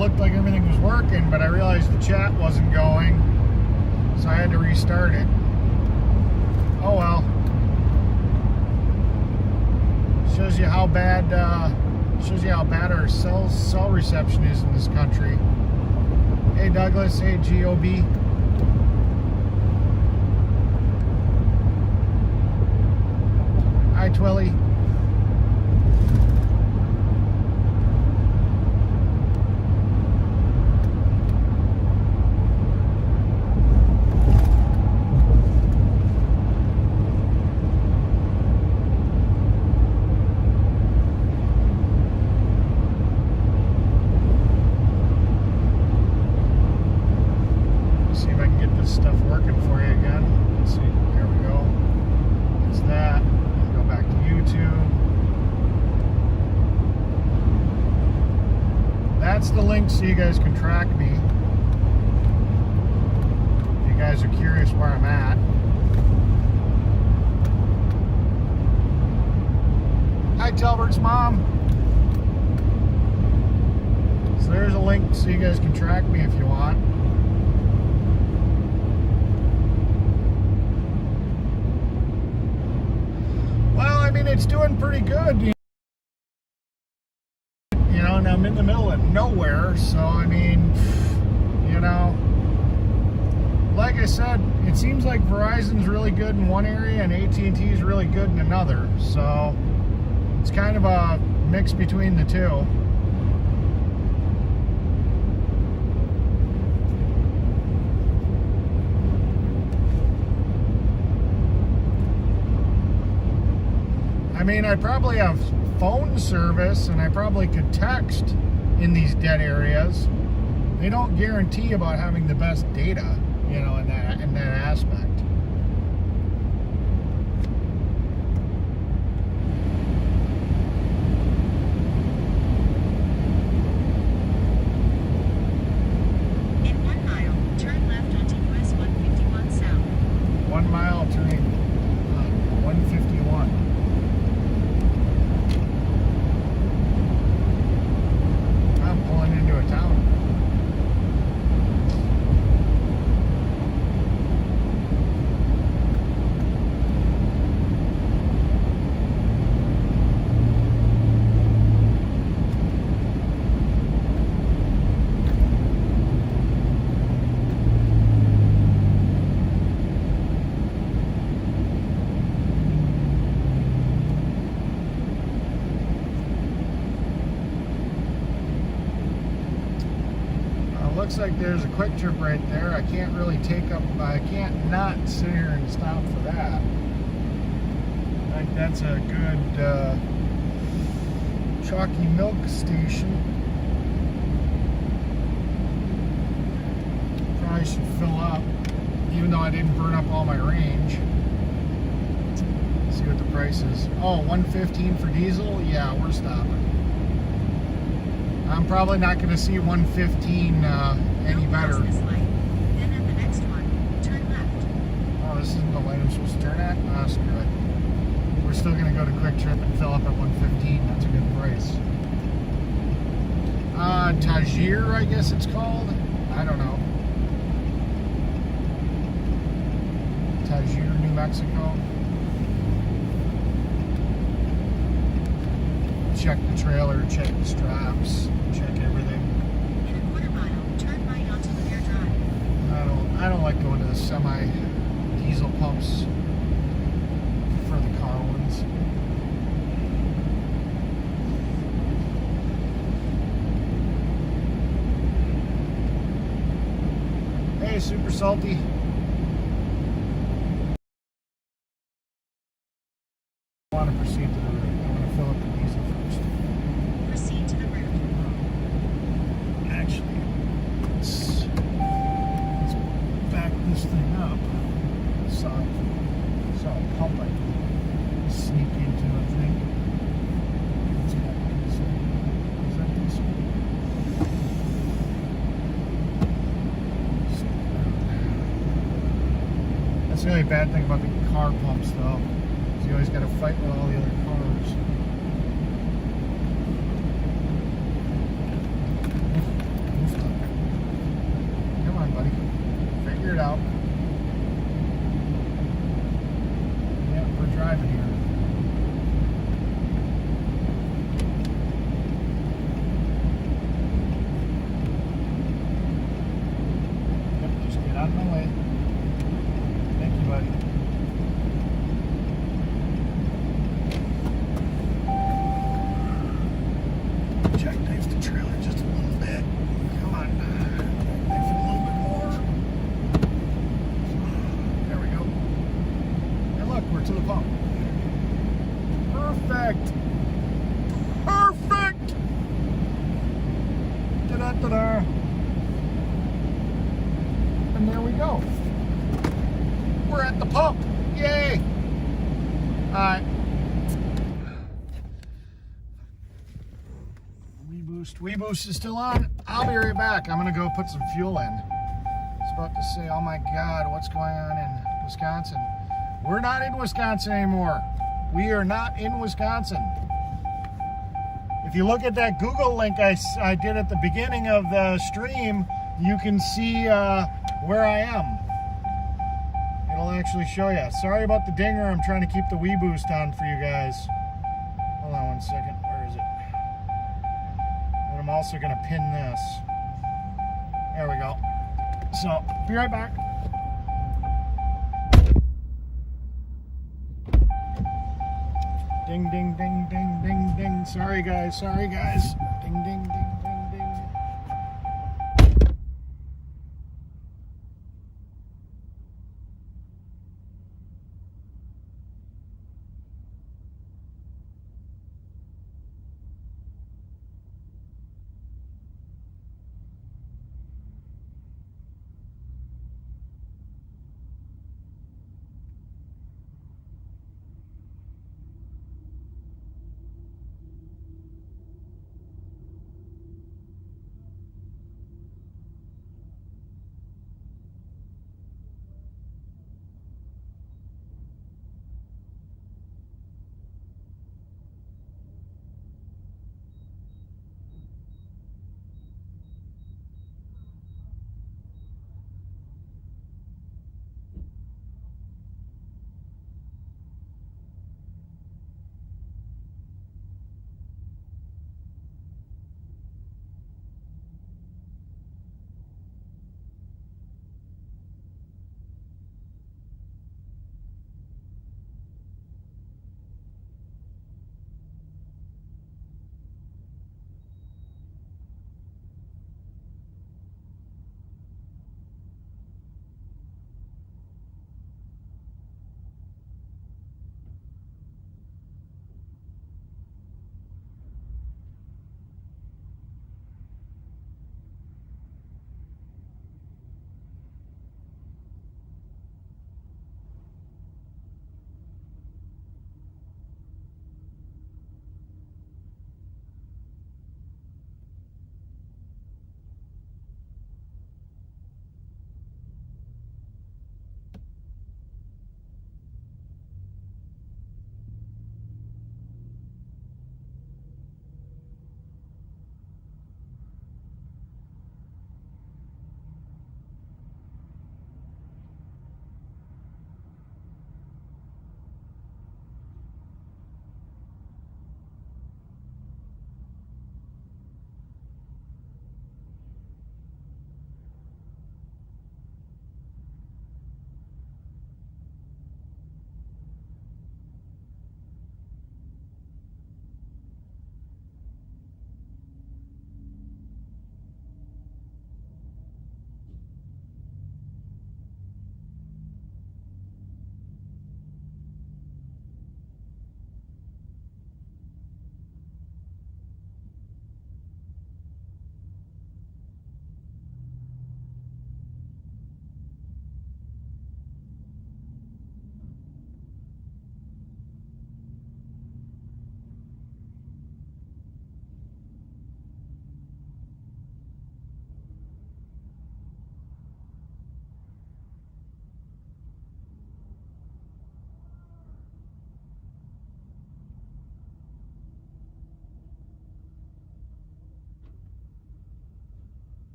looked like everything was working, but I realized the chat wasn't going, so I had to restart it. Oh well. Shows you how bad our cell reception is in this country. Hey Douglas, hey GOB. Hi Twilly. So you guys can track me. If you guys are curious where I'm at. Hi Talbert's mom. So there's a link so you guys can track me if you want. Well, I mean, it's doing pretty good. And I'm in the middle of nowhere, so I mean, like I said, it seems like Verizon's really good in one area and AT&T's really good in another, so it's kind of a mix between the two. I mean, I probably have phone service and I probably could text in these dead areas. They don't guarantee about having the best data, in that aspect. In 1 mile, turn left onto US 151 South. 1 mile turning 151. Pulling into a town. Looks like there's a quick trip right there. I can't really I can't not sit here and stop for that. I think that's a good chalky milk station. Probably should fill up, even though I didn't burn up all my range. Let's see what the price is. Oh, $1.15 for diesel? Yeah, we're stopping. I'm probably not going to see $1.15 any better. This light. Then at the next one, turn left. Oh, this isn't the light I'm supposed to turn at? Ah, screw it. We're still going to go to Quick Trip and fill up at $1.15. That's a good price. Tajir, I guess it's called. I don't know. Tajir, New Mexico. Check the trailer, check the straps, check everything. In a 1/4 mile, turn right onto Lanier Drive. I don't like going to the semi-diesel pumps for the car ones. Hey, Super Salty. I want to proceed to the route. I'm going to fill up the diesel first. Proceed to the route. Actually, let's back this thing up. Saw a pump I can sneak into, I think. Let's back this way. Is that this way? That's the only bad thing about the car pumps, though. Is you always got to fight with all the other cars. go. We're at the pump. Yay! Alright. WeBoost is still on. I'll be right back. I'm gonna go put some fuel in. I was about to say, oh my God, what's going on in Wisconsin? We're not in Wisconsin anymore. We are not in Wisconsin. If you look at that Google link I did at the beginning of the stream, you can see where I am. It'll actually show you. Sorry about the dinger. I'm trying to keep the WeBoost on for you guys. Hold on one second. Where is it? And I'm also going to pin this. There we go. So, be right back. Ding, ding, ding, ding, ding, ding. Sorry, guys. Sorry, guys. Ding, ding, ding, ding, ding.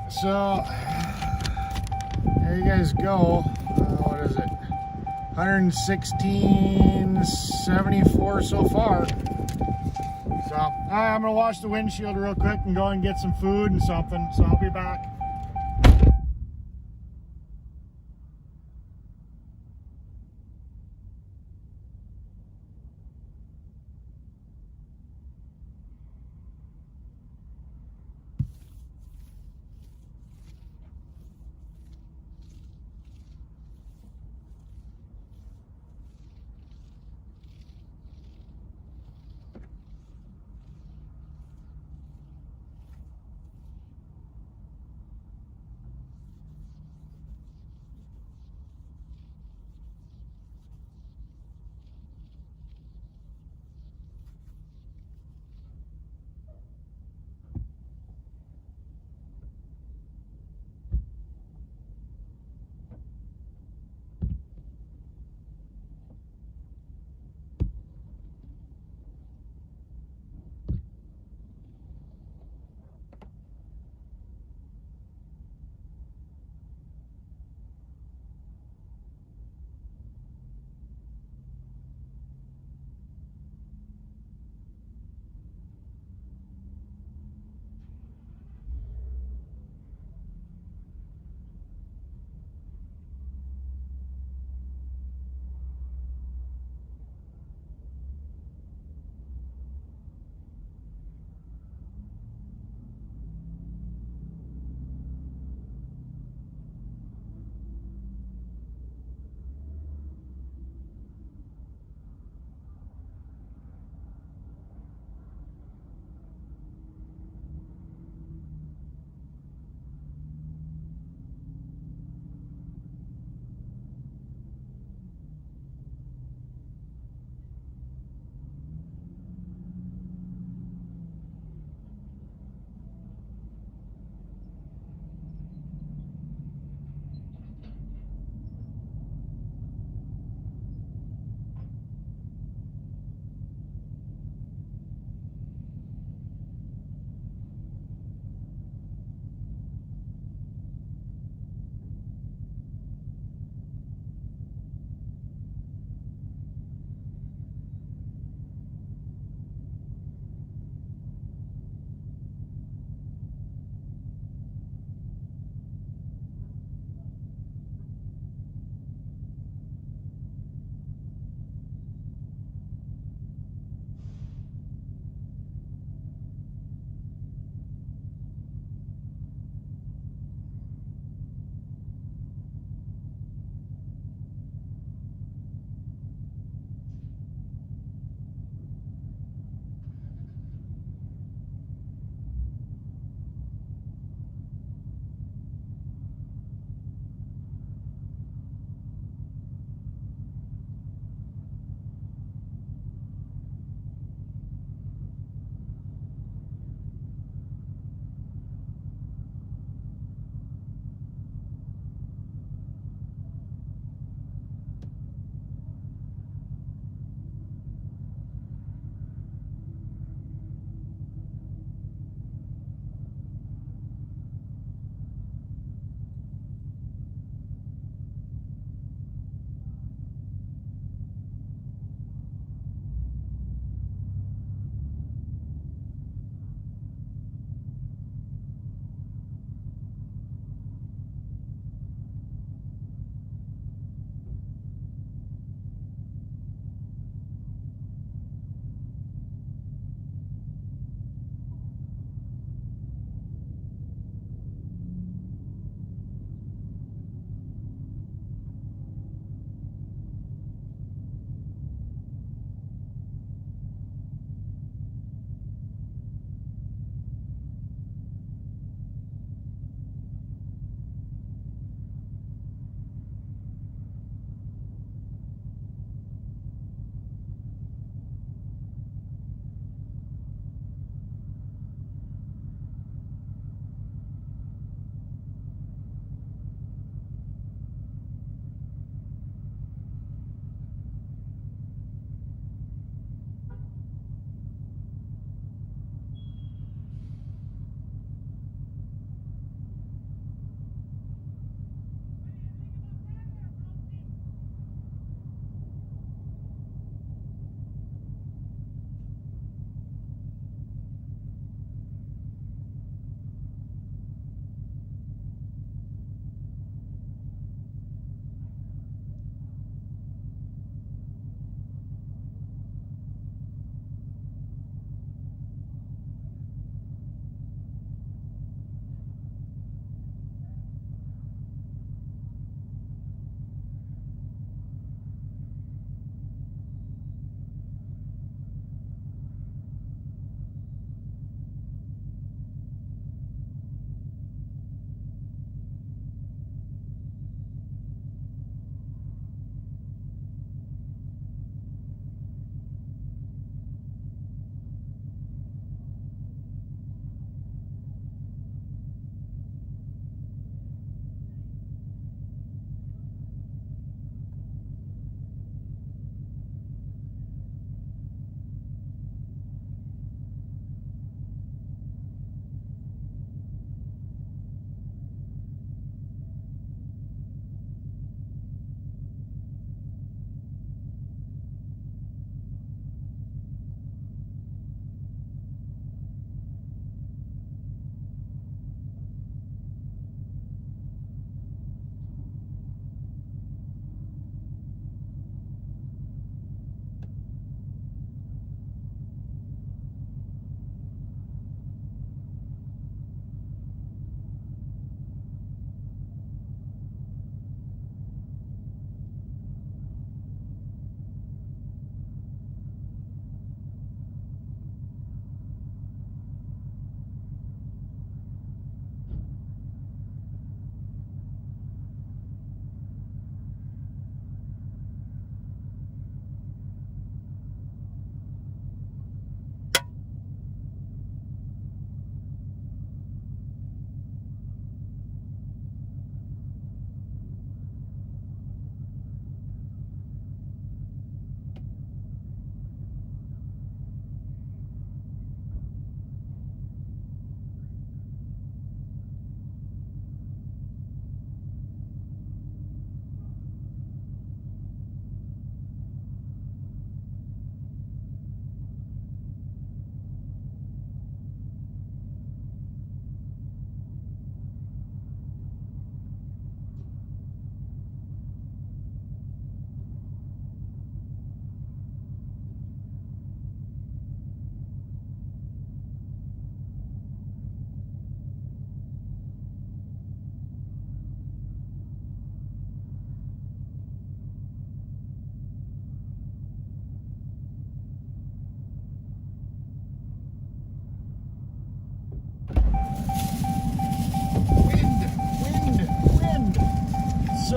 So there you guys go. What is it? 116.74 so far. So I'm gonna wash the windshield real quick and go and get some food and something. So I'll be back.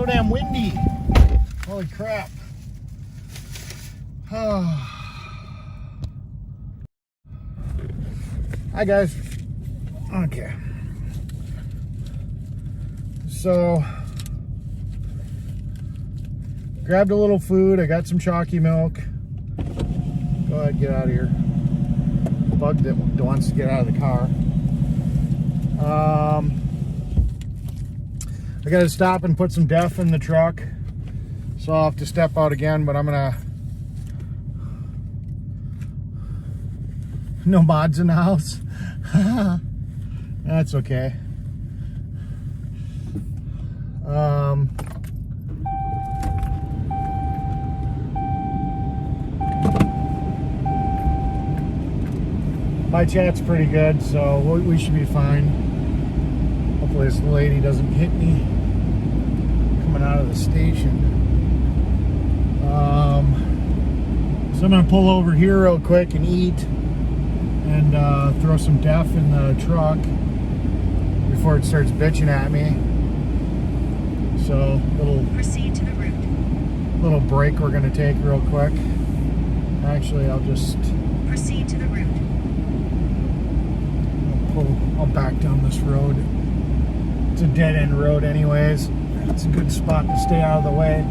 so damn windy. Holy crap. Hi guys. Okay. So, grabbed a little food. I got some chalky milk. Go ahead, get out of here. Bug that wants to get out of the car. I got to stop and put some DEFF in the truck. So I'll have to step out again, but I'm gonna... No mods in the house. That's okay. My chat's pretty good, so we should be fine. Hopefully this lady doesn't hit me coming out of the station. So I'm gonna pull over here real quick and eat and throw some DEFF in the truck before it starts bitching at me. So proceed to the route. Little break we're gonna take real quick. Actually, I'll just proceed to the route. I'll back down this road. It's a dead end road anyways. It's a good spot to stay out of the way.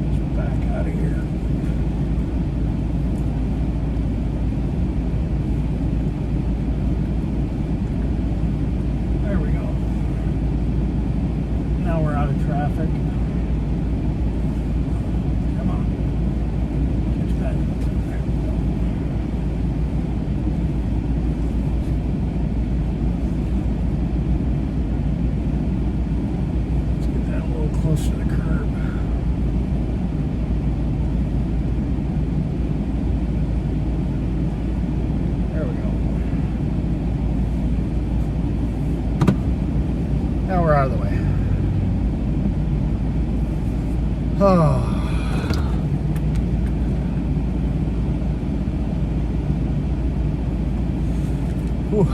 Let's back out of here. There we go. Now we're out of traffic. Come on. Catch that. There we go. Let's get that a little closer to the curb. There we go. Now we're out of the way. Oh. Whew.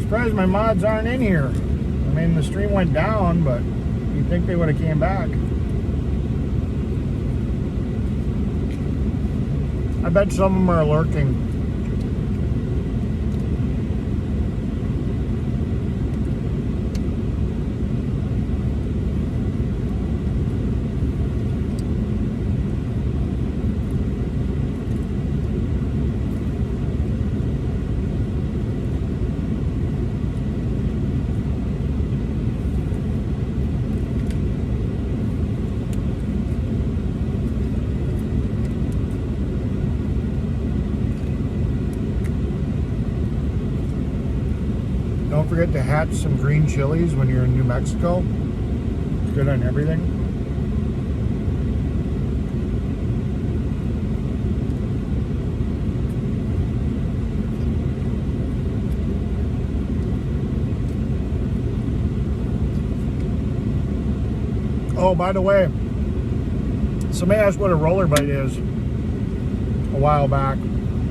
Surprised my mods aren't in here. I mean, the stream went down, but you'd think they would have came back. I bet some of them are lurking. Don't forget to hatch some green chilies when you're in New Mexico. It's good on everything. Oh, by the way, somebody asked what a roller bite is a while back.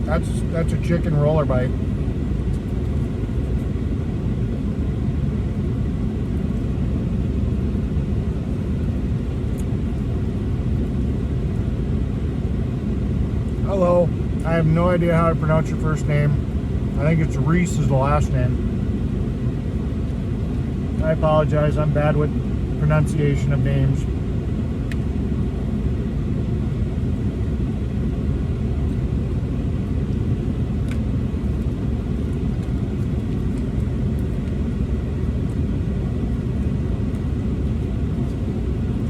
That's a chicken roller bite. Hello, I have no idea how to pronounce your first name. I think it's Reese is the last name. I apologize, I'm bad with pronunciation of names.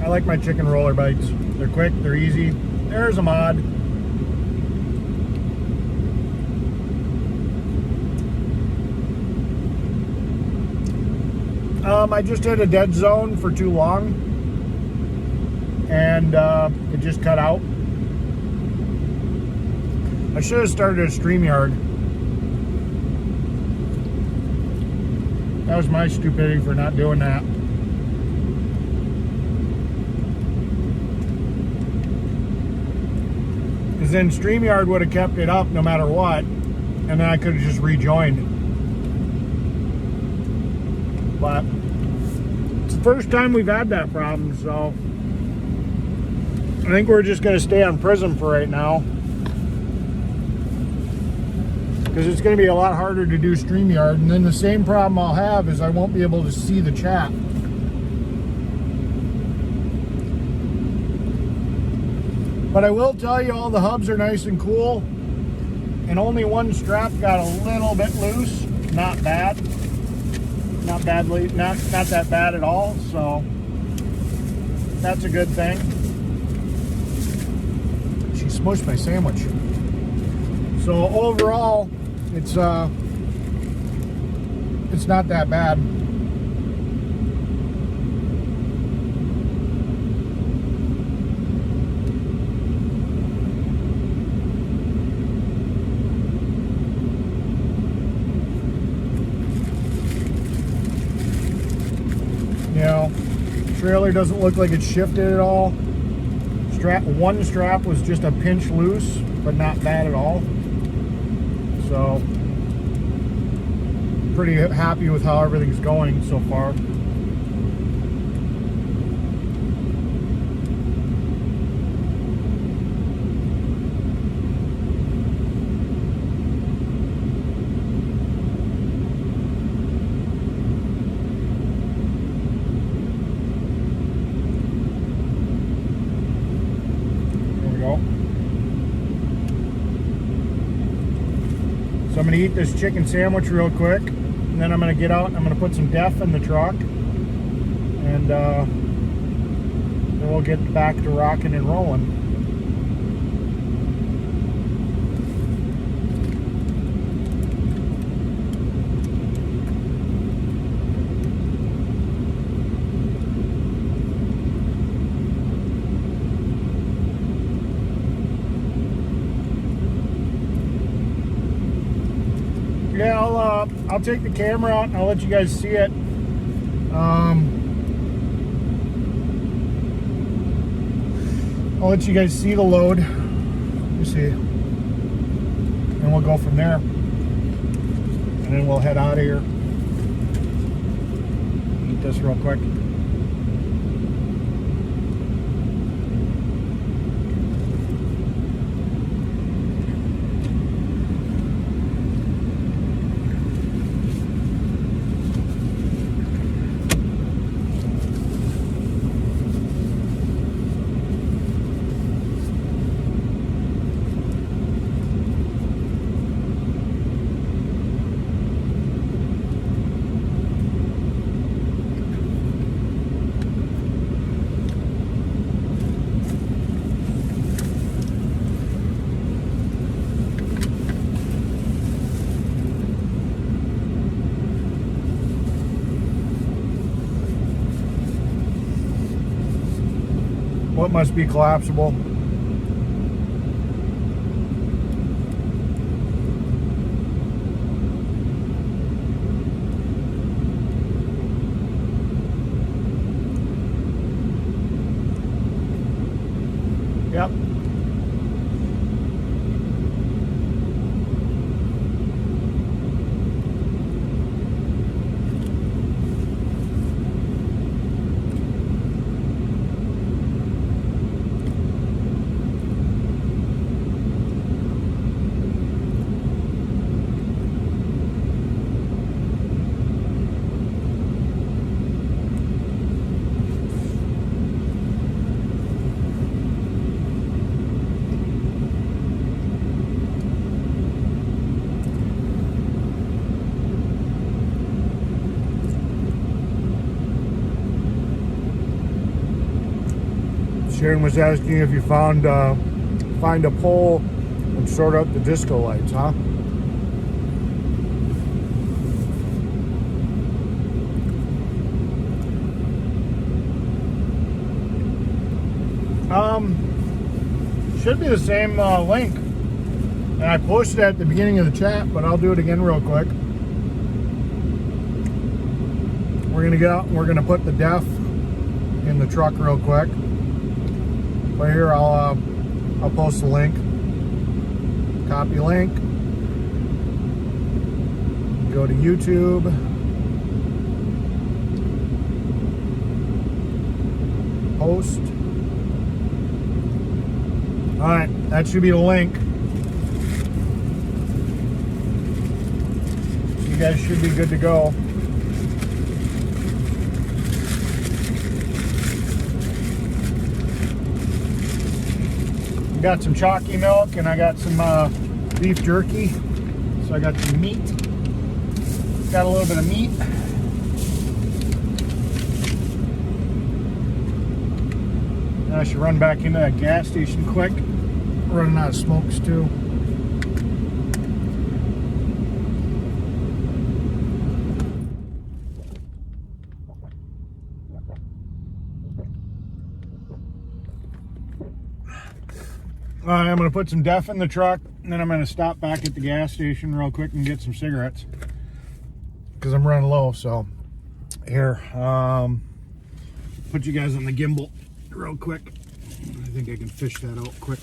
I like my chicken roller bites. They're quick, they're easy. There's a mod. I just hit a dead zone for too long and it just cut out. I should have started a StreamYard. That was my stupidity for not doing that. because then StreamYard would have kept it up no matter what, and then I could have just rejoined. But it's the first time we've had that problem, so I think we're just going to stay on Prism for right now, because it's going to be a lot harder to do StreamYard, and then the same problem I'll have is I won't be able to see the chat. But I will tell you, all the hubs are nice and cool, and only one strap got a little bit loose. Not bad. Not badly, not that bad at all, so that's a good thing. She smushed my sandwich. So overall, it's not that bad. You know, trailer doesn't look like it's shifted at all. One strap was just a pinch loose, but not bad at all. So, pretty happy with how everything's going so far. So I'm going to eat this chicken sandwich real quick, and then I'm going to get out and I'm going to put some DEFF in the truck, and then we'll get back to rocking and rolling. Yeah, I'll take the camera out and I'll let you guys see it. I'll let you guys see the load. Let me see. And we'll go from there. And then we'll head out of here. Eat this real quick. What must be collapsible? Yep. Sharon was asking if you find a pole and sort out the disco lights, huh? Should be the same link, and I posted it at the beginning of the chat, but I'll do it again real quick. We're gonna get out and we're gonna put the DEFF in the truck real quick. Right here, I'll post the link. Copy link. Go to YouTube. Post. Alright, that should be the link. You guys should be good to go. I got some chalky milk and I got some beef jerky. So I got some meat. Got a little bit of meat. And I should run back into that gas station quick. Running out of smokes too. Alright, I'm going to put some DEFF in the truck, and then I'm going to stop back at the gas station real quick and get some cigarettes. Because I'm running low, so. Here, put you guys on the gimbal real quick. I think I can fish that out quick.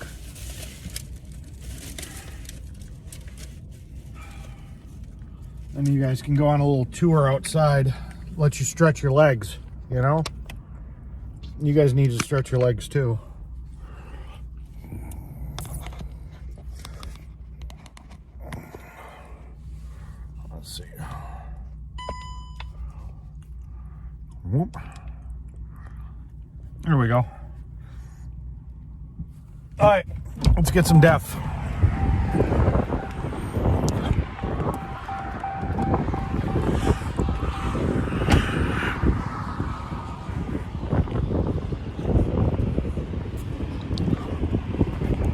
And you guys can go on a little tour outside. Let you stretch your legs, you know? You guys need to stretch your legs too. Let's see. Whoop. There we go. All right, let's get some DEFF.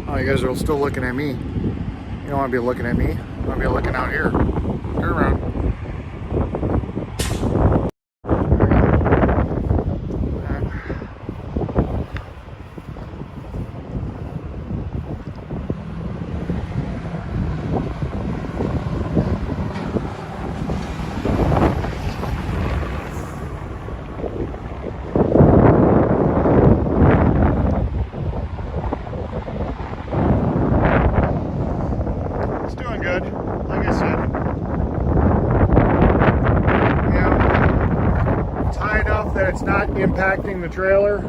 Oh, you guys are still looking at me. You don't want to be looking at me. You want to be looking out here. Turn around. Good. Like I said, you know, it's high enough that it's not impacting the trailer.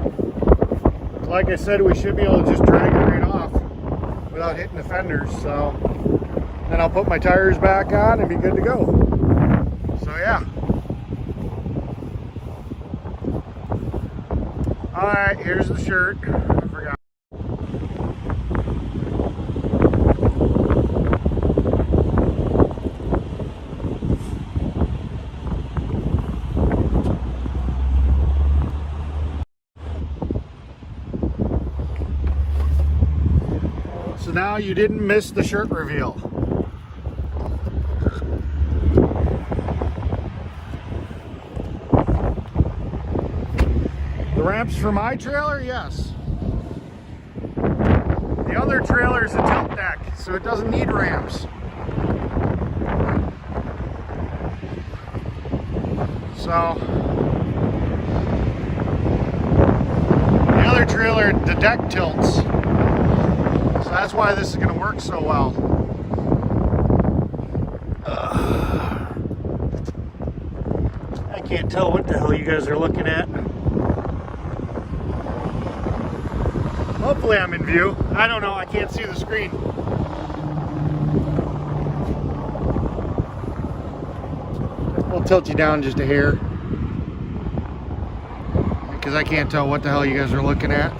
Like I said, we should be able to just drag it right off without hitting the fenders. So then I'll put my tires back on and be good to go. So yeah. All right, here's the shirt. I forgot. So now you didn't miss the shirt reveal. The ramps for my trailer, yes. The other trailer is a tilt deck, so it doesn't need ramps. So the other trailer, the deck tilts. So that's why this is going to work so well. I can't tell what the hell you guys are looking at. Hopefully I'm in view. I don't know, I can't see the screen. We'll tilt you down just a hair, because I can't tell what the hell you guys are looking at.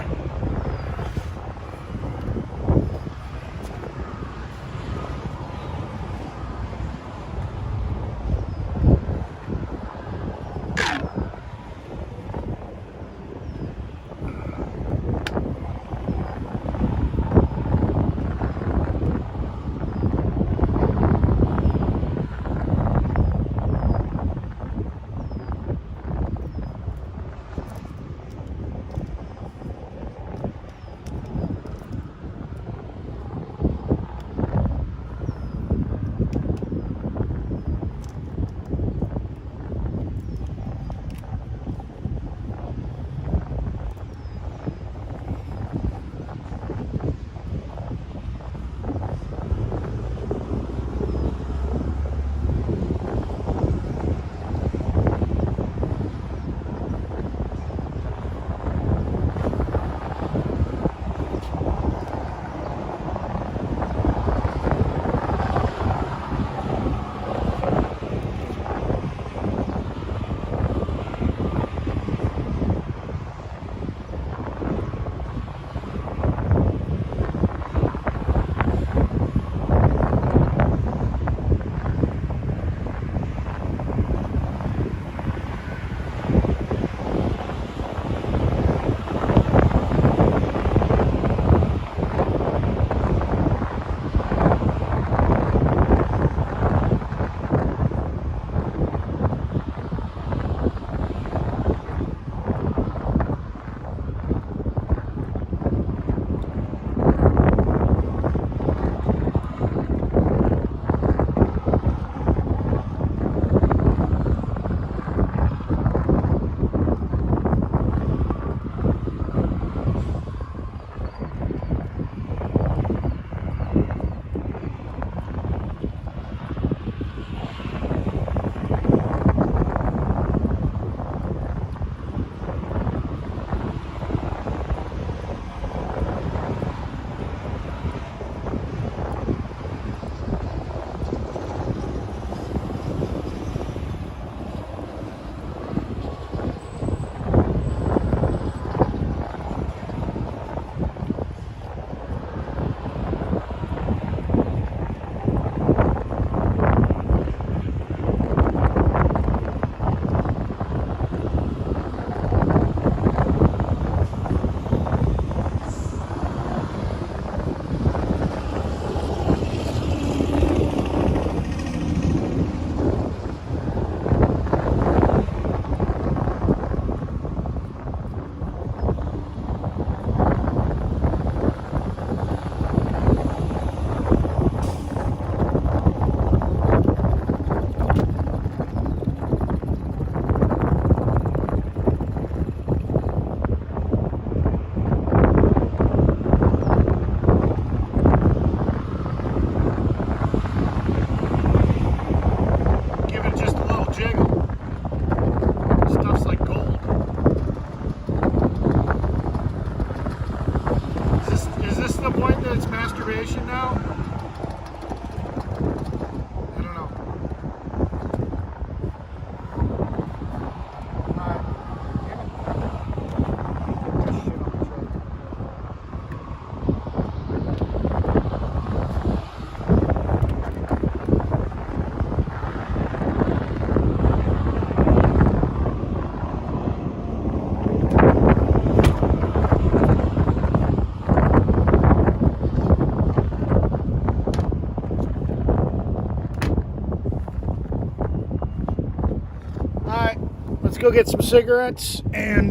let's go get some cigarettes and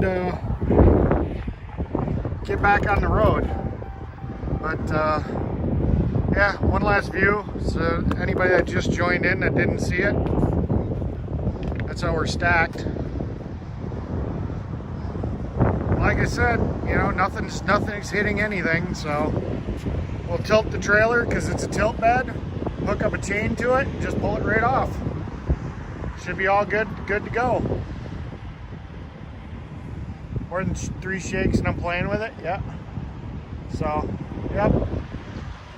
get back on the road. But yeah, one last view. So anybody that just joined in that didn't see it, that's how we're stacked. Like I said, you know, nothing's hitting anything, so we'll tilt the trailer because it's a tilt bed, hook up a chain to it, and just pull it right off. Should be all good to go. More than 3 shakes and I'm playing with it, yeah. So, yep.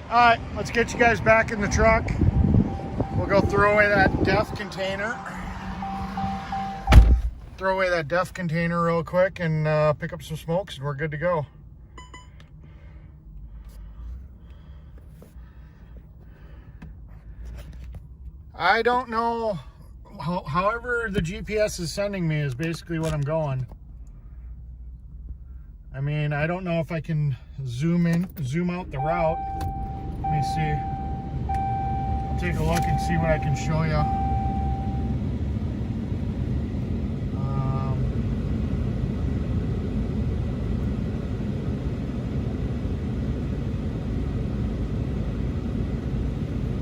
Alright, let's get you guys back in the truck. We'll go throw away that DEF container. Throw away that DEF container real quick and pick up some smokes and we're good to go. I don't know, however the GPS is sending me is basically what I'm going. I mean, I don't know if I can zoom out the route. Let me see. I'll take a look and see what I can show you.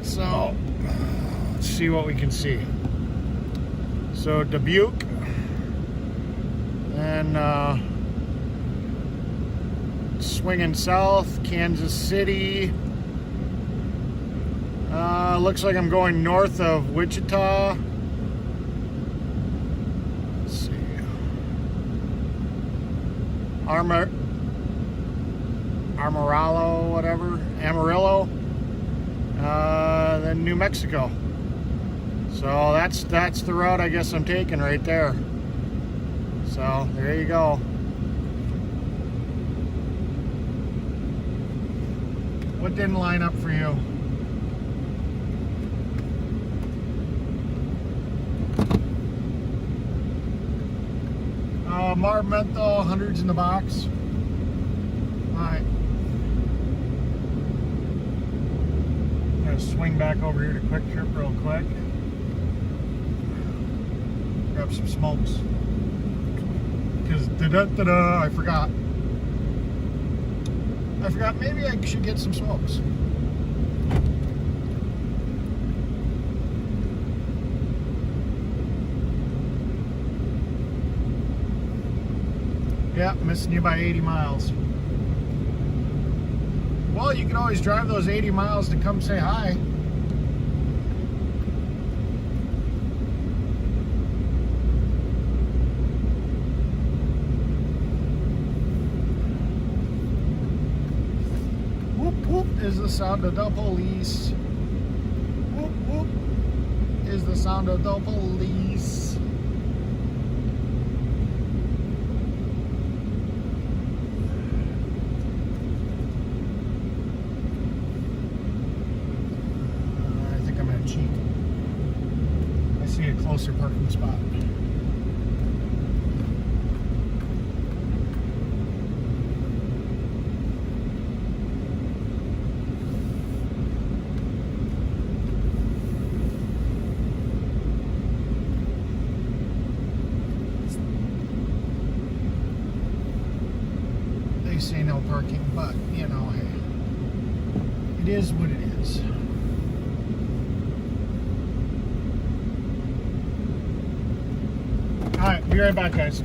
So, let's see what we can see. So, Dubuque, and swinging south, Kansas City. Looks like I'm going north of Wichita. Let's see. Amarillo. Then New Mexico. So that's the route I guess I'm taking right there. So there you go. What didn't line up for you? Marb menthol, 100s in the box. Alright. I'm gonna swing back over here to Quick Trip real quick. Grab some smokes. Because I forgot. Maybe I should get some smokes. Yeah, missing you by 80 miles. Well, you can always drive those 80 miles to come say hi. Whoop whoop is the sound of the police. Whoop whoop is the sound of the police. Cheap. I see a closer parking spot. They say no parking, but you know, hey, it is what it is. Alright, be right back, guys.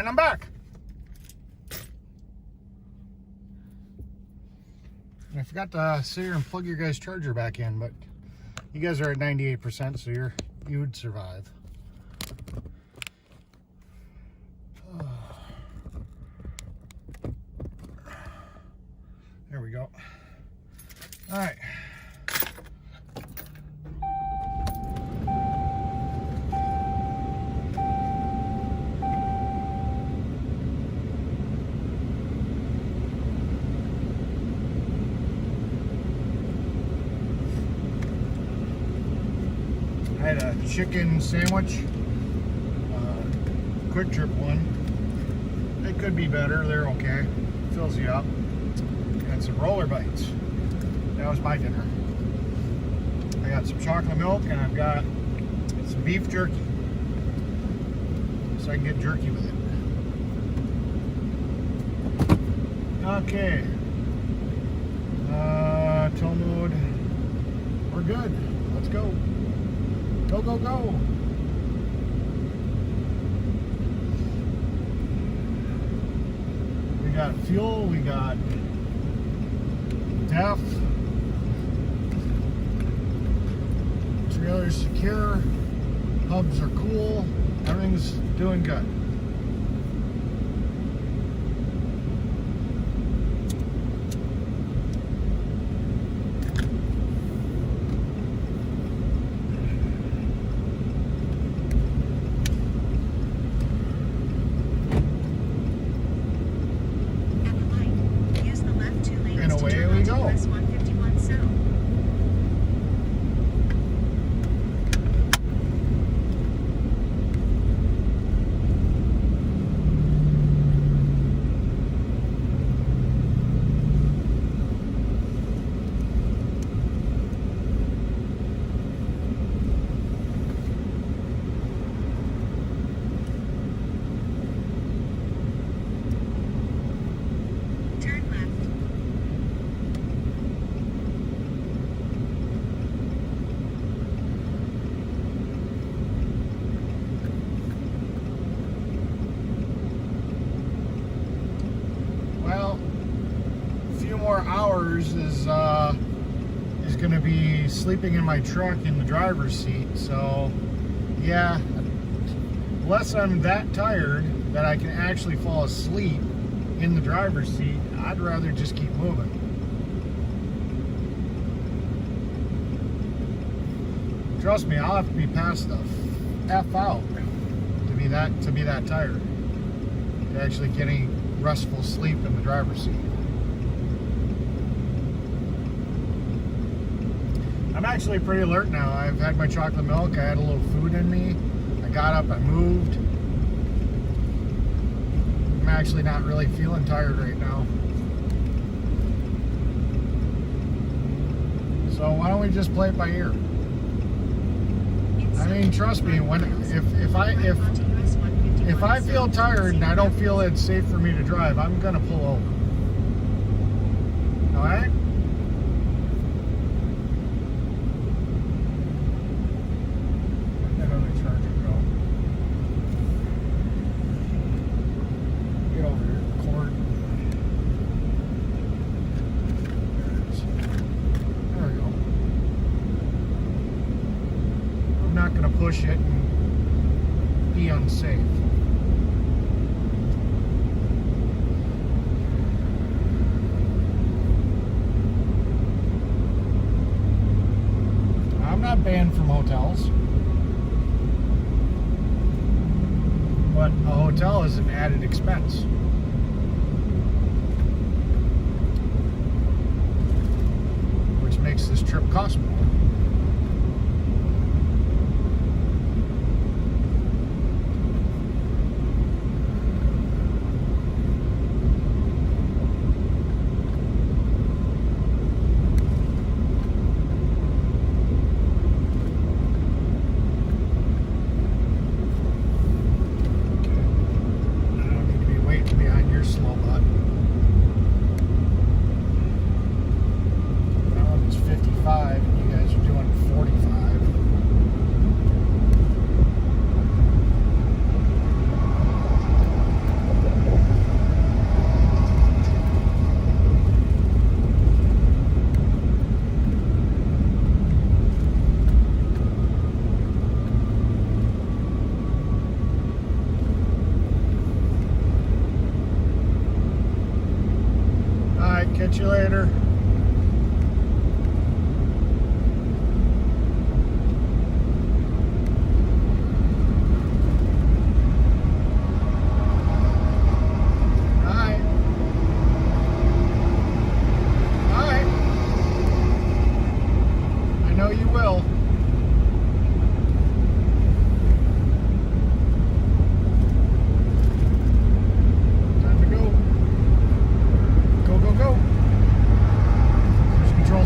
and I'm back. And I forgot to sit here and plug your guys' charger back in, but you guys are at 98%, so you would survive. There we go. All right. I had a chicken sandwich, quick trip one. It could be better. They're okay. Fills you up. And some roller bites. That was my dinner. I got some chocolate milk and I've got some beef jerky. So I can get jerky with it. Okay. Tow mode. We're good. Let's go. Go, go, go. We got fuel, we got DEFF. Trailer's secure. Hubs are cool. Everything's doing good. Hours is going to be sleeping in my truck in the driver's seat. So yeah, unless I'm that tired that I can actually fall asleep in the driver's seat, I'd rather just keep moving. Trust me, I'll have to be past the F out to be that tired to actually getting restful sleep in the driver's seat. I'm actually pretty alert now. I've had my chocolate milk. I had a little food in me. I got up, I moved. I'm actually not really feeling tired right now. So why don't we just play it by ear? I mean, trust me, if I feel tired and I don't feel it's safe for me to drive, I'm gonna pull over. All right? Push it and be unsafe. I'm not banned from hotels, but a hotel is an added expense. Which makes this trip cost more. Now it's 55 and you guys are Catch you later.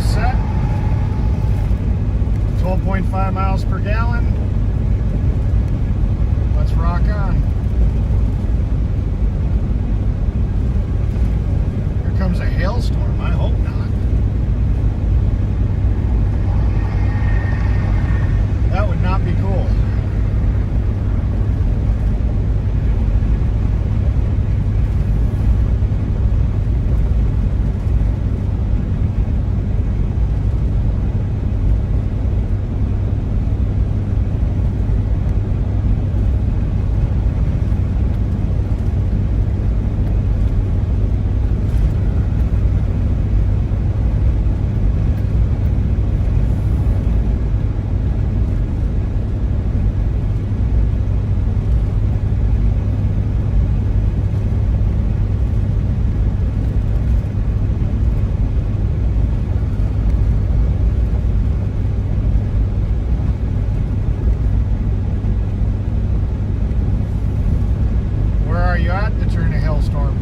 Set. 12.5 miles per gallon. Let's rock on. Here comes a hailstorm. I hope not. That would not be cool. During a hailstorm.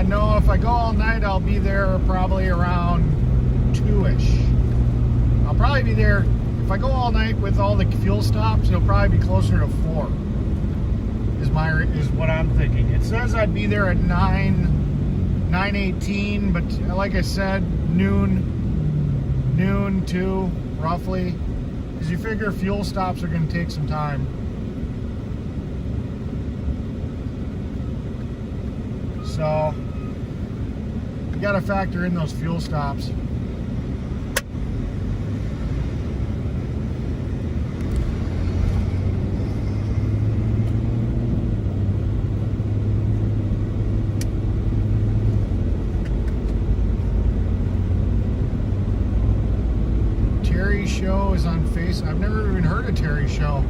No, if I go all night, I'll be there probably around 2-ish. I'll probably be there, if I go all night with all the fuel stops, it'll probably be closer to 4, is what I'm thinking. It says I'd be there at 9:18, but like I said, noon 2, roughly, because you figure fuel stops are going to take some time. So you got to factor in those fuel stops. Terry Show is on Face. I've never even heard of Terry Show.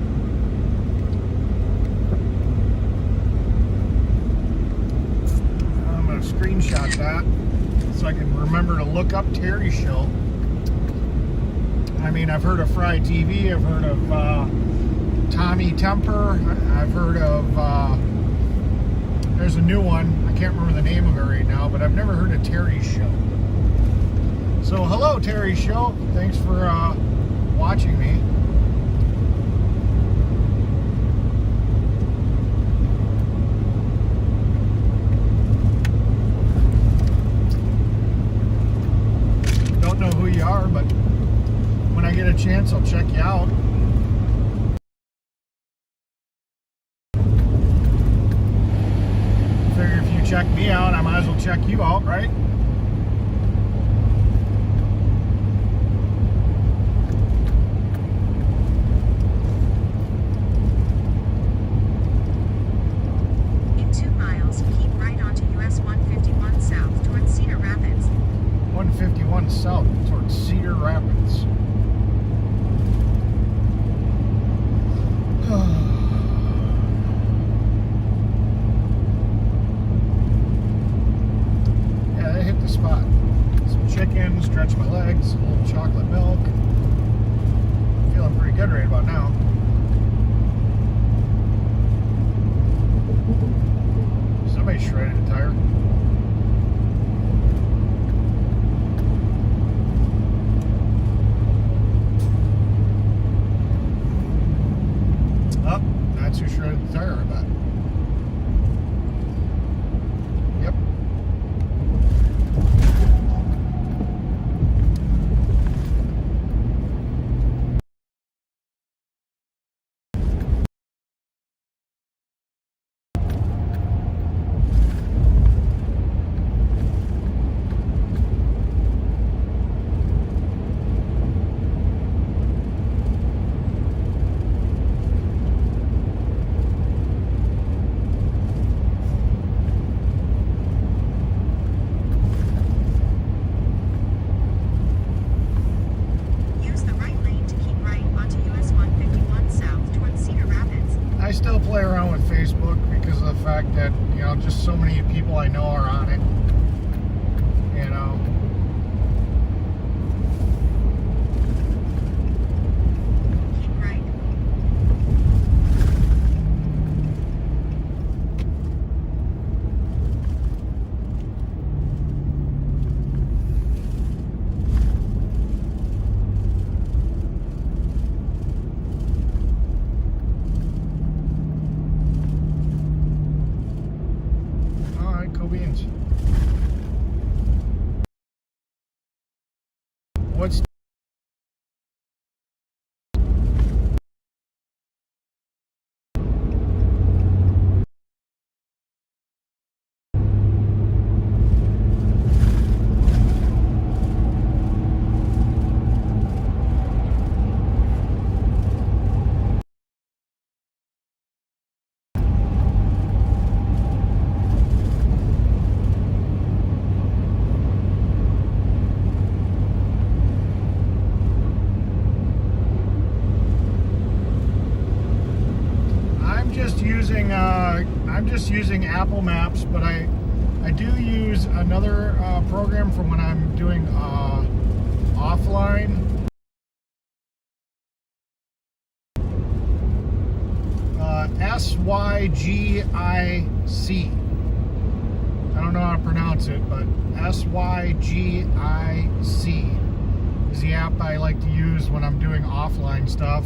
I'm going to screenshot that so I can remember to look up Terry Show. I mean, I've heard of Fry TV, I've heard of Tommy Temper, I've heard of, there's a new one, I can't remember the name of it right now, but I've never heard of Terry Show. So, hello Terry Show, thanks for watching me. Don't know who you are, but when I get a chance, I'll check you out. Figure if you check me out, I might as well check you out, right? In 2 miles, keep right onto US 151 south towards Cedar Rapids. 151 south towards Cedar Rapids. Yeah, they hit the spot. Some chicken, stretch my legs, a little chocolate milk. Feeling pretty good right about now. Somebody shredded a tire. Oh, that's who shredded the tire, I bet. Yep. play around with Facebook because of the fact that, you know, just so many people I know are on it. You know. Keep right. All right, cool beans. What's I'm just using Apple Maps, but I do use another program for when I'm doing offline. SYGIC. I don't know how to pronounce it, but SYGIC is the app I like to use when I'm doing offline stuff.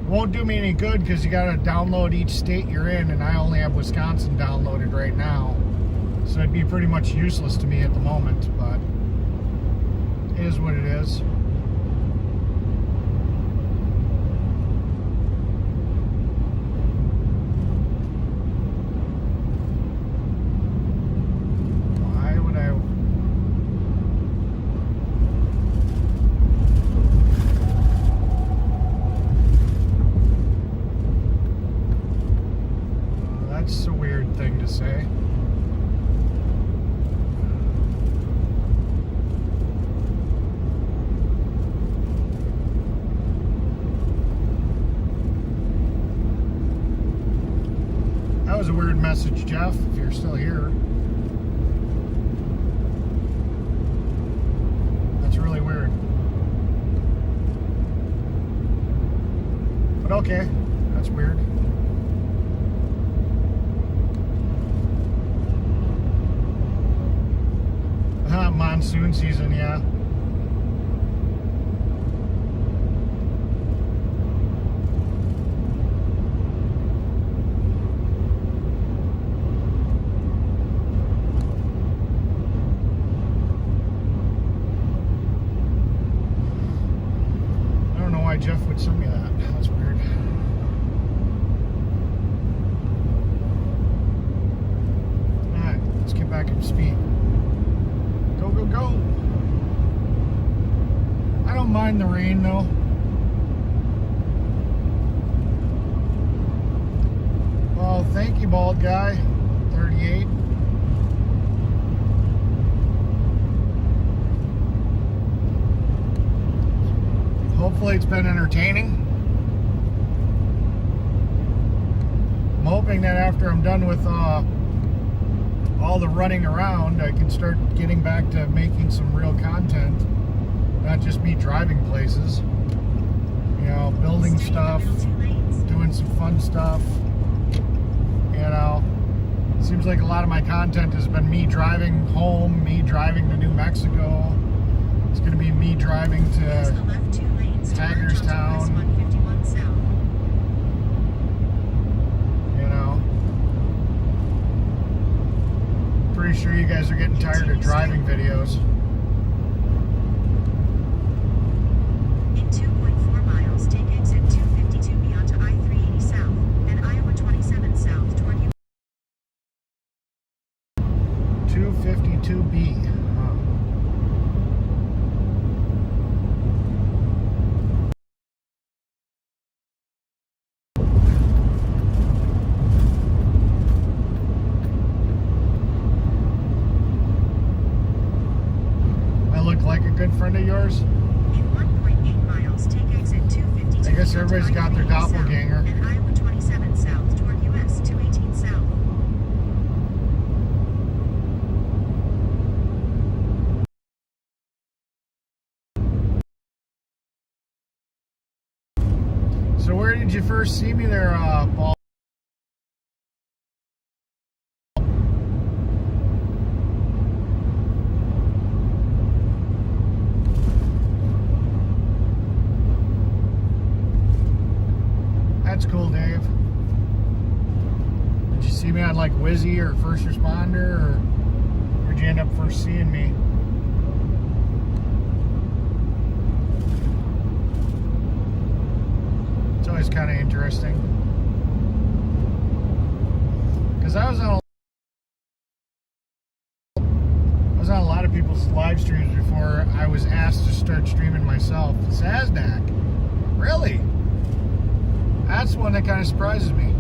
Won't do me any good because you got to download each state you're in, and I only have Wisconsin downloaded right now, so it'd be pretty much useless to me at the moment, but it is what it is. Why would I? That's a weird thing to say. That was a weird message, Jeff, if you're still here. That's really weird. But okay, that's weird. Monsoon season, yeah. I don't know why Jeff would send me that. That's weird. Alright, let's get back up to speed. Go, go, go. I don't mind the rain though. Well, thank you, bald guy. 38. Hopefully it's been entertaining. I'm hoping that after I'm done with all the running around, I can start getting back to making some real content, not just me driving places, you know, building stuff, doing some fun stuff. You know, it seems like a lot of my content has been me driving home, me driving to New Mexico. It's going to be me driving to Hagerstown. Pretty sure you guys are getting tired of driving videos. In 2.4 miles, take exit 252B onto I-380 South and Iowa 27 South toward you. 252B. Like a good friend of yours? In 1.8 miles, take exit 252. I guess everybody's got their doppelganger. And Iowa 27 South toward So where did you first see me there, Paul? That's cool, Dave. Did you see me on like Wizzy or First Responder, or where'd you end up first seeing me? It's always kind of interesting. Because I was on a lot of people's live streams before I was asked to start streaming myself. Saznak? Really? That's one that kind of surprises me.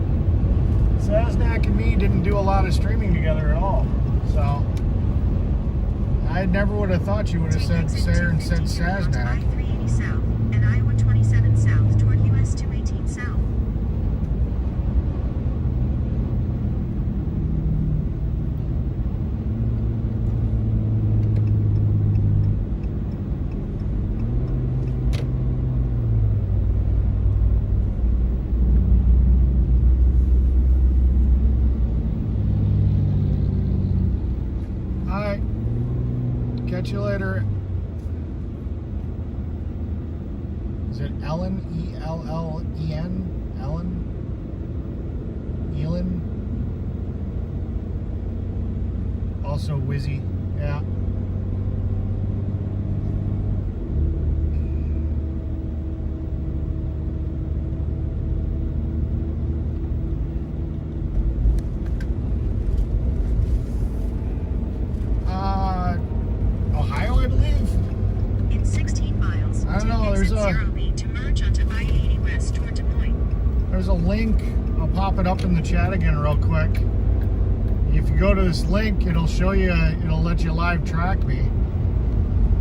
Saznak and me didn't do a lot of streaming together at all. So, I never would have thought you would have said Sarah and said Saznak. I-380 south and I-127 south toward US 218 south. Alright. Catch you later. Is it Ellen? E-L-L-E-N? Ellen? Elin? Also Wizzy. Yeah. Ohio, I believe. In 16 miles, I don't know, take there's exit a- 0B to merge onto I-80 west toward Des Moines. There's a link. I'll pop it up in the chat again real quick. If you go to this link, it'll show you, it'll let you live track me.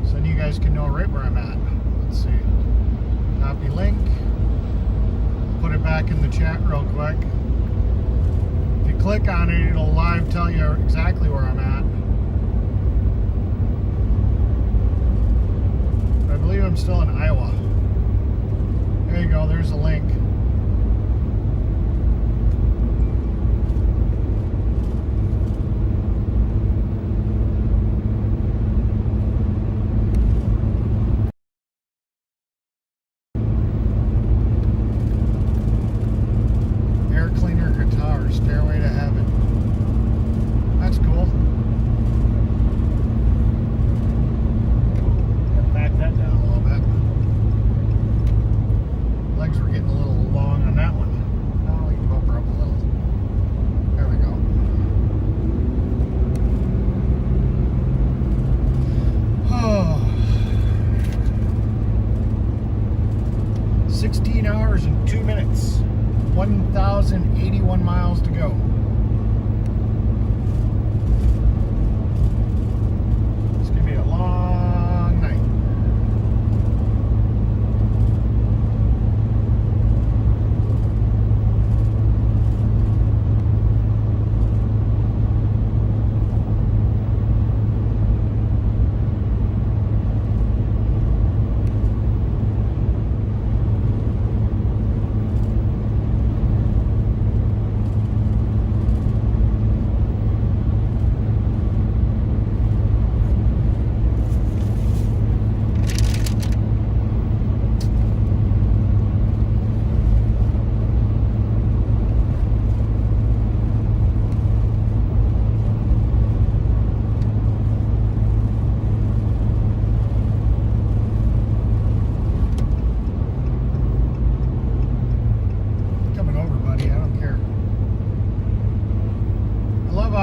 So then you guys can know right where I'm at. Let's see. Copy link. Put it back in the chat real quick. If you click on it, it'll live tell you exactly where I'm at. I believe I'm still in Iowa. There you go, there's a link. Air cleaner guitar, Stairway to Heaven. That's cool. Back that down a little bit. Legs were getting a little long on that one. Now we can bump her up a little. There we go. Oh. 16 hours and 2 minutes. 1,081 miles to go. It's gonna be a long night.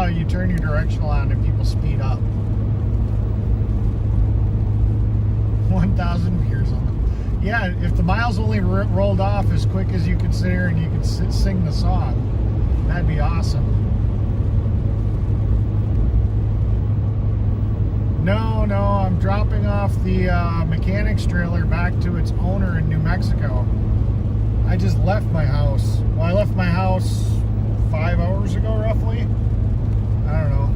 You turn your directional on and people speed up. 1,000 years on them. Yeah, if the miles only rolled off as quick as you could sit here and you could sing the song, that'd be awesome. No, I'm dropping off the mechanics trailer back to its owner in New Mexico. I just left my house. Well, I left my house 5 hours ago, roughly. I don't know.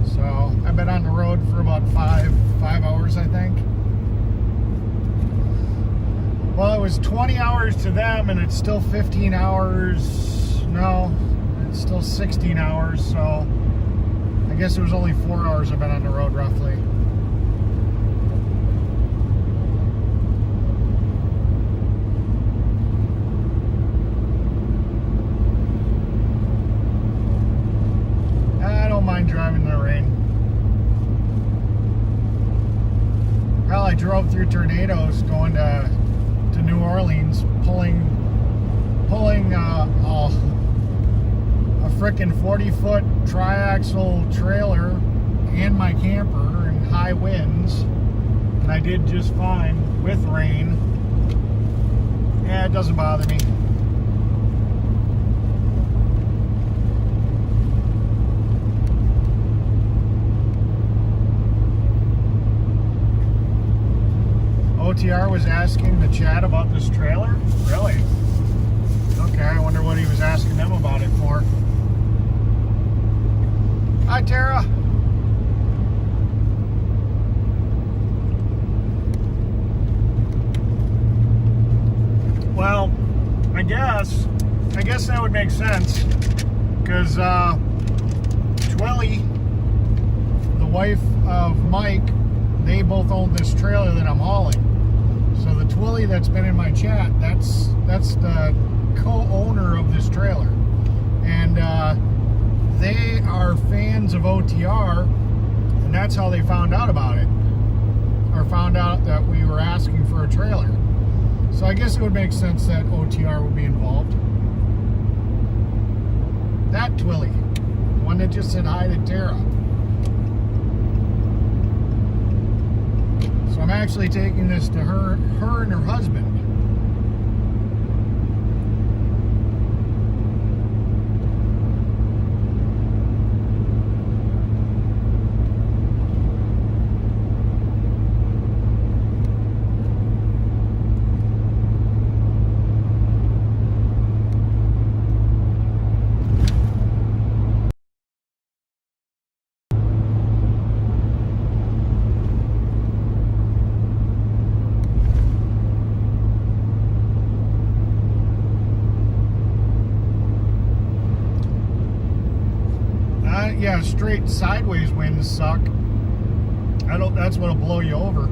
So I've been on the road for about five hours, I think. Well, it was 20 hours to them, and it's still 15 hours. No, it's still 16 hours, so I guess it was only 4 hours I've been on the road, roughly. I don't mind driving in the rain. Hell, I drove through tornadoes going to New Orleans, pulling a frickin' 40-foot triaxle trailer and my camper in high winds, and I did just fine with rain. Yeah, it doesn't bother me. OTR was asking the chat about this trailer? Really? Okay, I wonder what he was asking them about it for. Hi, Tara. Well, I guess that would make sense, because Twilly, the wife of Mike, they both own this trailer that I'm hauling. So the Twilly that's been in my chat, that's the co-owner of this trailer, and they are fans of OTR, and that's how they found out about it, or found out that we were asking for a trailer. So I guess it would make sense that OTR would be involved. That Twilly, the one that just said hi to Tara. So I'm actually taking this to her and her husband. Yeah, straight sideways winds suck. That's what'll blow you over.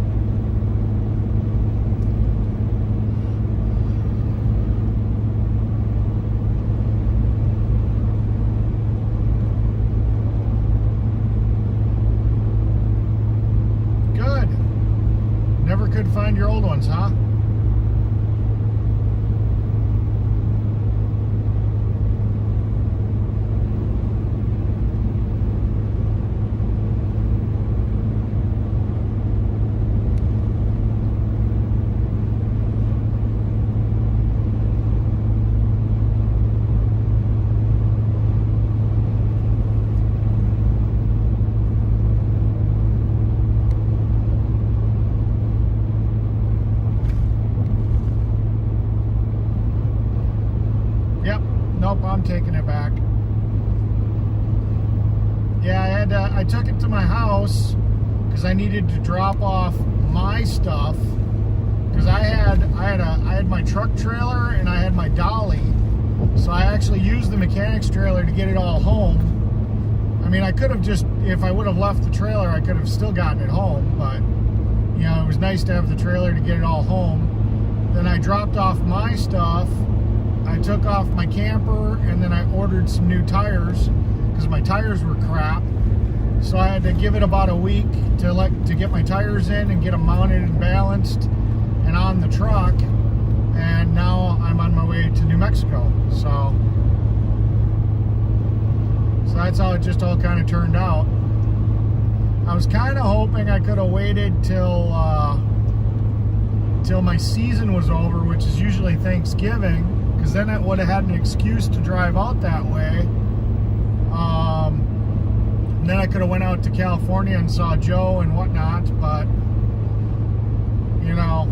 Good. Never could find your old ones, huh? Nope, I'm taking it back. Yeah, I took it to my house because I needed to drop off my stuff, because I had my truck trailer and I had my dolly. So I actually used the mechanic's trailer to get it all home. I mean, I could have just, if I would have left the trailer, I could have still gotten it home, but you know, it was nice to have the trailer to get it all home. Then I dropped off my stuff. I took off my camper, and then I ordered some new tires because my tires were crap. So I had to give it about a week to get my tires in and get them mounted and balanced and on the truck. And now I'm on my way to New Mexico. So that's how it just all kind of turned out. I was kind of hoping I could have waited till my season was over, which is usually Thanksgiving, because then I would have had an excuse to drive out that way. And then I could have went out to California and saw Joe and whatnot, but you know,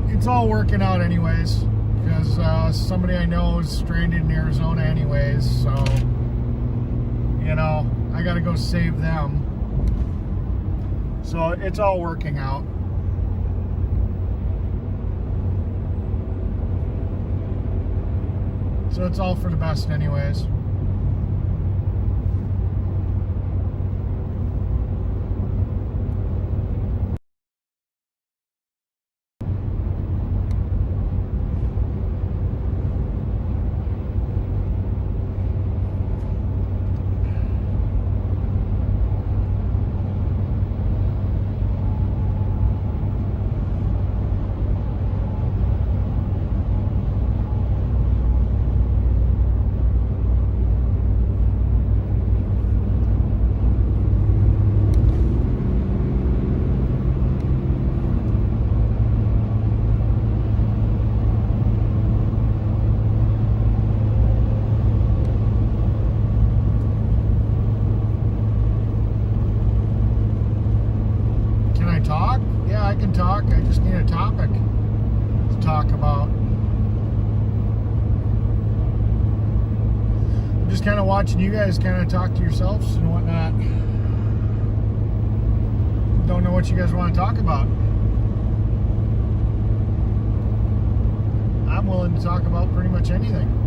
it's all working out anyways, because somebody I know is stranded in Arizona anyways, so you know, I gotta go save them. So it's all working out. So it's all for the best anyways. Talk? Yeah, I can talk. I just need a topic to talk about. I'm just kind of watching you guys kind of talk to yourselves and whatnot. Don't know what you guys want to talk about. I'm willing to talk about pretty much anything.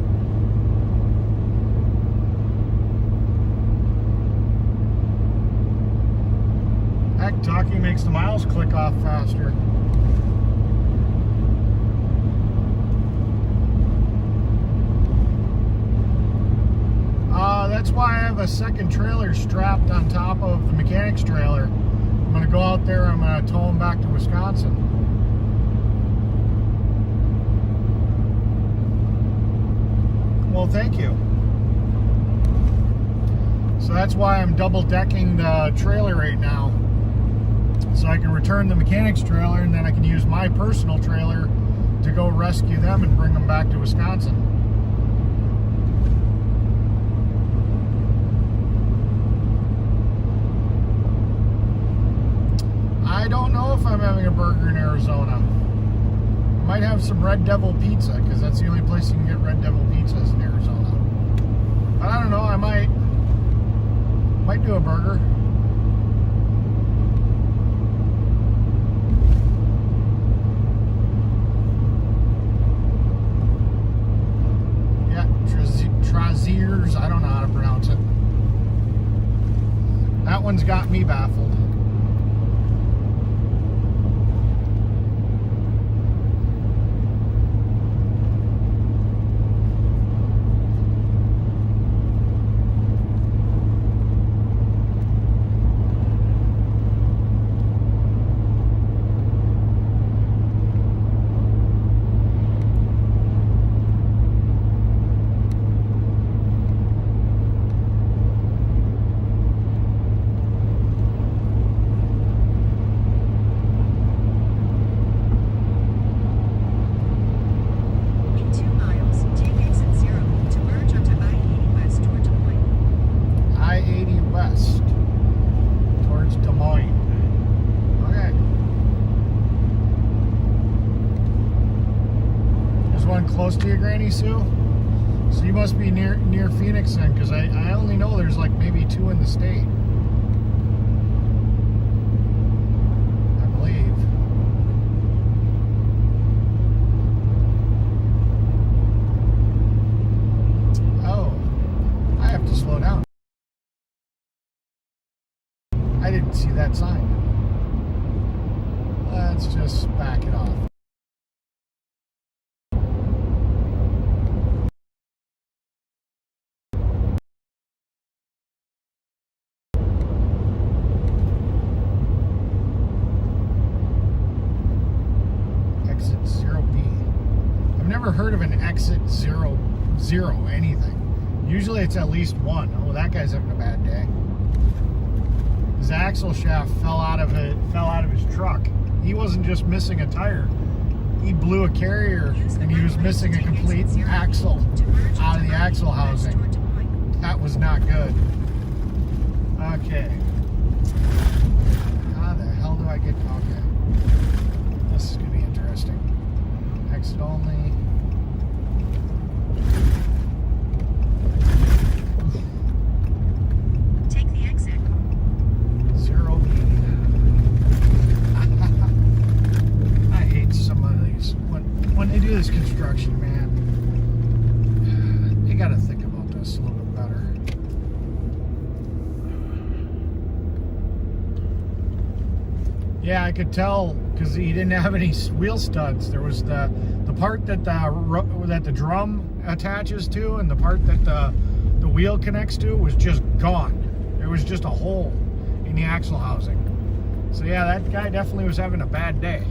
Heck, talking makes the miles click off faster. That's why I have a second trailer strapped on top of the mechanic's trailer. I'm going to go out there, I'm going to tow him back to Wisconsin. Well, thank you. So that's why I'm double decking the trailer right now. So I can return the mechanic's trailer and then I can use my personal trailer to go rescue them and bring them back to Wisconsin. I don't know if I'm having a burger in Arizona. I might have some Red Devil pizza because that's the only place you can get Red Devil pizzas in Arizona. But I don't know, I might do a burger. Traziers, I don't know how to pronounce it. That one's got me baffled. Close to you, Granny Sue? So you must be near Phoenix then, because I only know there's like maybe 2 in the state. I believe. Oh, I have to slow down. I didn't see that sign. Let's just back it off. Heard of an exit 0 anything. Usually it's at least 1. Oh, that guy's having a bad day. His axle shaft fell out of his truck. He wasn't just missing a tire. He blew a carrier and he was missing a complete axle out of the axle housing. That was not good. Okay. How the hell do I get? Okay. This is gonna be interesting. Exit only. Take the exit. 0B. I hate some of these when they do this construction, man. I gotta think about this a little bit better. Yeah, I could tell because he didn't have any wheel studs. There was the part that the drum attaches to, and the part that the wheel connects to was just gone. There was just a hole in the axle housing. So yeah, that guy definitely was having a bad day.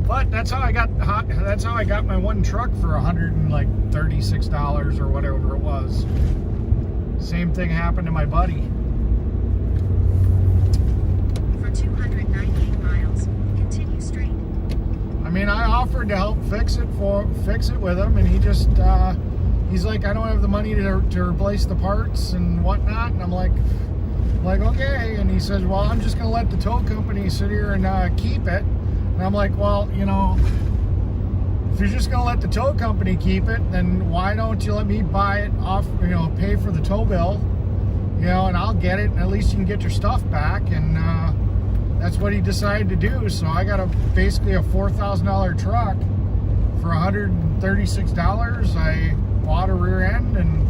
But that's how I got my one truck for $136 or whatever it was. Same thing happened to my buddy. For 298 miles, continue straight. I mean, I offered to help fix it with him, and he just he's like, I don't have the money to replace the parts and whatnot, and I'm like okay, and he says, well, I'm just gonna let the tow company sit here and keep it. And I'm like, well, you know, if you're just gonna let the tow company keep it, then why don't you let me buy it off, you know, pay for the tow bill, you know, and I'll get it, and at least you can get your stuff back. And that's what he decided to do. So I got basically a $4,000 truck for $136. I bought a rear end, and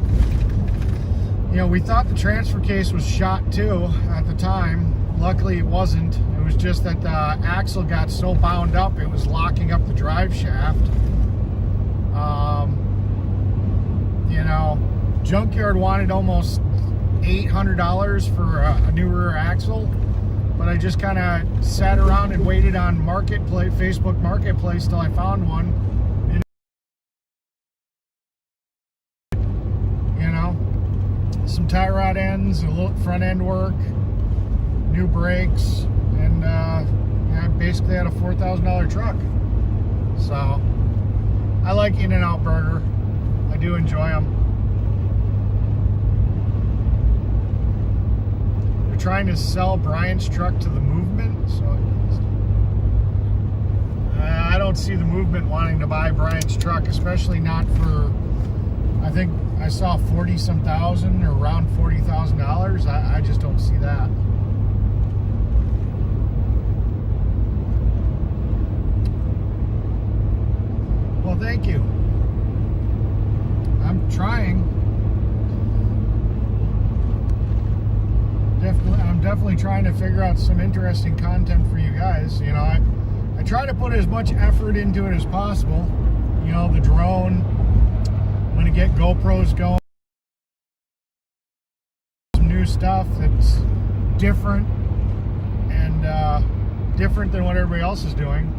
you know, we thought the transfer case was shot too at the time. Luckily it wasn't. It was just that the axle got so bound up it was locking up the drive shaft. You know, Junkyard wanted almost $800 for a new rear axle, but I just kind of sat around and waited on Facebook Marketplace till I found one. You know, some tie rod ends, a little front end work, new brakes, and yeah, I basically had a $4,000 truck. So I like In-N-Out Burger. I do enjoy them. They're trying to sell Brian's truck to the movement, so I don't see the movement wanting to buy Brian's truck, especially not for, I think I saw 40-some thousand or around $40,000. I just don't see that. Well, thank you. I'm trying. I'm definitely trying to figure out some interesting content for you guys. You know, I try to put as much effort into it as possible. You know, the drone. I'm gonna get GoPros going. Some new stuff that's different and different than what everybody else is doing.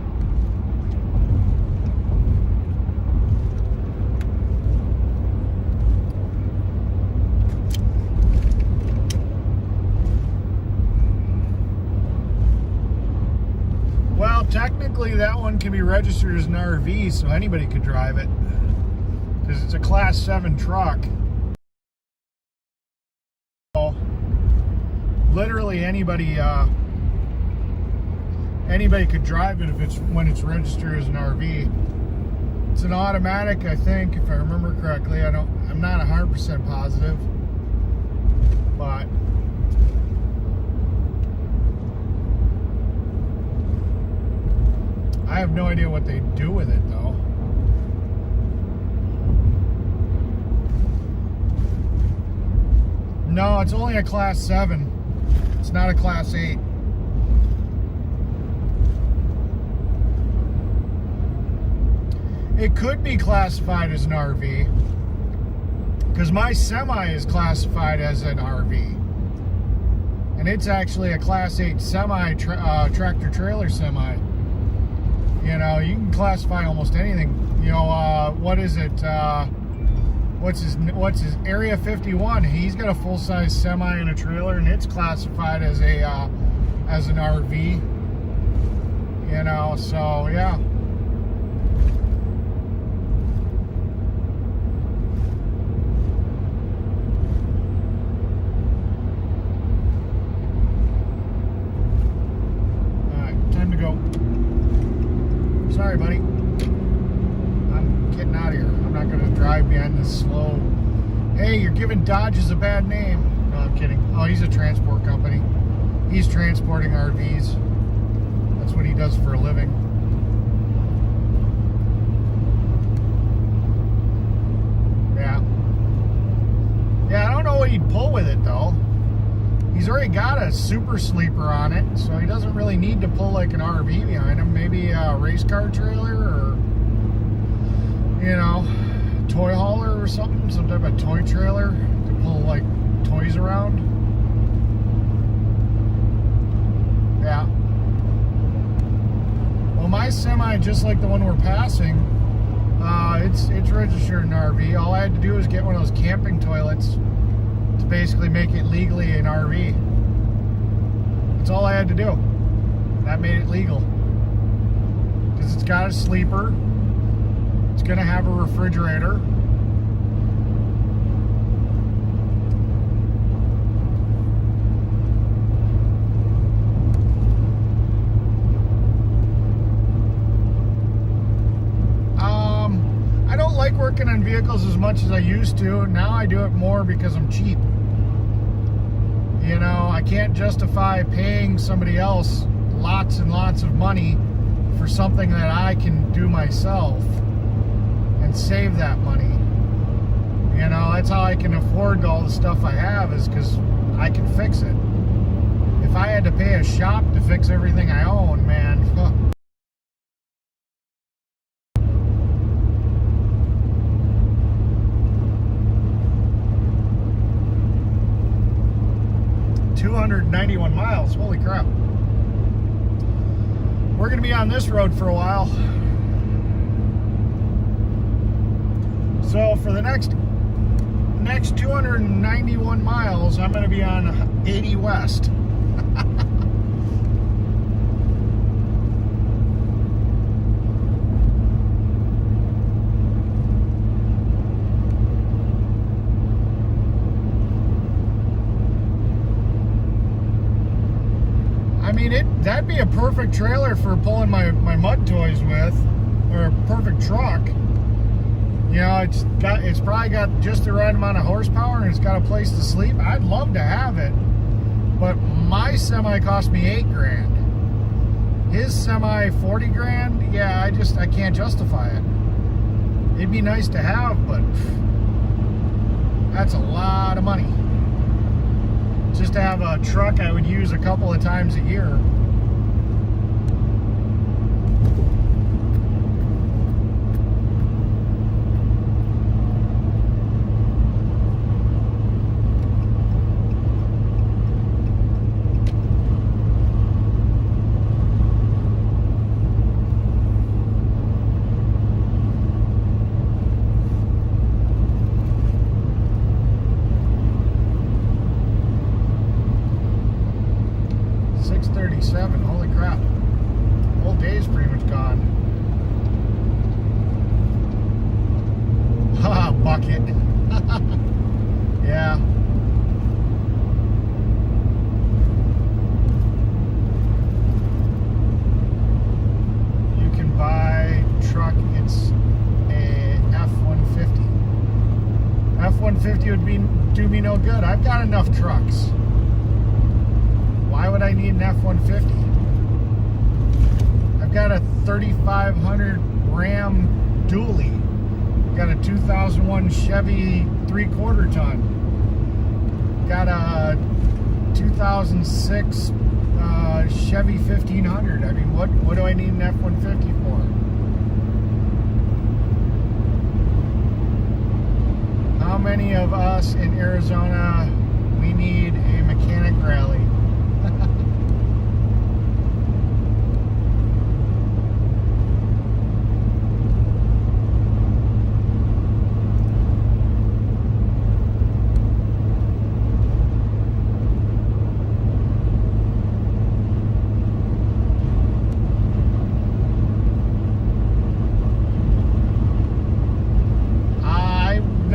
Well, technically that one can be registered as an RV, so anybody could drive it, because it's a Class 7 truck. So literally anybody could drive it when it's registered as an RV. It's an automatic, I think, if I remember correctly. I'm not 100% positive, but I have no idea what they do with it, though. No, it's only a Class 7. It's not a Class 8. It could be classified as an RV, because my semi is classified as an RV. And it's actually a Class 8 semi, tractor trailer semi. You know, you can classify almost anything. You know, what is it? What's his Area 51? He's got a full-size semi and a trailer, and it's classified as an RV. You know, so yeah. All right, time to go. Sorry, buddy. I'm getting out of here. I'm not going to drive behind this slow. Hey, you're giving Dodges a bad name. No, I'm kidding. Oh, he's a transport company. He's transporting RVs. That's what he does for a living. Yeah. He's already got a super sleeper on it, so he doesn't really need to pull like an RV behind him. Maybe a race car trailer or, you know, toy hauler or something, some type of toy trailer to pull like toys around. Yeah. Well, my semi, just like the one we're passing, it's registered in RV. All I had to do was get one of those camping toilets to basically make it legally an RV. That's all I had to do. That made it legal. Because it's got a sleeper. It's going to have a refrigerator. I don't like working on vehicles as much as I used to. Now I do it more because I'm cheap. You know, I can't justify paying somebody else lots and lots of money for something that I can do myself and save that money. You know, that's how I can afford all the stuff I have, is because I can fix it. If I had to pay a shop to fix everything I own, man, fuck. $291 miles, holy crap. We're going to be on this road for a while. So for the next 291 miles, I'm going to be on 80 West. I mean, that'd be a perfect trailer for pulling my mud toys with, or a perfect truck. You know, it's probably got just the right amount of horsepower, and it's got a place to sleep. I'd love to have it, but my semi cost me $8,000. His semi $40,000. Yeah, I can't justify it. It'd be nice to have, but that's a lot of money. Just to have a truck I would use a couple of times a year. Holy crap. The whole day's pretty much gone. Haha, bucket. Yeah. You can buy truck, it's a F-150. F-150 would do me no good. I've got enough trucks. Why would I need an F-150? I've got a 3500 Ram dually. I've got a 2001 Chevy 3/4 ton. Got a 2006 Chevy 1500. I mean, what do I need an F-150 for? How many of us in Arizona, we need a mechanic rally?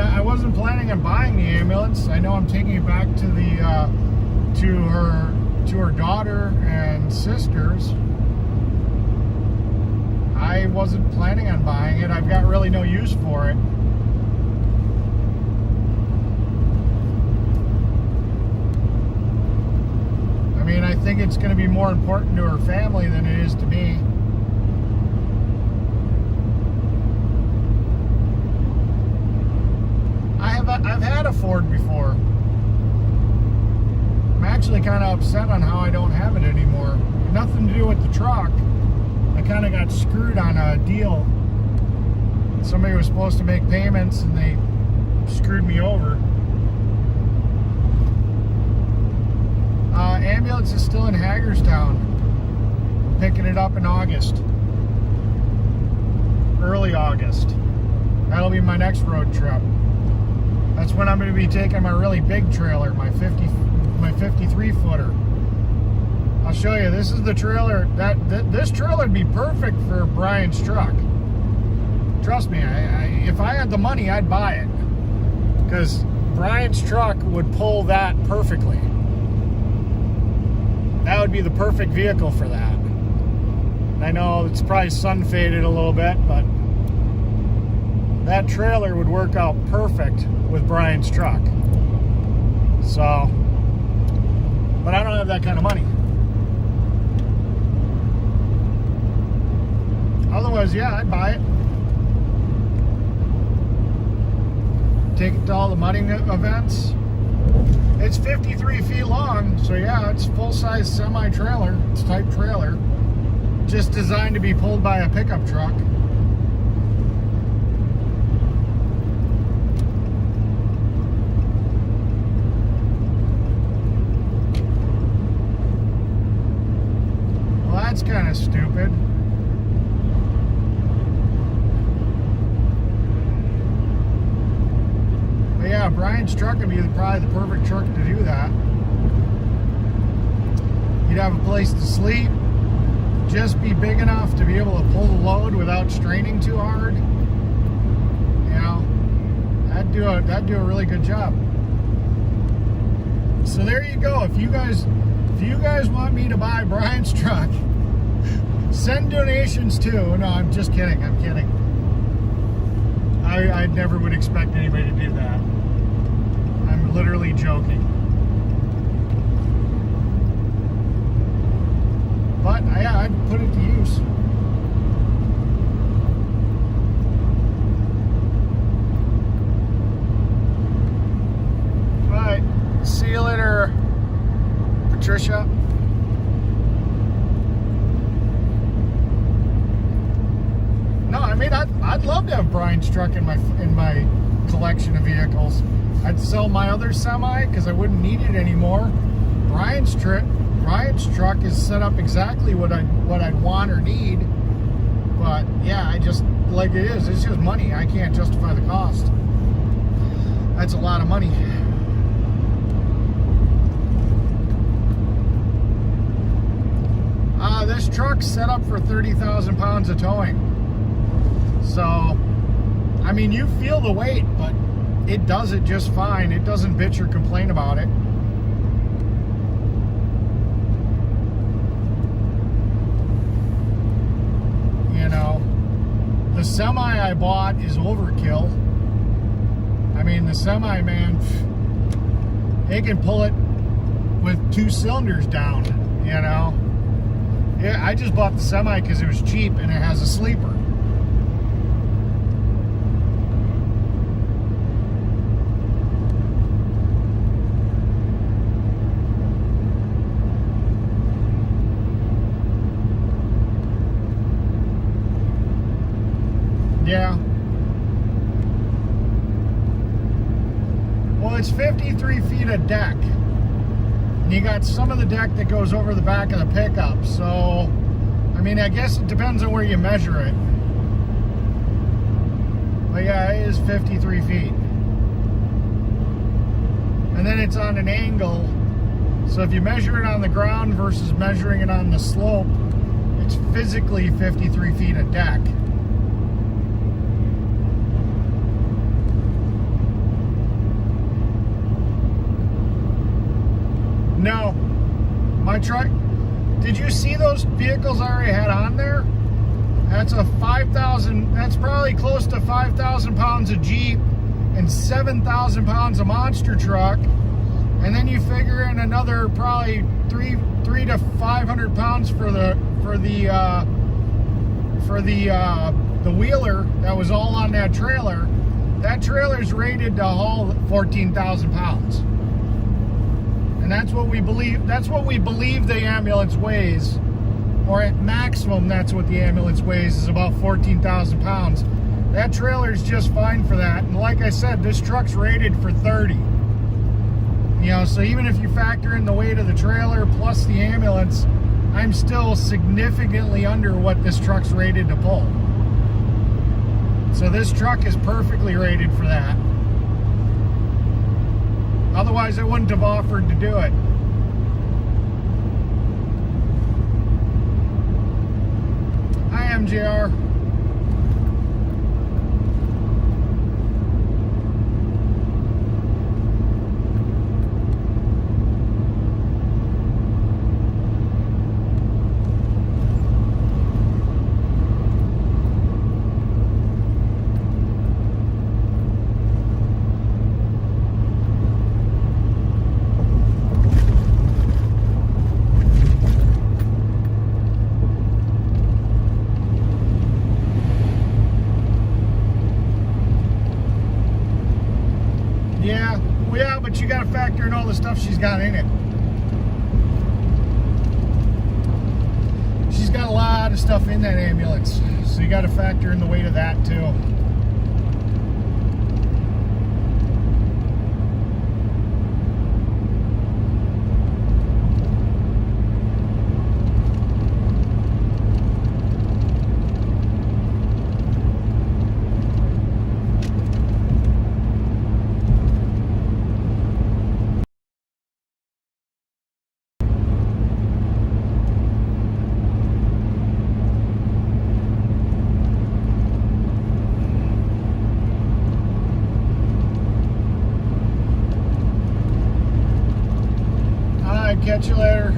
I wasn't planning on buying the ambulance. I know I'm taking it back to the to her daughter and sisters. I wasn't planning on buying it. I've got really no use for it. I mean, I think it's going to be more important to her family than it is to me. I've had a Ford before. I'm actually kind of upset on how I don't have it anymore. Nothing to do with the truck. I kind of got screwed on a deal. Somebody was supposed to make payments and they screwed me over. Ambulance is still in Hagerstown. Picking it up in August. Early August. That'll be my next road trip. That's when I'm going to be taking my really big trailer, my 53 footer. I'll show you. This is the trailer. This trailer would be perfect for Brian's truck. Trust me, if I had the money, I'd buy it. Because Brian's truck would pull that perfectly. That would be the perfect vehicle for that. I know it's probably sun faded a little bit, but that trailer would work out perfect with Brian's truck. So, but I don't have that kind of money. Otherwise, yeah, I'd buy it. Take it to all the mudding events. It's 53 feet long, so yeah, it's full-size semi-trailer. It's type trailer. Just designed to be pulled by a pickup truck. Well, that's kind of stupid. But yeah, Brian's truck would be probably the perfect truck to do that. You'd have a place to sleep. Just be big enough to be able to pull the load without straining too hard. You know, that'd do a really good job. So there you go. If you guys want me to buy Brian's truck, send donations too. No, I'm just kidding. I'm kidding. I never would expect anybody to do that. I'm literally joking. But yeah, I'd put it to use. Alright, see you later, Patricia. No, I mean I'd love to have Brian's truck in my collection of vehicles. I'd sell my other semi because I wouldn't need it anymore. Brian's truck is set up exactly what I'd want or need. But yeah, I just, like it is, it's just money. I can't justify the cost. That's a lot of money. This truck's set up for 30,000 pounds of towing. So, I mean, you feel the weight, but it does it just fine. It doesn't bitch or complain about it. You know, the semi I bought is overkill. I mean, the semi, man, they can pull it with 2 cylinders down, you know. Yeah, I just bought the semi because it was cheap and it has a sleeper. Yeah. Well, it's 53 feet of deck. And you got some of the deck that goes over the back of the pickup. So, I mean, I guess it depends on where you measure it. But yeah, it is 53 feet. And then it's on an angle. So if you measure it on the ground versus measuring it on the slope, it's physically 53 feet of deck. No, my truck, did you see those vehicles I already had on there? That's a 5,000, that's probably close to 5,000 pounds of Jeep and 7,000 pounds of monster truck. And then you figure in another probably three to 500 pounds for the wheeler that was all on that trailer. That trailer's rated to haul 14,000 pounds. And And that's what we believe. That's what we believe the ambulance weighs, or at maximum, that's what the ambulance weighs, is about 14,000 pounds. That trailer is just fine for that. And like I said, this truck's rated for 30. You know, so even if you factor in the weight of the trailer plus the ambulance, I'm still significantly under what this truck's rated to pull. So this truck is perfectly rated for that. Otherwise, I wouldn't have offered to do it. Hi, MJR. Yeah, but you got to factor in all the stuff she's got in it. She's got a lot of stuff in that ambulance, so you got to factor in the weight of that too. Catch you later.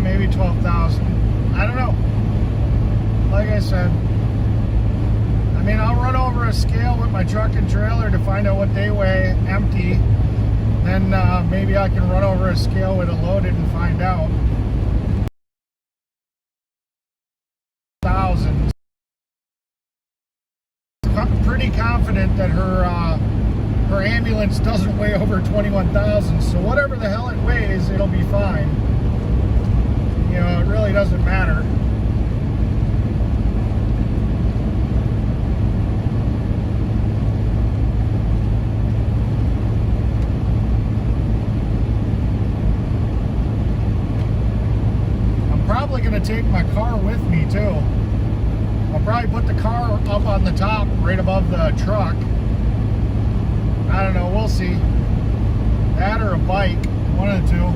Maybe 12,000. I don't know. Like I said, I mean, I'll run over a scale with my truck and trailer to find out what they weigh empty. Then maybe I can run over a scale with it loaded and find out. Thousands. I'm pretty confident that her ambulance doesn't weigh over 21,000. So whatever the hell it weighs, it'll be fine. You know, it really doesn't matter. I'm probably going to take my car with me too. I'll probably put the car up on the top right above the truck. I don't know, we'll see. That or a bike, one of the two.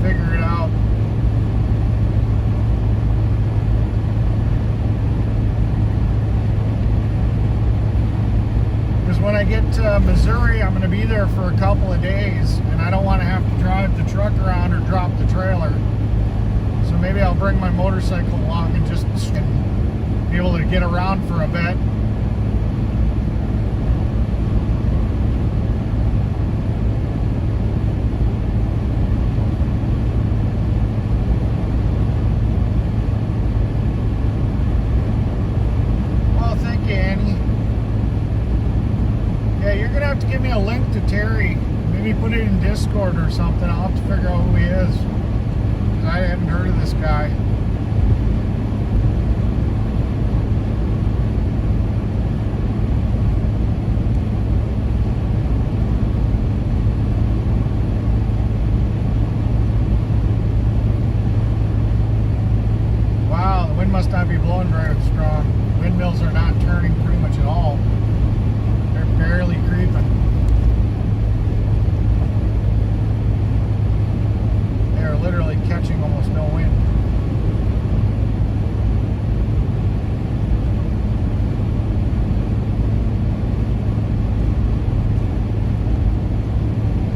Figure it out. Because when I get to Missouri, I'm going to be there for a couple of days, and I don't want to have to drive the truck around or drop the trailer. So maybe I'll bring my motorcycle along and just be able to get around for a bit. Have to give me a link to Terry. Maybe put it in Discord or something. I'll have to figure out who he is. I haven't heard of this guy. Wow, the wind must not be blowing very strong. Windmills are not turning pretty much at all. They're barely creeping. They are literally catching almost no wind.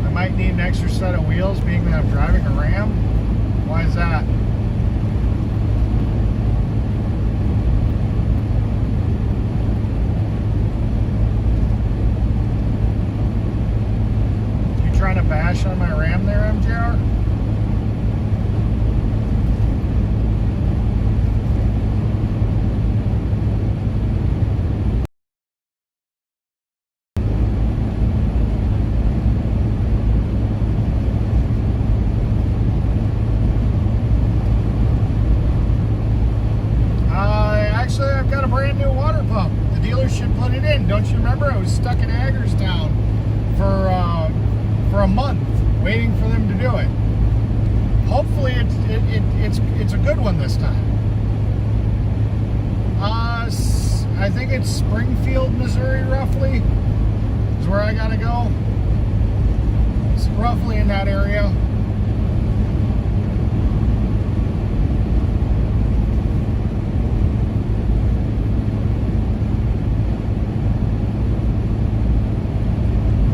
I might need an extra set of wheels, being that I'm driving a Ram. Why is that? Trying to bash on my Ram there, MJR? Actually, I've got a brand new water pump. The dealership put it in. Don't you remember? I was stuck in Hagerstown for a month waiting for them to do it. Hopefully it's a good one this time. I think it's Springfield, Missouri, roughly, is where I gotta go. It's roughly in that area.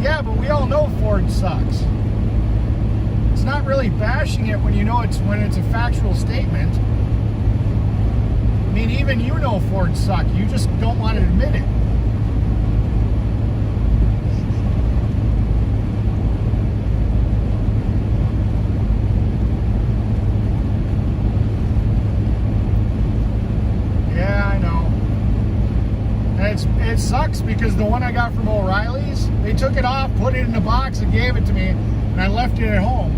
Yeah, but we all know Ford sucks. It's not really bashing it when you know when it's a factual statement. I mean, even you know Ford suck. You just don't want to admit it. Yeah, I know. And it sucks because the one I got from O'Reilly's, they took it off, put it in a box, and gave it to me, and I left it at home.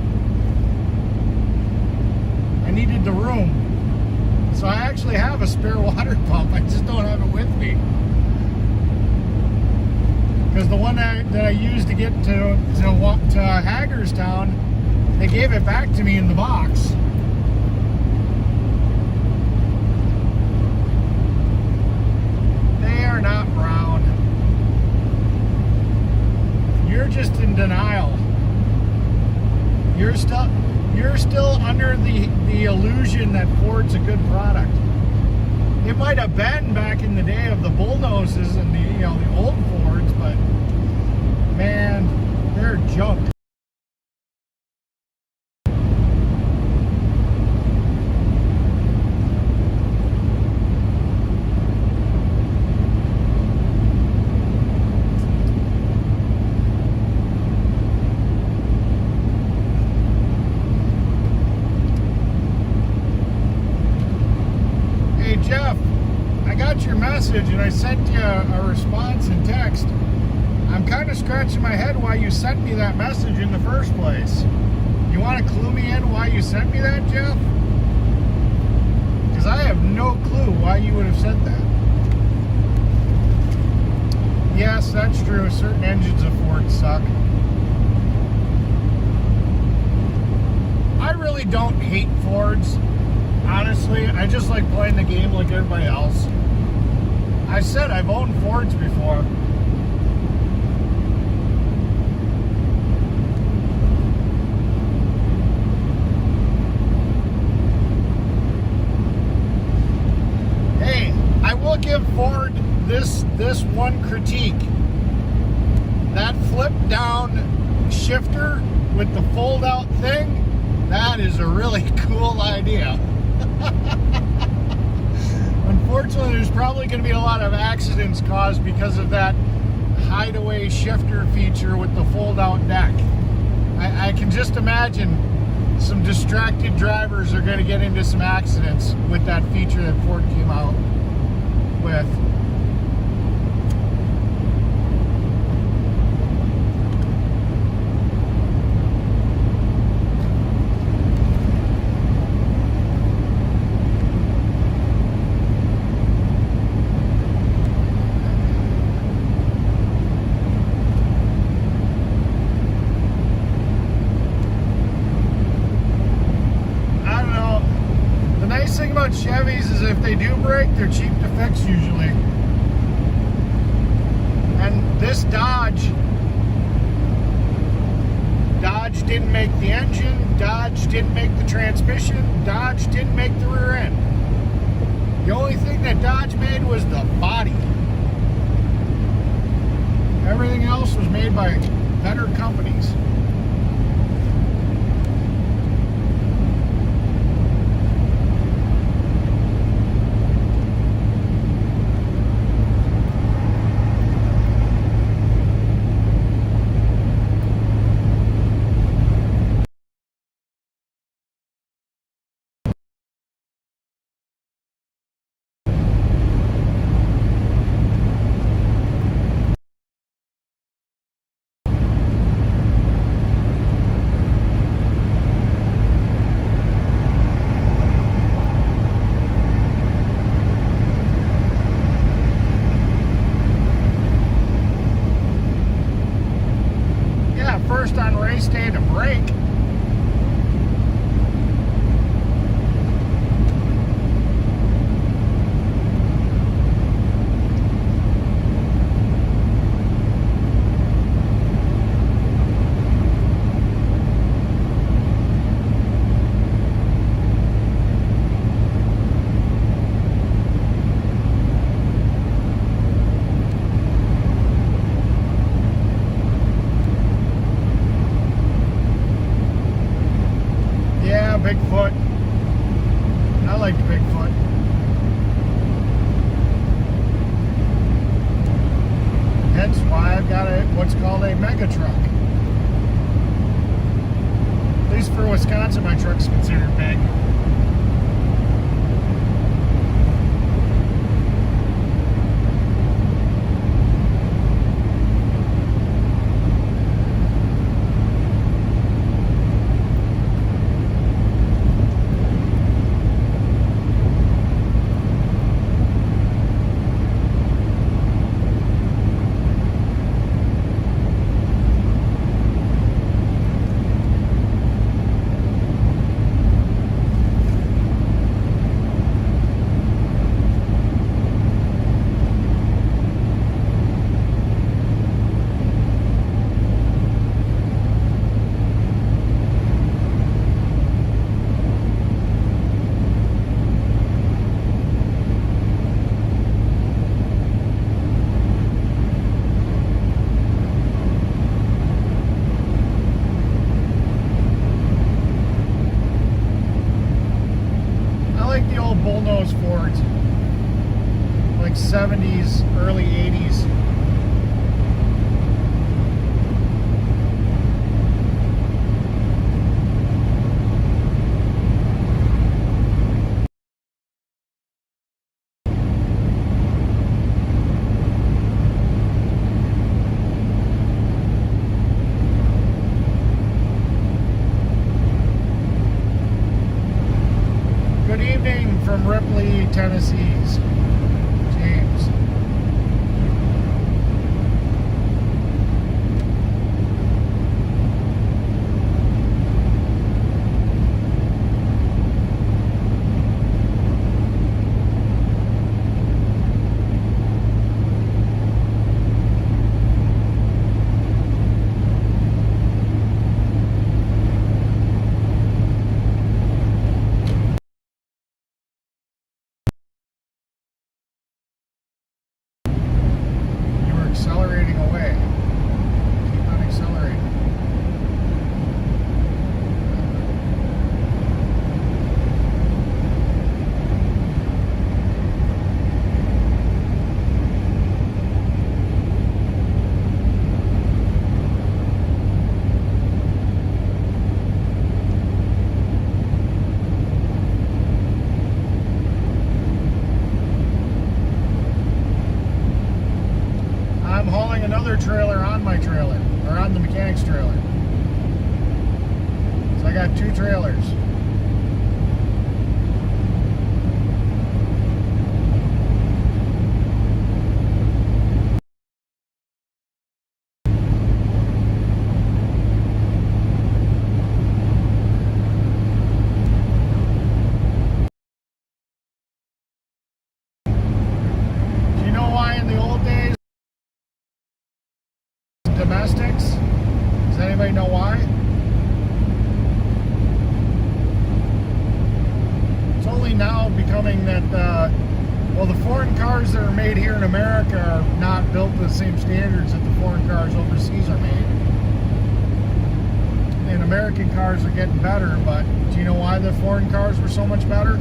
I needed the room. So I actually have a spare water pump. I just don't have it with me. Because the one that I used to get to Hagerstown, they gave it back to me in the box. They are not brown. You're just in denial. You're still under the illusion that Ford's a good product. It might have been back in the day of the bullnoses and the old Fords, but man, they're junk. Jeff, I got your message and I sent you a response in text. I'm kind of scratching my head why you sent me that message in the first place. You want to clue me in why you sent me that, Jeff? Because I have no clue why you would have said that. Yes, that's true. Certain engines of Ford suck. I really don't hate Fords. Honestly, I just like playing the game like everybody else. I said I've owned Fords before. Hey, I will give Ford this one critique. That flip down shifter with the fold out thing, that is a really cool idea. Unfortunately, there's probably going to be a lot of accidents caused because of that hideaway shifter feature with the fold-out deck. I can just imagine some distracted drivers are going to get into some accidents with that feature that Ford came out with. Chevys is if they do break, they're cheap to fix usually. And this Dodge didn't make the engine, Dodge didn't make the transmission, Dodge didn't make the rear end. The only thing that Dodge made was the body. Everything else was made by better companies. First on race day to brake. Bigfoot. I like Bigfoot. Hence why I've got what's called a mega truck. At least for Wisconsin, my truck's considered big. Bullnose Fords, like 70s, early 80s. Good evening from Ripley, Tennessee's James. Accelerating away. Keep on accelerating. I'm hauling another trailer on my trailer, or on the mechanic's trailer. So I got 2 trailers. domestics. Does anybody know why? It's only now becoming that, well, the foreign cars that are made here in America are not built to the same standards that the foreign cars overseas are made. And American cars are getting better, but do you know why the foreign cars were so much better?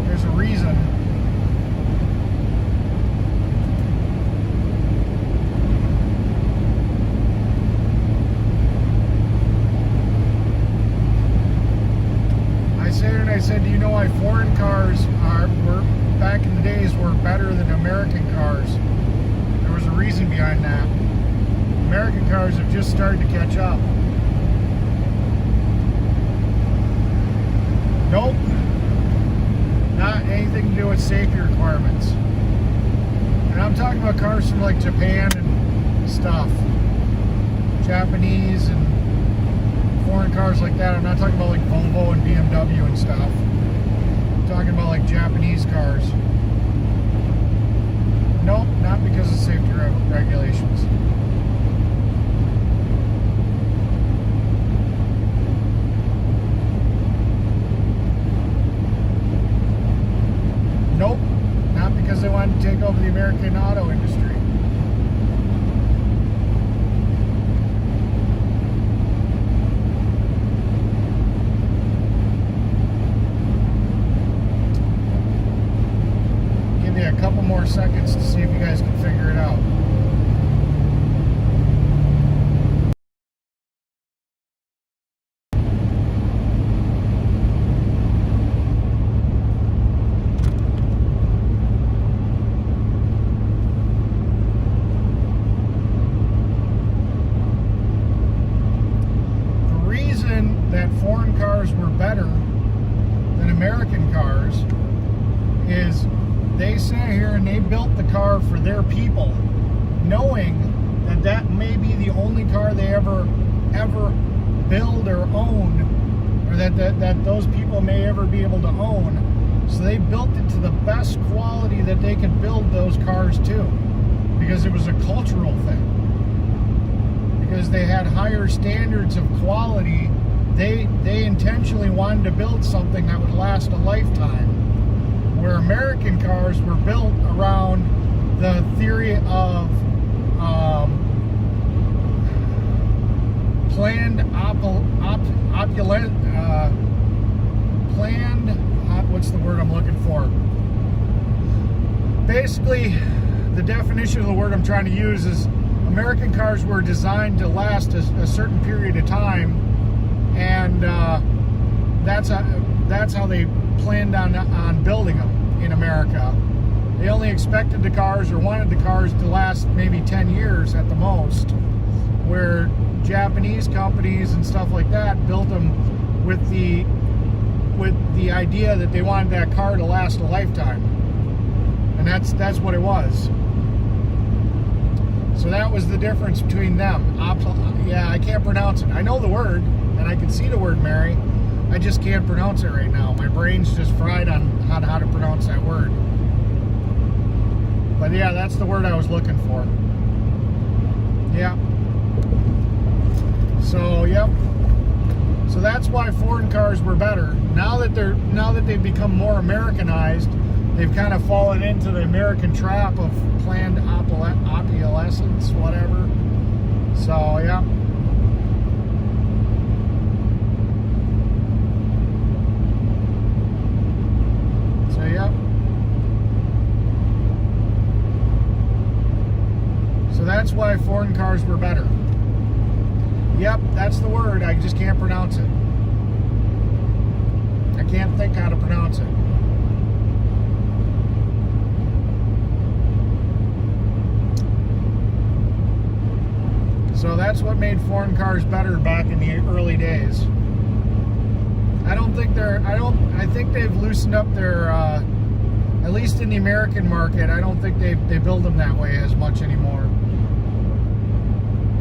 There's a reason. I said, do you know why foreign cars were back in the days were better than American cars? There was a reason behind that. American cars have just started to catch up. Nope. Not anything to do with safety requirements. And I'm talking about cars from like Japan and stuff. Japanese and foreign cars like that. I'm not talking about like Volvo and BMW and stuff. I'm talking about like Japanese cars. Nope, not because of safety regulations. Nope, not because they wanted to take over the American auto industry. A couple more seconds to see if you guys can figure it out. The reason that foreign cars were better than American cars is they sat here and they built the car for their people, knowing that that may be the only car they ever build or own, or that those people may ever be able to own. So they built it to the best quality that they could build those cars to, because it was a cultural thing. Because they had higher standards of quality, they intentionally wanted to build something that would last a lifetime. Where American cars were built around the theory of what's the word I'm looking for? Basically, the definition of the word I'm trying to use is American cars were designed to last a certain period of time, and that's how they planned on building them in America. They only expected the cars, or wanted the cars, to last maybe 10 years at the most, where Japanese companies and stuff like that built them with the idea that they wanted that car to last a lifetime. And that's what it was. So that was the difference between them. Yeah, I can't pronounce it. I know the word, and I can see the word, Mary. I just can't pronounce it right now. My brain's just fried on how to pronounce that word. But yeah, that's the word I was looking for. Yeah. So, yep. So that's why foreign cars were better. Now that they've become more Americanized, they've kind of fallen into the American trap of planned obsolescence, whatever. So, yeah. So, yep. So that's why foreign cars were better. Yep, that's the word. I just can't pronounce it. I can't think how to pronounce it. So that's what made foreign cars better back in the early days. I think they've loosened up their, at least in the American market, I don't think they build them that way as much anymore.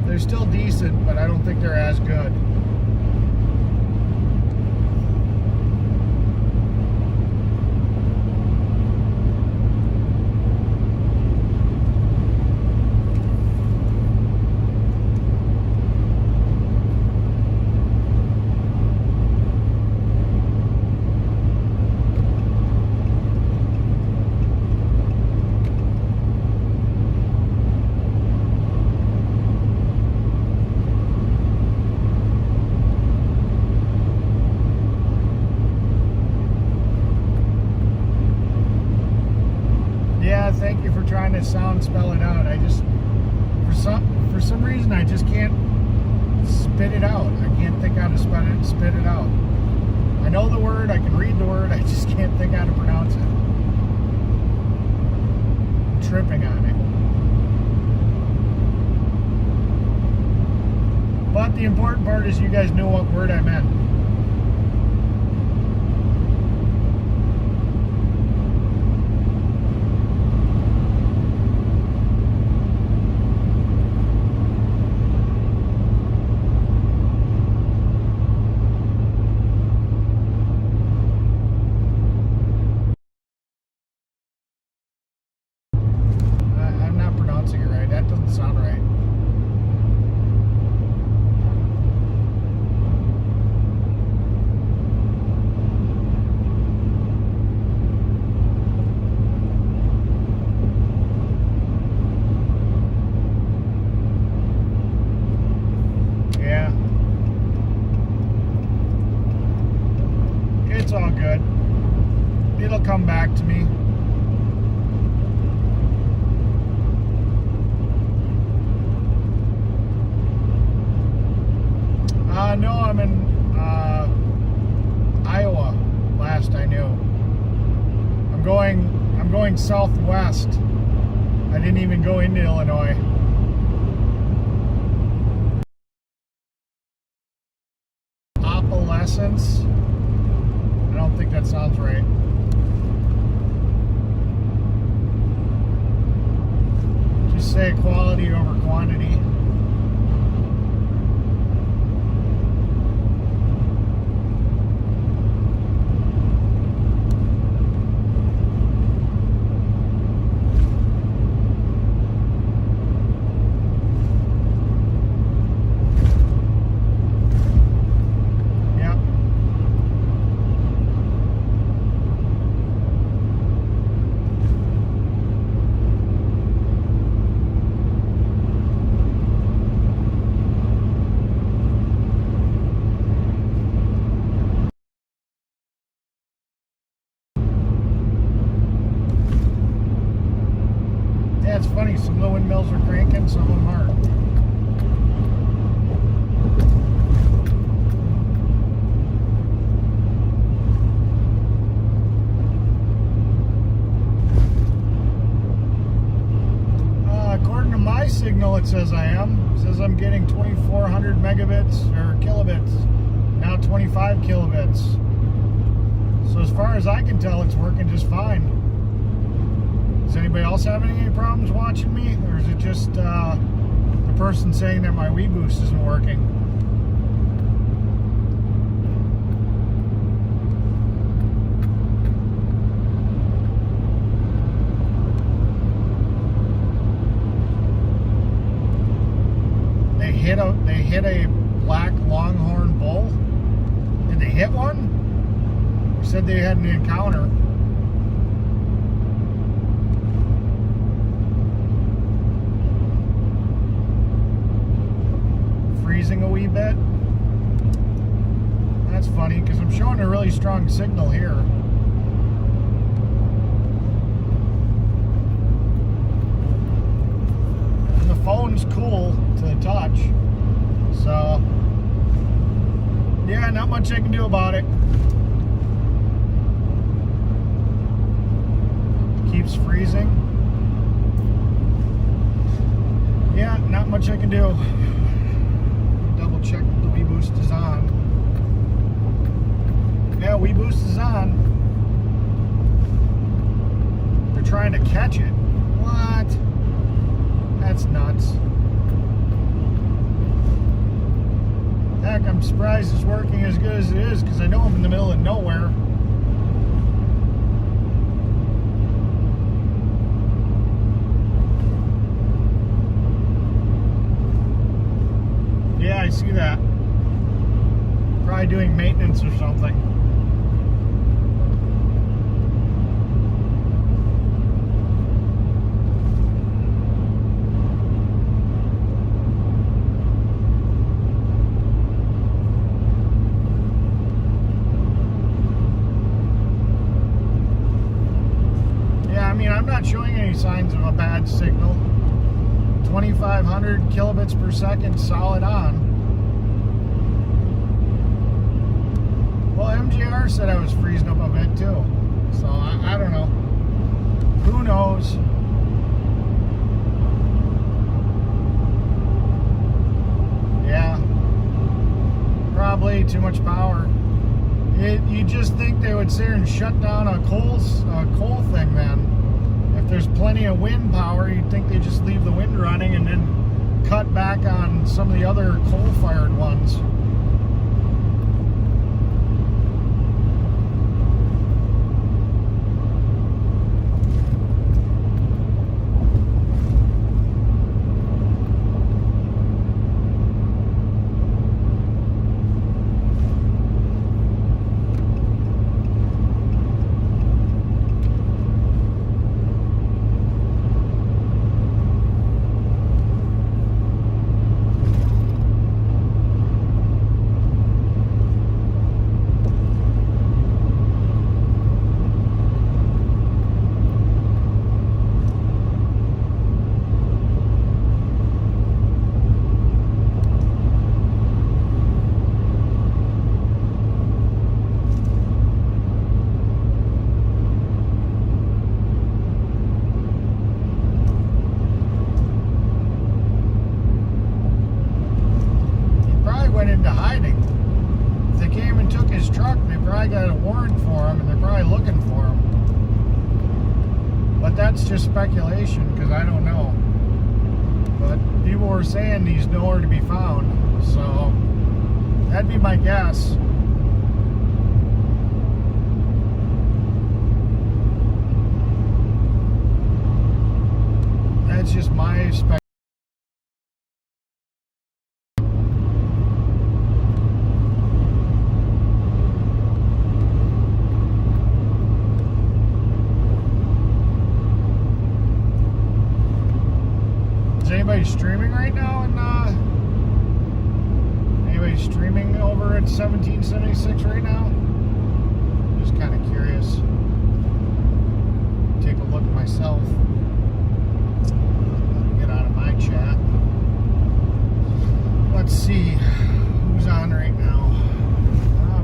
They're still decent, but I don't think they're as good. Yeah, thank you for trying to spell it out. I just, for some reason, I just can't spit it out. I can't think how to spit it out. I know the word, I can read the word, I just can't think how to pronounce it. I'm tripping on it. But the important part is you guys knew what word I meant. I'm not pronouncing it right. That doesn't sound right. Yeah. It's all good. It'll come back to me. No, I'm in Iowa. Last I knew. I'm going southwest. I didn't even go into Illinois. Opalescence. I don't think that sounds right. Just say quality over quantity. Yeah, it's funny. Some of the windmills are cranking, some of them aren't. According to my signal, it says I am. It says I'm getting 2,400 megabits or kilobits. Now 25 kilobits. So as far as I can tell, it's working just fine. Is anybody else having any problems watching me? Or is it just the person saying that my Wii Boost isn't working? They hit a black longhorn bull. Did they hit one? They said they had an encounter. Freezing a wee bit. That's funny because I'm showing a really strong signal here. And the phone's cool to the touch. So, yeah, not much I can do about it. Keeps freezing. Yeah, not much I can do. Double check the Wii Boost is on. Yeah, Wii Boost is on. They're trying to catch it. What? That's nuts. I'm surprised it's working as good as it is, because I know I'm in the middle of nowhere. Yeah, I see that. Probably doing maintenance or something. I'm not showing any signs of a bad signal. 2,500 kilobits per second solid on. Well, MJR said I was freezing up a bit too. So I don't know. Who knows? Yeah. Probably too much power. You just think they would sit here and shut down a coal thing then. If there's plenty of wind power, you'd think they just leave the wind running and then cut back on some of the other coal-fired ones. Into hiding. If they came and took his truck, they probably got a warrant for him and they're probably looking for him. But that's just speculation because I don't know. But people were saying he's nowhere to be found, so that'd be my guess. That's just my speculation. Anybody streaming right now? And anybody streaming over at 1776 right now? Just kind of curious. Take a look myself. Get out of my chat. Let's see who's on right now.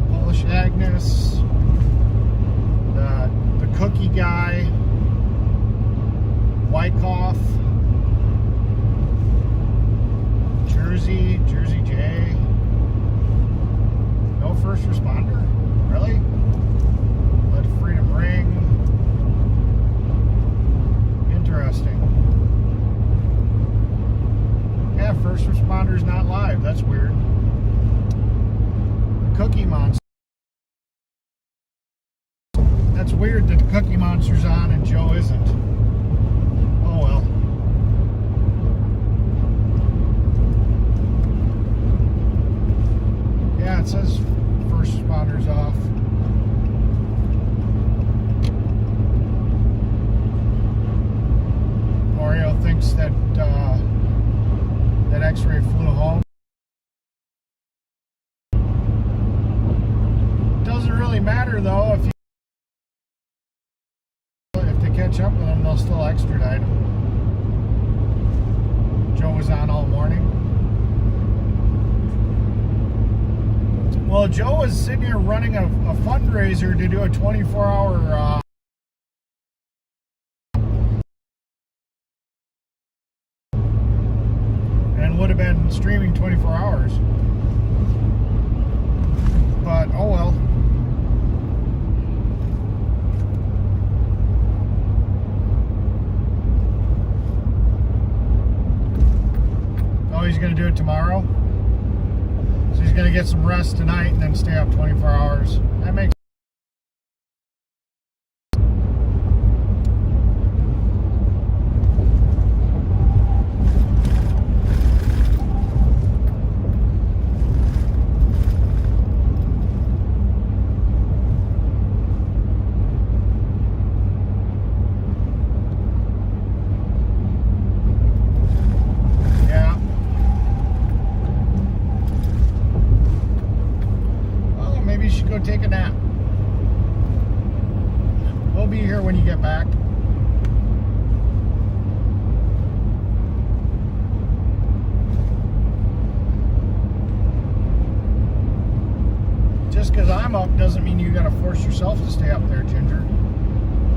Polish Agnes, the cookie guy, Wyckoff. Jersey J. No first responder? Really? Let Freedom ring. Interesting. Yeah, first responder's not live. That's weird. The Cookie Monster. That's weird that the Cookie Monster's on and Joe isn't. Oh well. Yeah, it says first responders off. Mario thinks that that X-ray flew home. Doesn't really matter though if they catch up with him, they'll still extradite him. Joe was on all morning. Well, Joe was sitting here running a fundraiser to do a 24-hour and would have been streaming 24 hours. But, oh well. Oh, he's going to do it tomorrow? So he's going to get some rest tonight and then stay up 24 hours. That makes take a nap. We'll be here when you get back. Just because I'm up doesn't mean you gotta force yourself to stay up there, Ginger.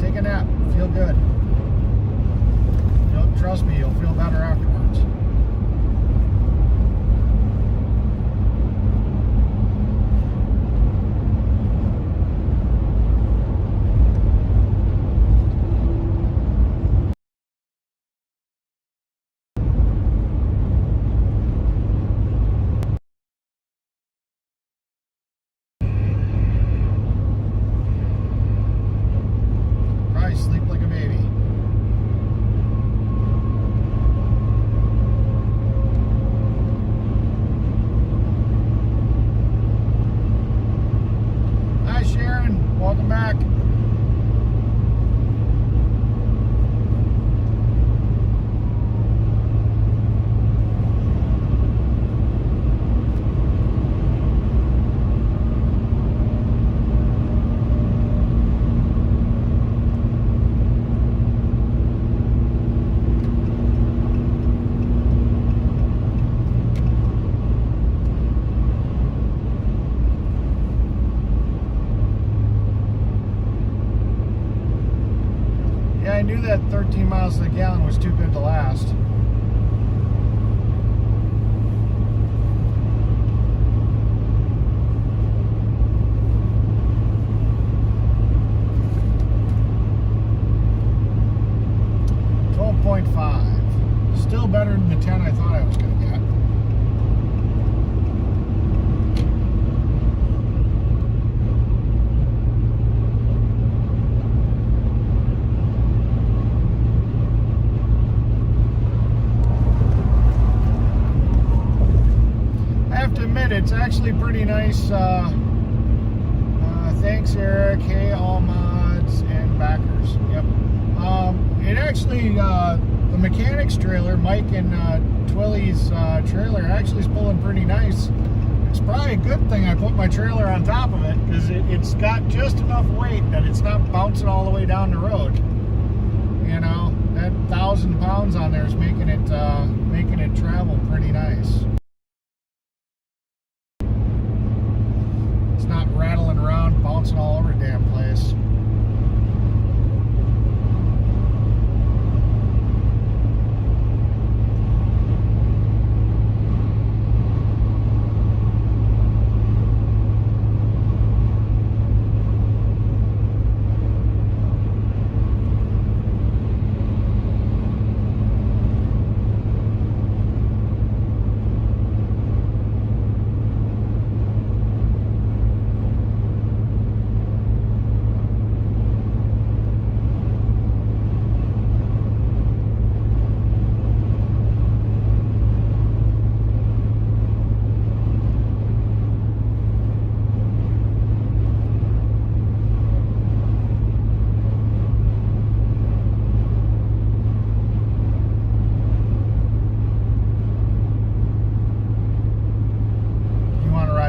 Take a nap. Feel good. Trust me, you'll feel better afterwards. Sleep like a baby. Hi Sharon, welcome back. I knew that 13 miles to the gallon was too good to last. .5. Still better than the 10 I thought I was going to get. It's actually pretty nice. Thanks, Eric. Hey, all mods and backers. Yep. It actually, the mechanics trailer, Mike and Twilly's trailer, actually is pulling pretty nice. It's probably a good thing I put my trailer on top of it because it's got just enough weight that it's not bouncing all the way down the road. You know, that 1,000 pounds on there is making it travel pretty nice. Not rattling around, bouncing all over the damn place.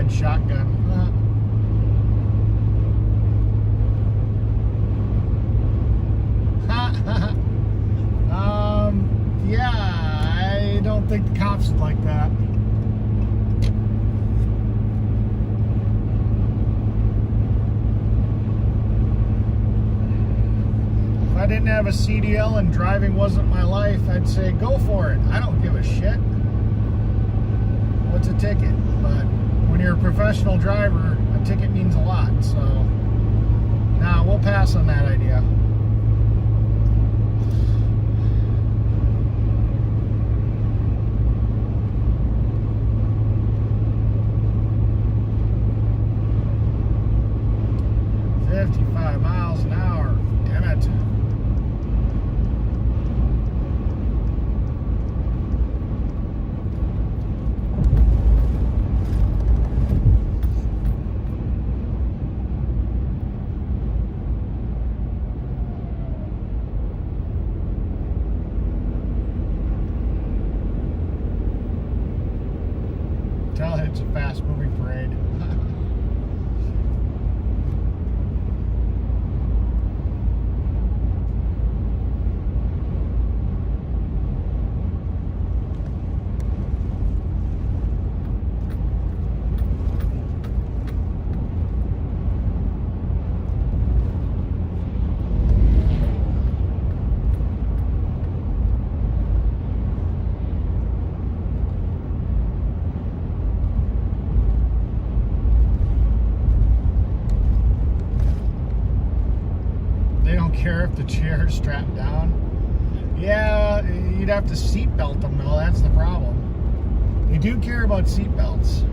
Shotgun. Yeah, I don't think the cops would like that. If I didn't have a CDL and driving wasn't my life, I'd say go for it. I don't give a shit. What's a ticket? But when you're a professional driver, a ticket means a lot. So, nah, we'll pass on that idea. it's a fast-moving parade. Care if the chair is strapped down. Yeah, you'd have to seat belt them though, that's the problem. They do care about seat belts.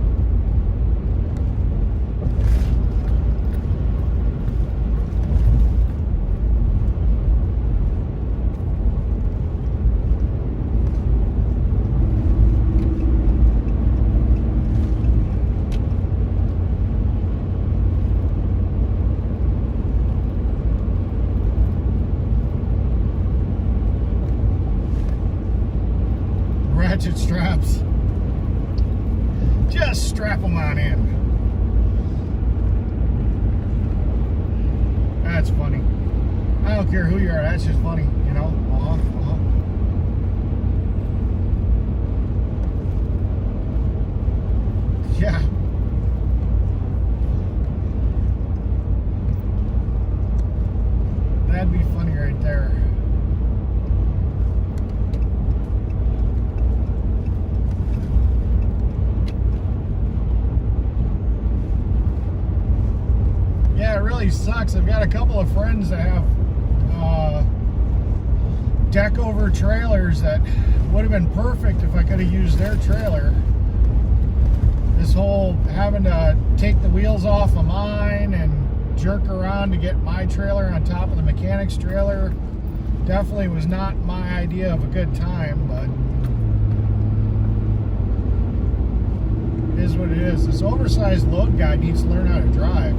Ratchet straps. Just strap them on in. That's funny. I don't care who you are, that's just funny, you know? Yeah. That'd be funny right there. Yeah, it really sucks. I've got a couple of friends that have deck over trailers that would have been perfect if I could have used their trailer. This whole having to take the wheels off of mine and jerk around to get my trailer on top of the mechanic's trailer definitely was not my idea of a good time, but it is what it is. This oversized load guy needs to learn how to drive.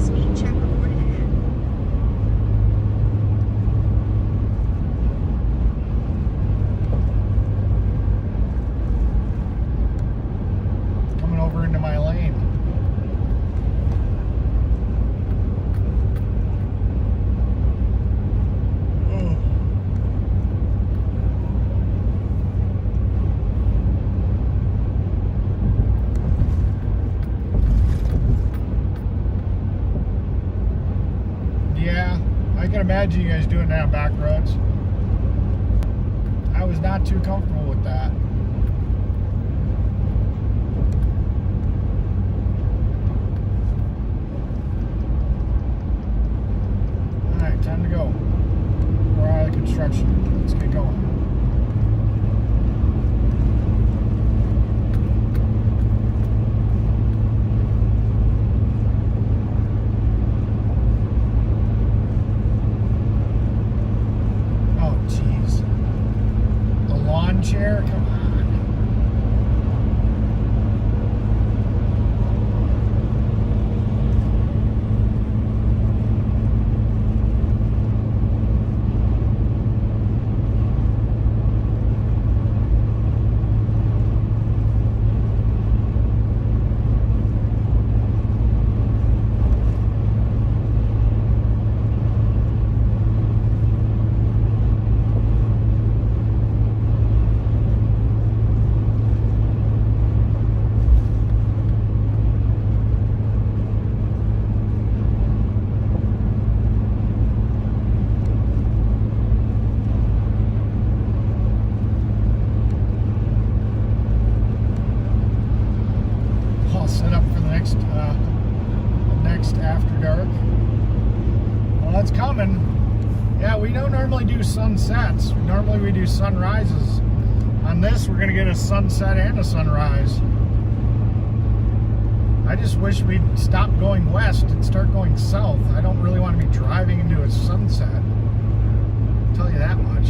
Speed check reported ahead. Coming over into my lane. Yeah, I can imagine you guys doing that on back roads. I was not too comfortable with that. Alright, time to go. We're out of construction. Let's get going. Chair, come on. Set up for the next after dark. Well, it's coming. Yeah, we don't normally do sunsets. Normally we do sunrises. On this, we're gonna get a sunset and a sunrise. I just wish we'd stop going west and start going south. I don't really want to be driving into a sunset. I'll tell you that much.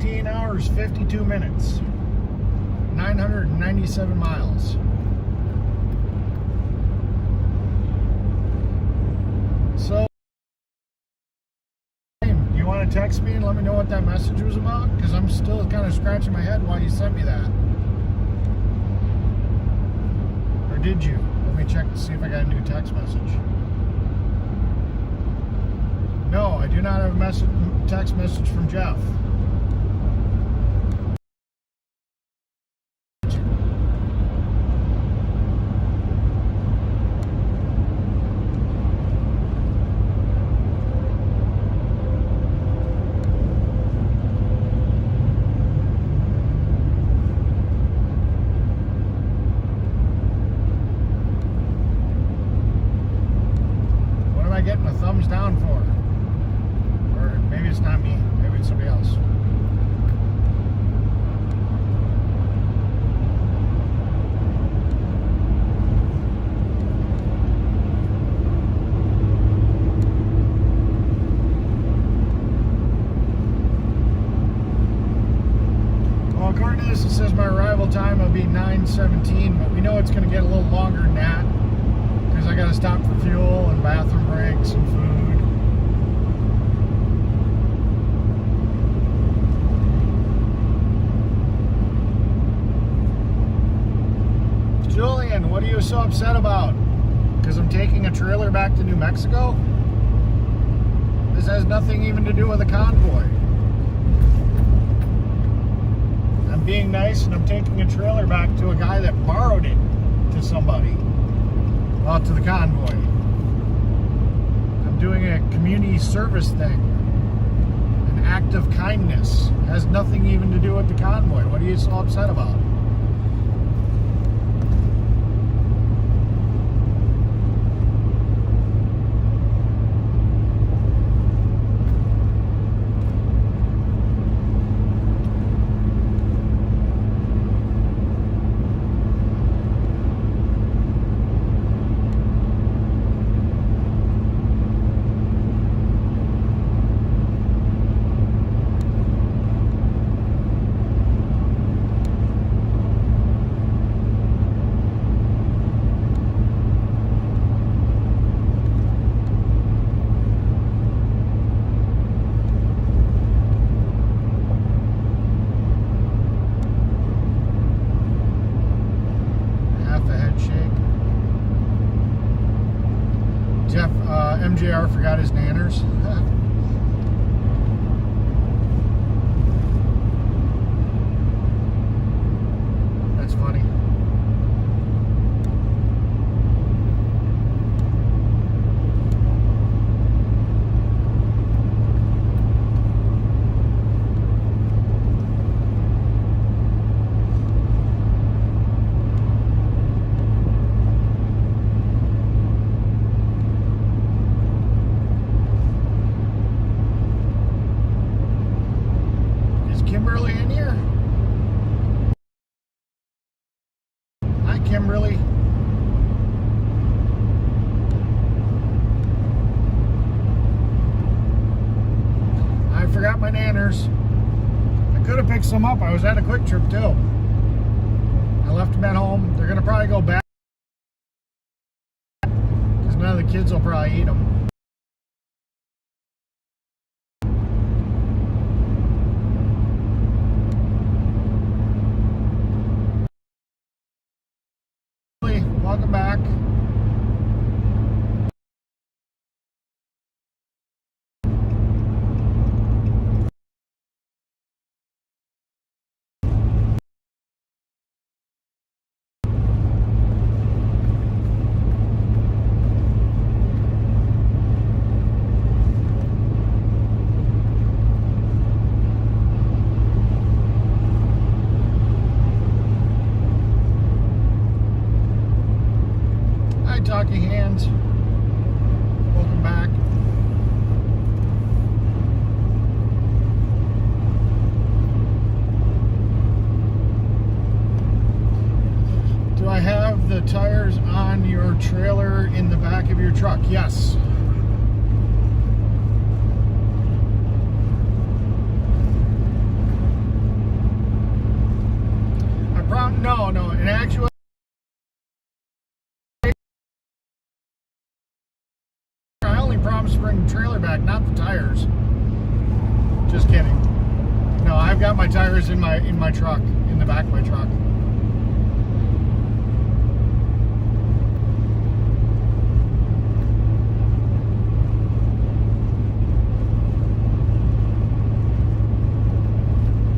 15 hours, 52 minutes. 997 miles. So, you want to text me and let me know what that message was about? Because I'm still kind of scratching my head why you sent me that. Or did you? Let me check to see if I got a new text message. No, I do not have a text message from Jeff. What am I getting a thumbs down for? Or maybe it's not me, maybe it's somebody else. Well, according to this, it says my arrival time will be 9:17, but we know it's going to get a little longer than that because I got to stop for fuel and bathroom breaks and food. Julian, what are you so upset about? Because I'm taking a trailer back to New Mexico? This has nothing even to do with a convoy. I'm being nice and I'm taking a trailer back to a guy that borrowed it to somebody. Well, to the convoy. I'm doing a community service thing. An act of kindness. It has nothing even to do with the convoy. What are you so upset about? Jeff, MJR forgot his nanners. That's funny. Kimberly in here? Hi, Kimberly. I forgot my nanners. I could have picked some up. I was at a Quick Trip too. I left them at home. They're gonna probably go back because none of the kids will probably eat them. Welcome back. Talking hands. Welcome back. Do I have the tires on your trailer in the back of your truck? Yes. bring the trailer back, not the tires. Just kidding. No, I've got my tires in my truck, in the back of my truck.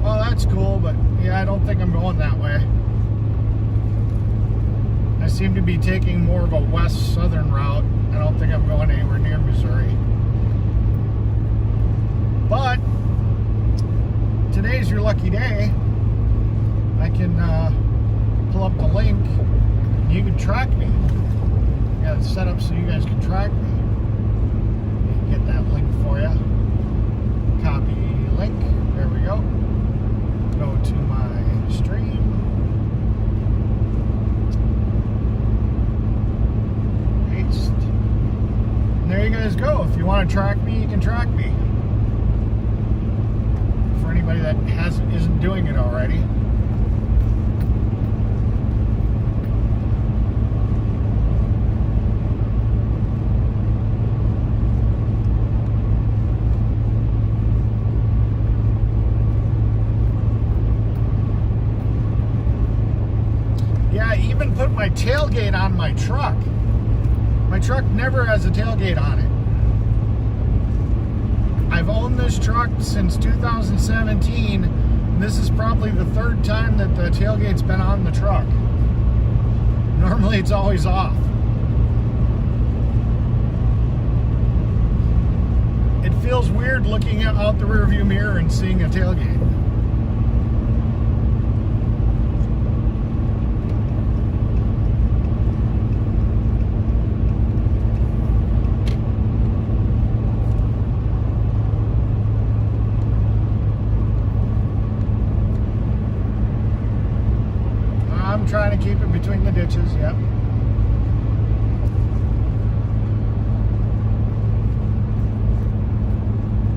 Well, that's cool, but yeah, I don't think I'm going that way. I seem to be taking more of a west southern route. I don't think I'm going anywhere near Missouri. But today's your lucky day. I can pull up the link. You can track me. I got it set up so you guys can track me. Get that link for you. Copy link. There we go. Go to my stream. Paste. And there you guys go. If you want to track me, you can track me. For anybody that isn't doing it already. Yeah, I even put my tailgate on my truck. My truck never has a tailgate on it. I've owned this truck since 2017. And this is probably the third time that the tailgate's been on the truck. Normally it's always off. It feels weird looking out the rearview mirror and seeing a tailgate. Trying to keep it between the ditches, yep.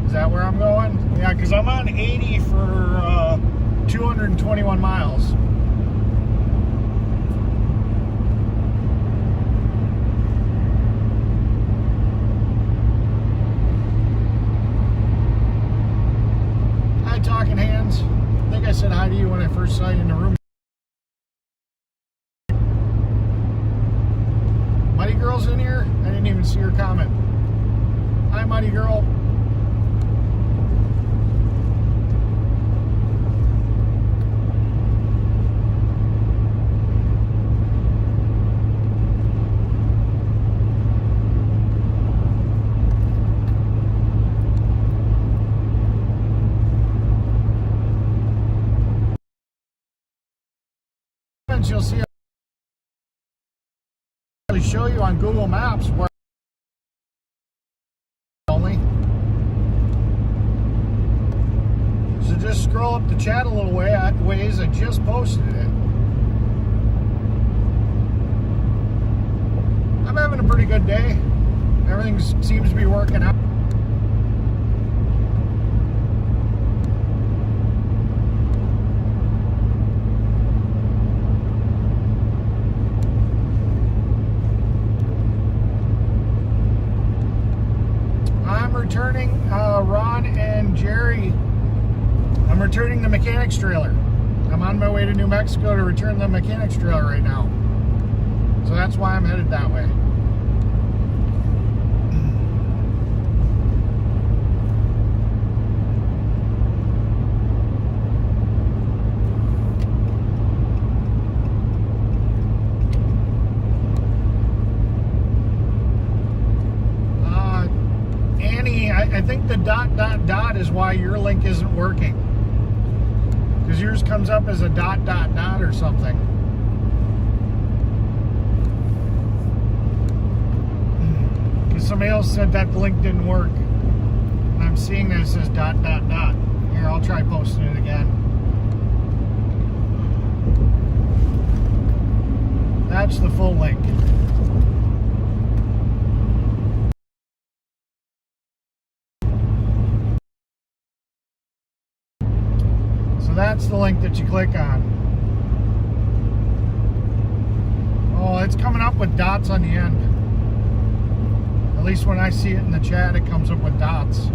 Is that where I'm going? Yeah, because I'm on 80 for 221 miles. Hi, Talking Hands. I think I said hi to you when I first saw you in the room. Girl's in here. I didn't even see her comment. Hi, Muddy Girl. You'll see. Show you on Google Maps where only. So just scroll up the chat a little ways. I just posted it. I'm having a pretty good day. Everything seems to be working out. Returning Ron and Jerry. I'm returning the mechanics trailer. I'm on my way to New Mexico to return the mechanics trailer right now. So that's why I'm headed that way. I think the ... is why your link isn't working. Because yours comes up as a ... or something. Because somebody else said that the link didn't work. And I'm seeing that it says ... Here, I'll try posting it again. That's the full link. That's the link that you click on. Oh, it's coming up with dots on the end. At least when I see it in the chat, it comes up with dots.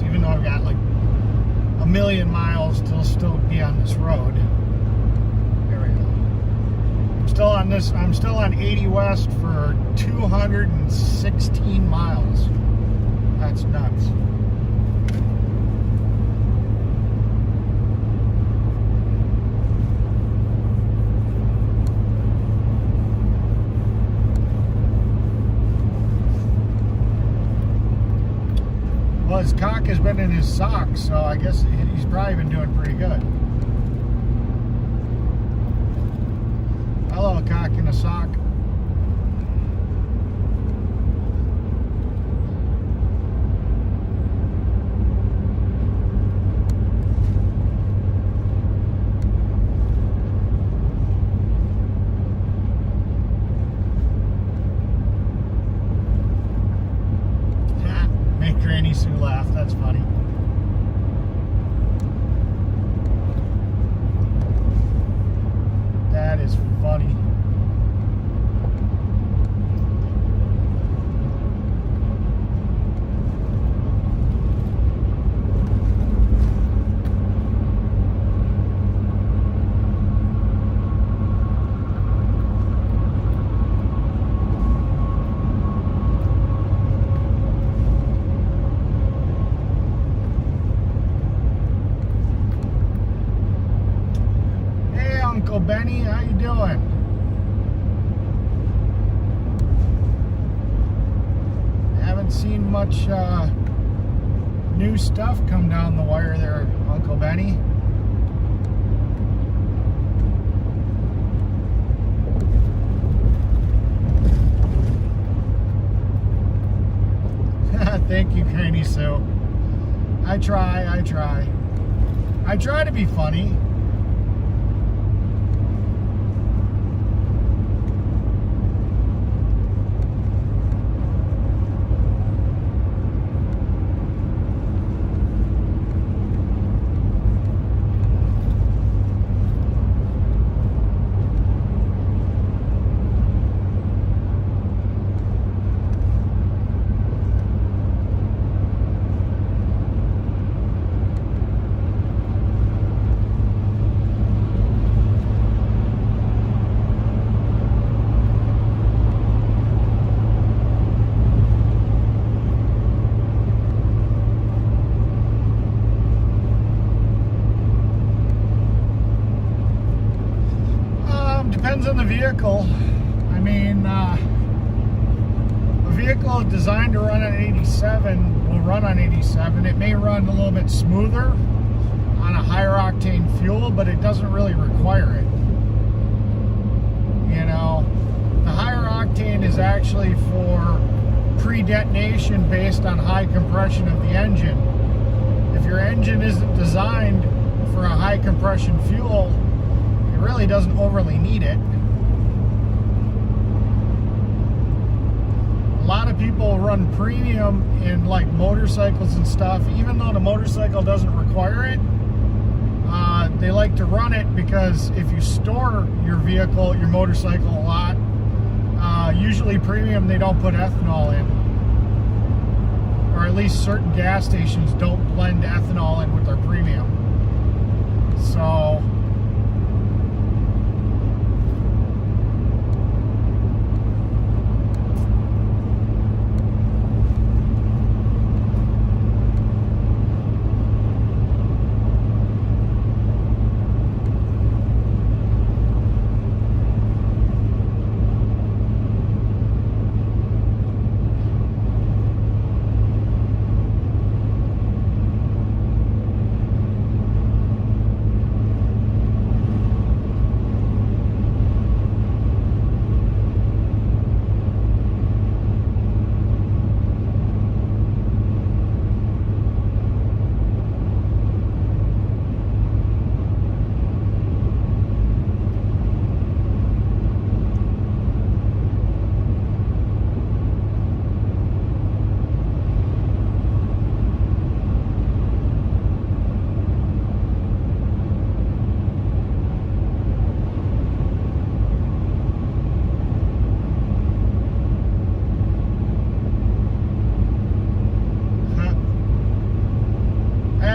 Even though I've got like a million miles to still be on this road. There we go. I'm still on 80 West for 216 miles. That's nuts. Well, his cock has been in his socks, so I guess he's probably been doing pretty good. Hello, cock in a sock. Granny Sue laugh. That's funny. That is funny. Uncle Benny, how you doing? Haven't seen much new stuff come down the wire there, Uncle Benny. Thank you, Granny Sue. I try to be funny. Depends on the vehicle. I mean, a vehicle designed to run on 87 will run on 87. It may run a little bit smoother on a higher octane fuel, but it doesn't really require it. You know, the higher octane is actually for pre-detonation based on high compression of the engine. If your engine isn't designed for a high compression fuel, it really doesn't overly need it. A lot of people run premium in like motorcycles and stuff, even though the motorcycle doesn't require it. They like to run it because if you store your vehicle, your motorcycle a lot, usually premium they don't put ethanol in, or at least certain gas stations don't blend ethanol in with their premium. So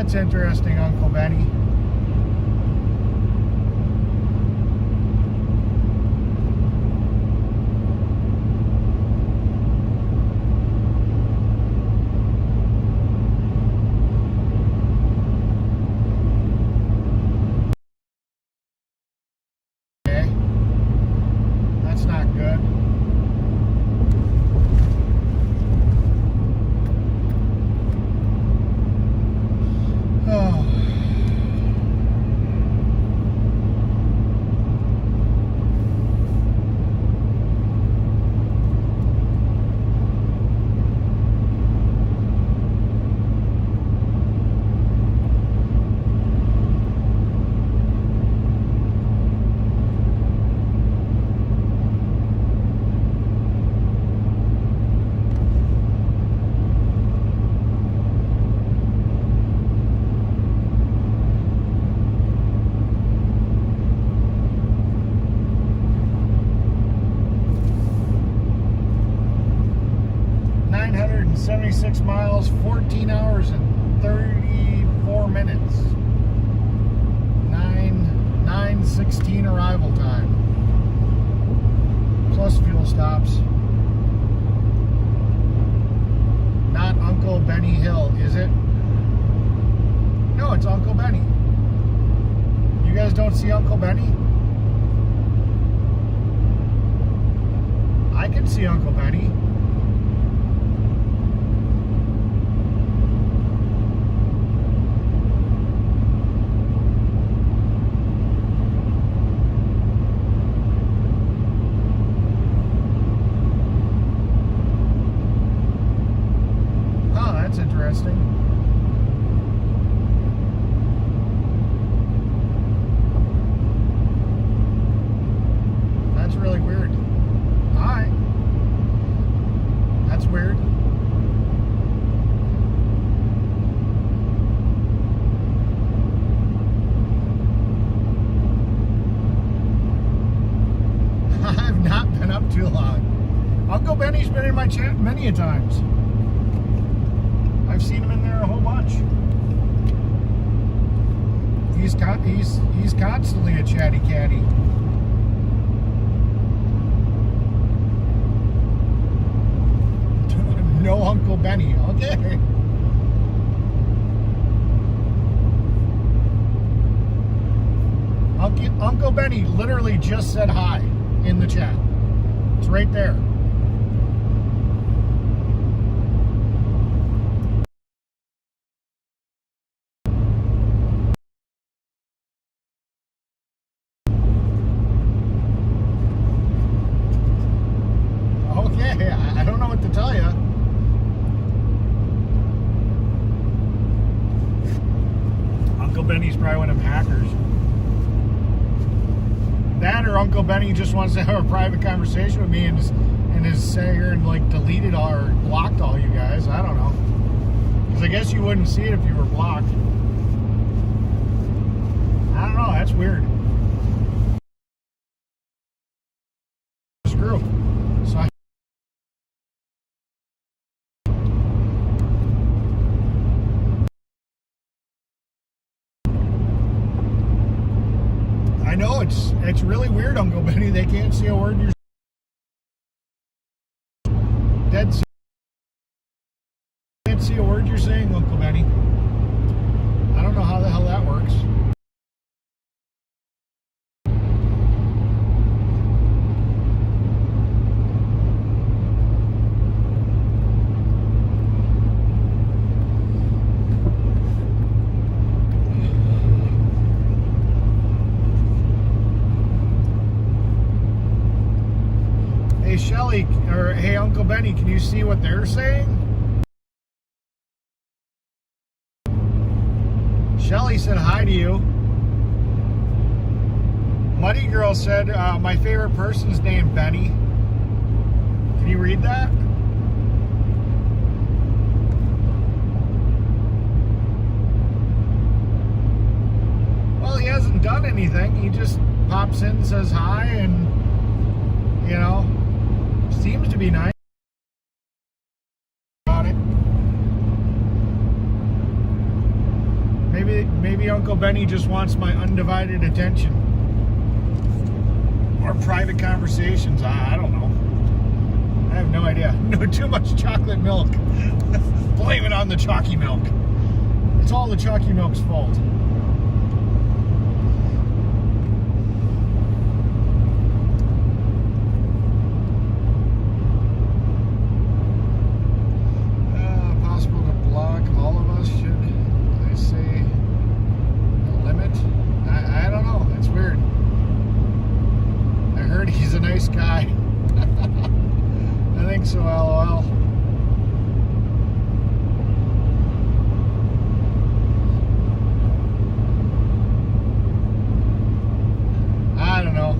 That's interesting, Uncle Benny. Okay. That's not good. Oh. Seventy-six miles, 14 hours and 34 minutes. 9:16 arrival time. Plus fuel stops. Not Uncle Benny Hill, is it? No, it's Uncle Benny. You guys don't see Uncle Benny? I can see Uncle Benny. Interesting. That's really weird. Alright. That's weird. I've not been up too long. Uncle Benny's been in my chat many a times. I've seen him in there a whole bunch. He's constantly a chatty catty. No Uncle Benny. Okay. Uncle Benny literally just said hi in the chat. It's right there. I don't know what to tell you. Uncle Benny's probably one of them hackers. That or Uncle Benny just wants to have a private conversation with me and is sat here and like deleted all or blocked all you guys. I don't know. Because I guess you wouldn't see it if you were blocked. I don't know. That's weird. Screw. So I know it's really weird, Uncle Benny. They can't see a word you're dead. Can't see a word you're saying, Uncle Benny. I don't know how the hell that works. Hey Shelly, or hey Uncle Benny, can you see what they're saying? Shelly said hi to you. Muddy Girl said my favorite person's named Benny. Can you read that? Well, he hasn't done anything. He just pops in, says hi, and you know, seems to be nice about it. maybe Uncle Benny just wants my undivided attention. Or private conversations. I don't know. I have no idea. No, too much chocolate milk. Blame it on the chalky milk. It's all the chalky milk's fault. Possible to block all of us. Should I say a limit? I don't know. It's weird. I heard he's a nice guy. I think so, LOL. I don't know.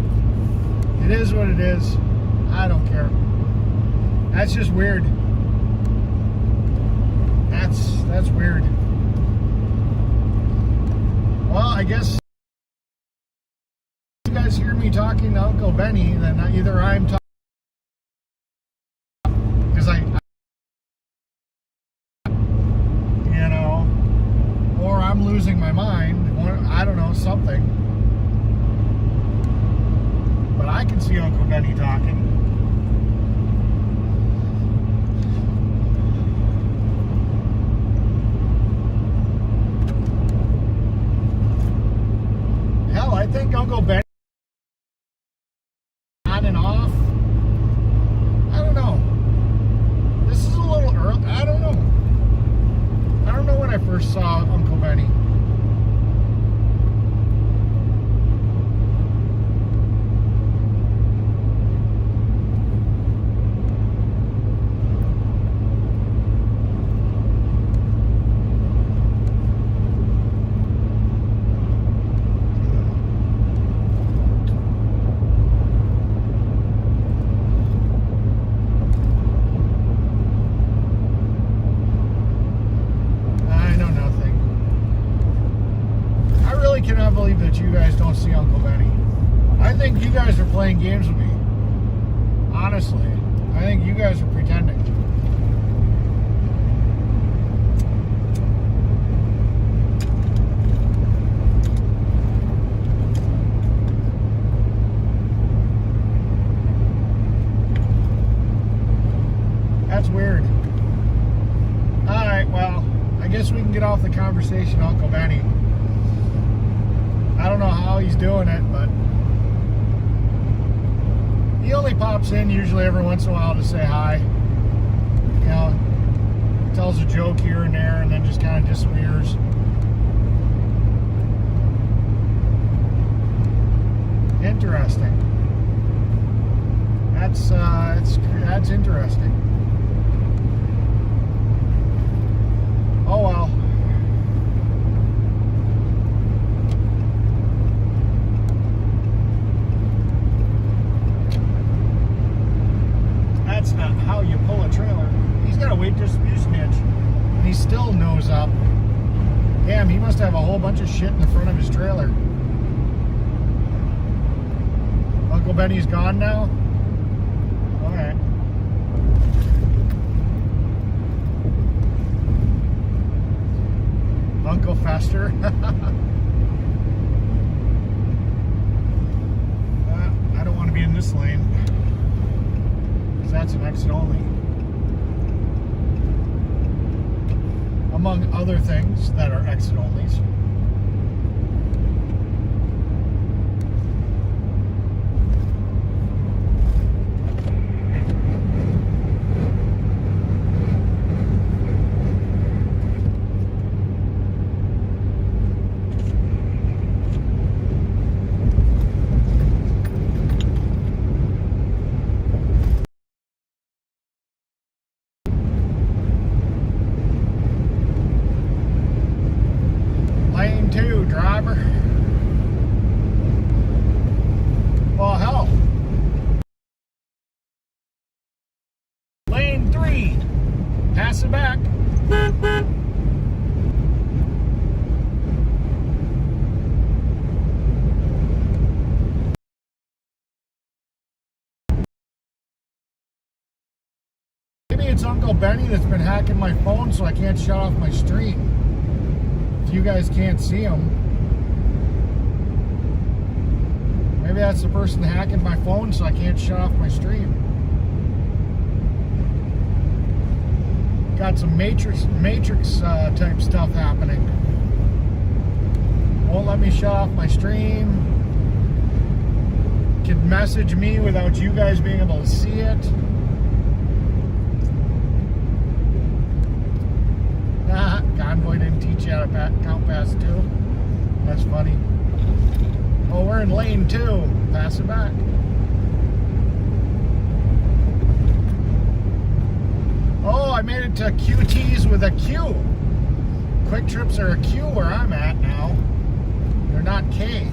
It is what it is. I don't care. That's just weird. That's weird. Well, I guess if you guys hear me talking to Uncle Benny, then either I'm talking because you know, or I'm losing my mind. I don't know, something. But I can see Uncle Benny talking. Hell, I think Uncle Benny on and off. I don't know. This is a little early. I don't know. I don't know when I first saw Uncle Benny. Cannot believe that you guys don't see Uncle Benny. I think you guys are playing games with me. Honestly, I think you guys are pretending. That's weird. Alright, well, I guess we can get off the conversation, Uncle Benny. I don't know how he's doing it, but he only pops in usually every once in a while to say hi. You know, tells a joke here and there and then just kind of disappears. Interesting. That's interesting. Oh well. That's not how you pull a trailer. He's got a weight distribution hitch, and he's still nose up. Damn, he must have a whole bunch of shit in the front of his trailer. Uncle Benny's gone now? Alright. Uncle Fester? I don't want to be in this lane. That's an exit only. Among other things that are exit onlys. Driver. Well, hell. Lane 3. Pass it back. Maybe it's Uncle Benny that's been hacking my phone so I can't shut off my stream. If you guys can't see them. Maybe that's the person hacking my phone so I can't shut off my stream. Got some matrix type stuff happening. Won't let me shut off my stream. Can message me without you guys being able to see it. Convoy didn't teach you how to count past 2. That's funny. Oh, we're in lane 2. Pass it back. Oh, I made it to QTs with a Q. Quick trips are a Q where I'm at now. They're not K.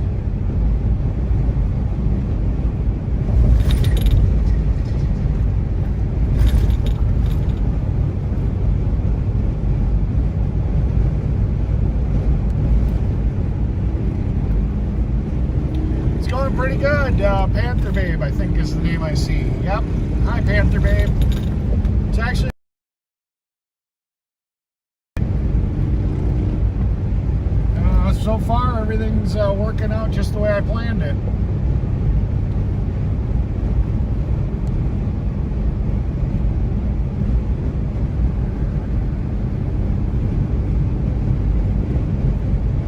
It's going pretty good. Panther Babe, I think is the name I see. Yep. Hi, Panther Babe. It's actually so far, everything's working out just the way I planned it.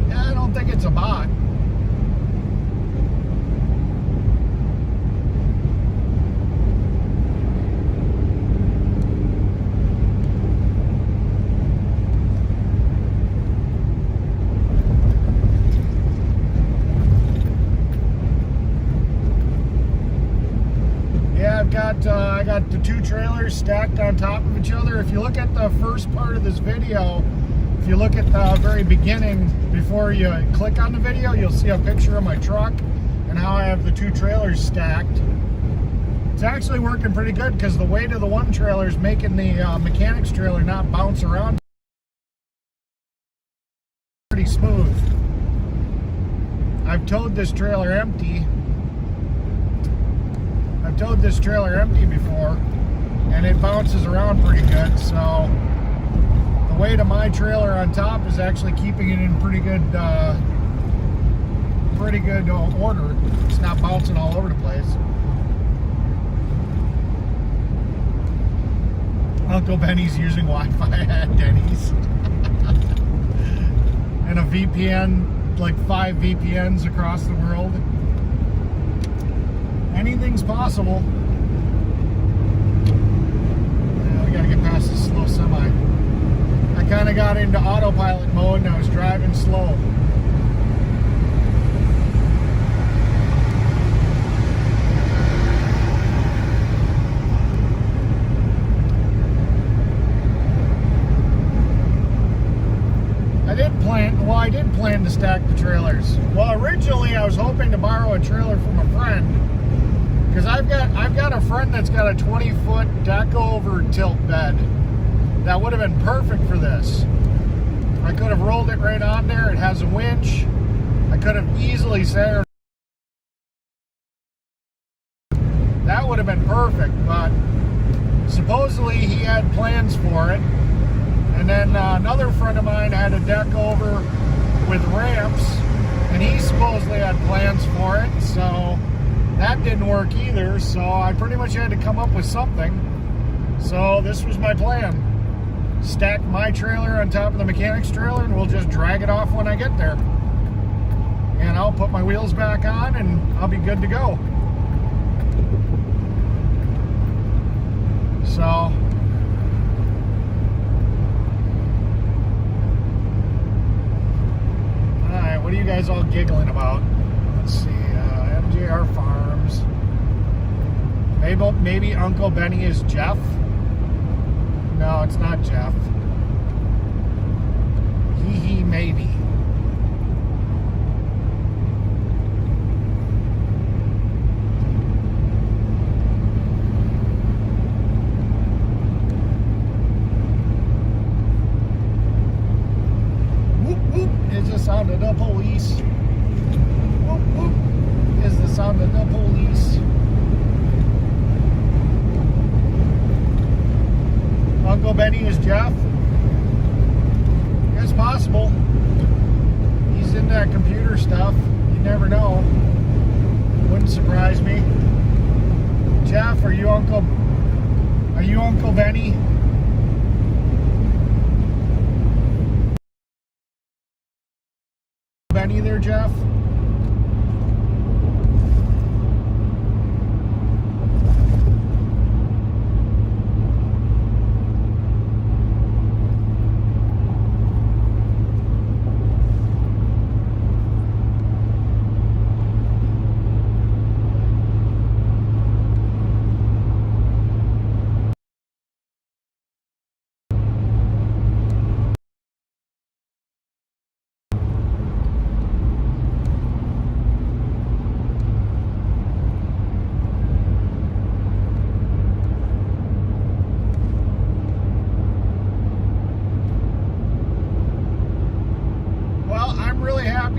Yeah, I don't think it's a bot. I got the 2 trailers stacked on top of each other. If you look at the first part of this video, if you look at the very beginning, before you click on the video, you'll see a picture of my truck and how I have the 2 trailers stacked. It's actually working pretty good because the weight of the one trailer is making the mechanic's trailer not bounce around. Pretty smooth. I've towed this trailer empty. I've towed this trailer empty before, and it bounces around pretty good, so the weight of my trailer on top is actually keeping it in pretty good order. It's not bouncing all over the place. Uncle Benny's using Wi-Fi at Denny's. And a VPN, like 5 VPNs across the world. Anything's possible. Yeah, we gotta get past this slow semi. I kind of got into autopilot mode and I was driving slow. I did plan to stack the trailers. Well, originally I was hoping to borrow a trailer from a friend, because I've got a friend that's got a 20-foot deck over tilt bed that would have been perfect for this. I could have rolled it right on there. It has a winch. I could have easily said that would have been perfect, but supposedly he had plans for it. And then another friend of mine had a deck over with ramps, and he supposedly had plans for it, so that didn't work either. So I pretty much had to come up with something. So this was my plan. Stack my trailer on top of the mechanic's trailer, and we'll just drag it off when I get there. And I'll put my wheels back on, and I'll be good to go. So what are you guys all giggling about? Let's see, MJR Farms. Maybe Uncle Benny is Jeff? No, it's not Jeff. He maybe. Is the sound of the police. Whoop, whoop. Is the sound of the police. Uncle Benny is Jeff. It's possible. stuff. You never know. Wouldn't surprise me. Jeff, are you Uncle Benny? Benny there, Jeff?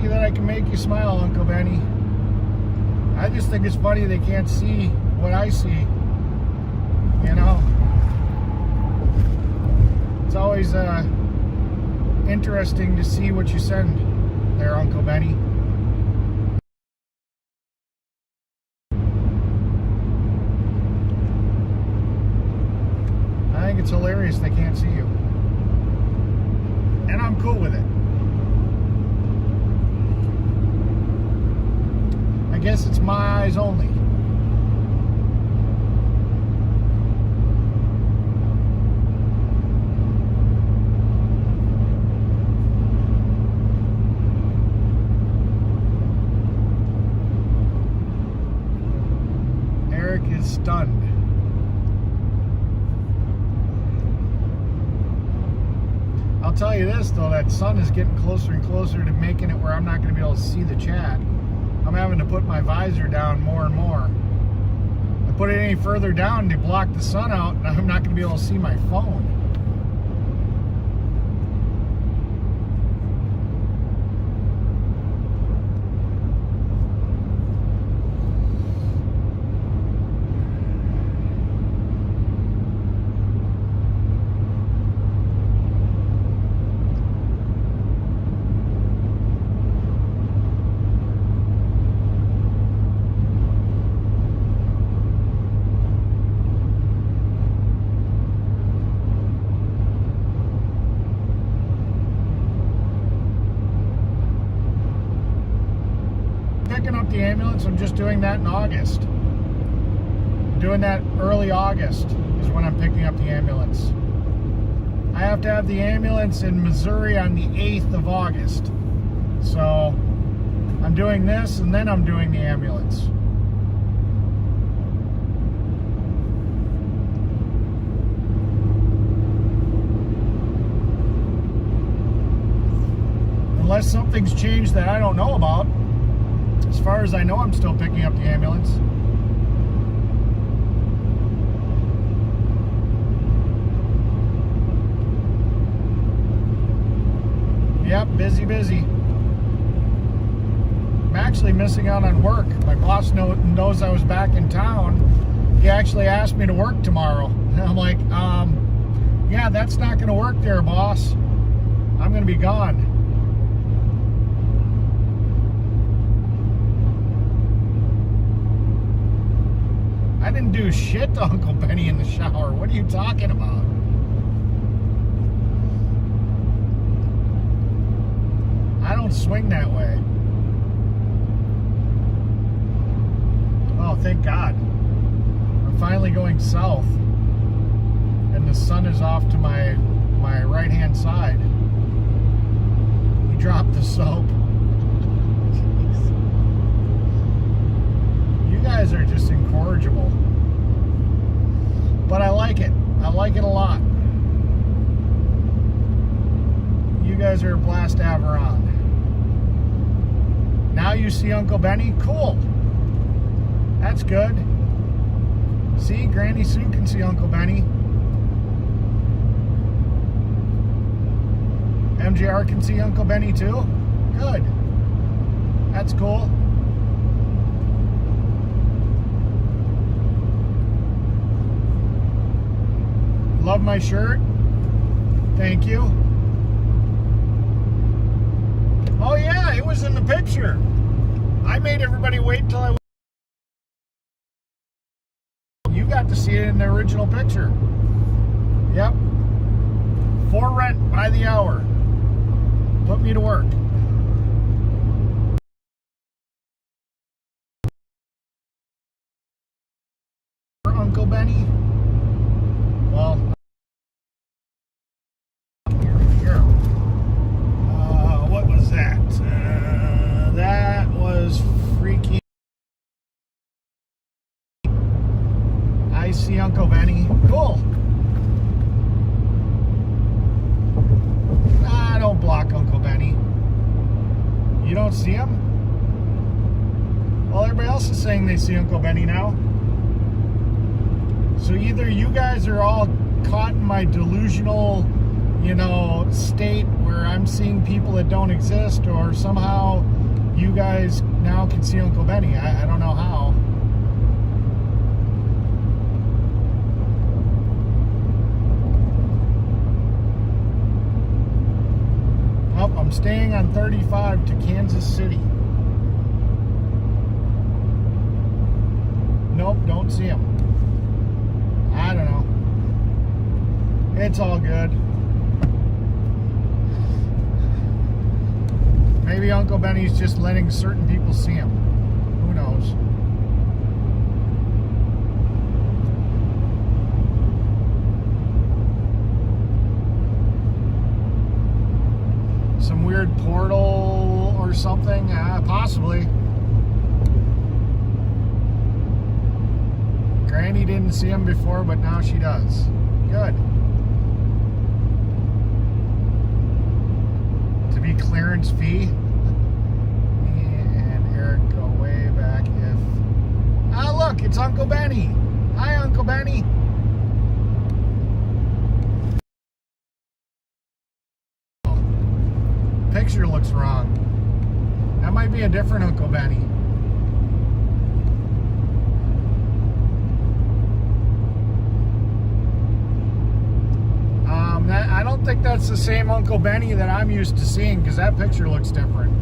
That I can make you smile, Uncle Benny. I just think it's funny they can't see what I see. You know? It's always interesting to see what you send there, Uncle Benny. I think it's hilarious they can't see you. And I'm cool with it. I guess it's my eyes only. Eric is stunned. I'll tell you this though, that sun is getting closer and closer to making it where I'm not going to be able to see the chat. I'm having to put my visor down more and more. I put it any further down to block the sun out, and I'm not going to be able to see my phone. Picking up the ambulance, I'm just doing that in August. I'm doing that early August is when I'm picking up the ambulance. I have to have the ambulance in Missouri on the 8th of August. So I'm doing this and then I'm doing the ambulance. Unless something's changed that I don't know about. As far as I know, I'm still picking up the ambulance. Yep, busy. I'm actually missing out on work. My boss knows I was back in town. He actually asked me to work tomorrow. And I'm like, yeah, that's not going to work there, boss. I'm going to be gone. I didn't do shit to Uncle Benny in the shower. What are you talking about? I don't swing that way. Oh, thank God. I'm finally going south. And the sun is off to my right-hand side. He dropped the soap. You guys are just incorrigible. But I like it. I like it a lot. You guys are a blast to have around. Now you see Uncle Benny? Cool. That's good. See, Granny Sue can see Uncle Benny. MJR can see Uncle Benny too? Good. That's cool. Love my shirt. Thank you. Oh yeah, it was in the picture. picture. I made everybody wait till I... You got to see it in the original picture. Yep. For rent by the hour. Put me to work. Uncle Benny. Well, here. What was that? That was freaking... I see Uncle Benny. Cool. Ah, don't block Uncle Benny. You don't see him? Well, everybody else is saying they see Uncle Benny now. So either you guys are all caught in my delusional, state where I'm seeing people that don't exist, or somehow you guys now can see Uncle Benny. I don't know how. Oh, I'm staying on 35 to Kansas City. Nope, don't see him. I don't know. It's all good. Maybe Uncle Benny's just letting certain people see him. Who knows? Some weird portal or something? Possibly. Granny didn't see him before, but now she does. Good. To be clearance fee. Me and Eric go way back if... Ah, look, it's Uncle Benny. Hi, Uncle Benny. Picture looks wrong. That might be a different Uncle Benny. I don't think that's the same Uncle Benny that I'm used to seeing, because that picture looks different.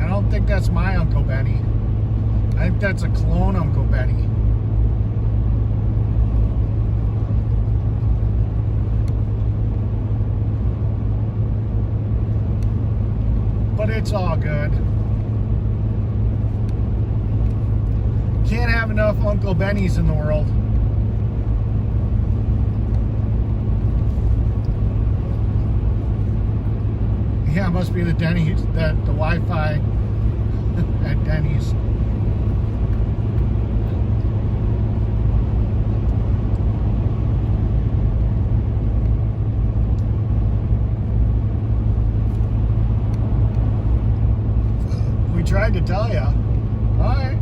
I don't think that's my Uncle Benny. I think that's a clone Uncle Benny. But it's all good. Can't have enough Uncle Bennies in the world. Yeah, it must be the Denny's, the Wi-Fi at Denny's. Tried to tell you. Alright.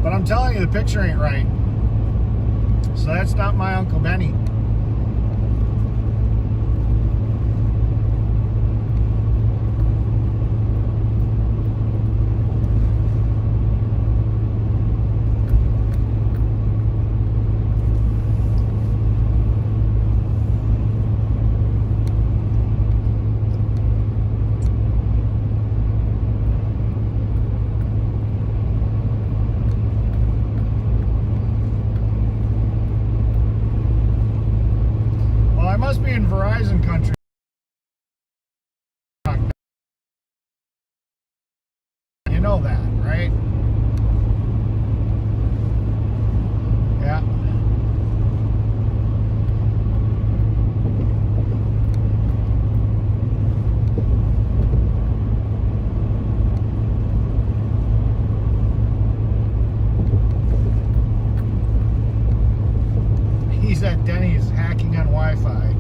But I'm telling you, the picture ain't right. So that's not my Uncle Benny. Must be in Verizon country. You know that, right? Yeah. He's at Denny's hacking on Wi-Fi.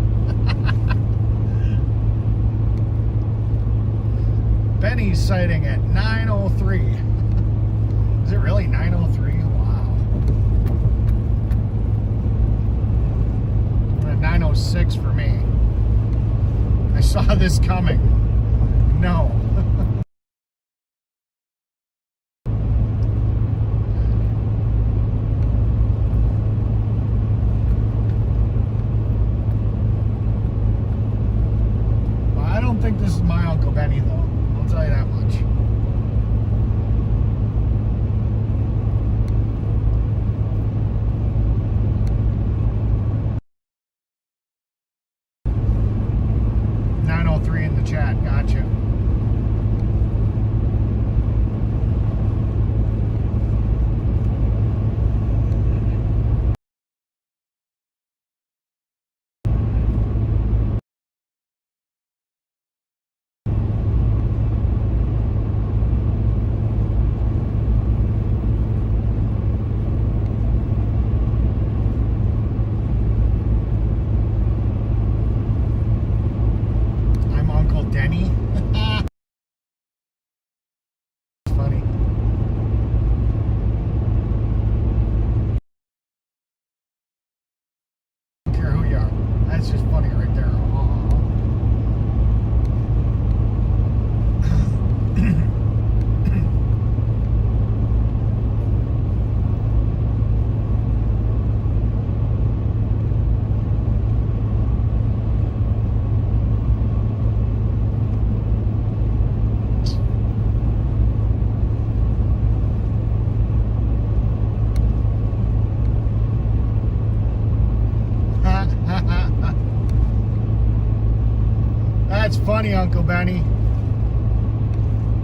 Benny's sighting at 9:03. Is it really 9:03? Wow. At 9:06 for me. I saw this coming. know. Well, I don't think this is my Uncle Benny, though. I'll tell you that much. In the chat, gotcha. I'm Uncle Denny. Funny. I don't care who you are. That's just funny right there. That's funny, Uncle Benny.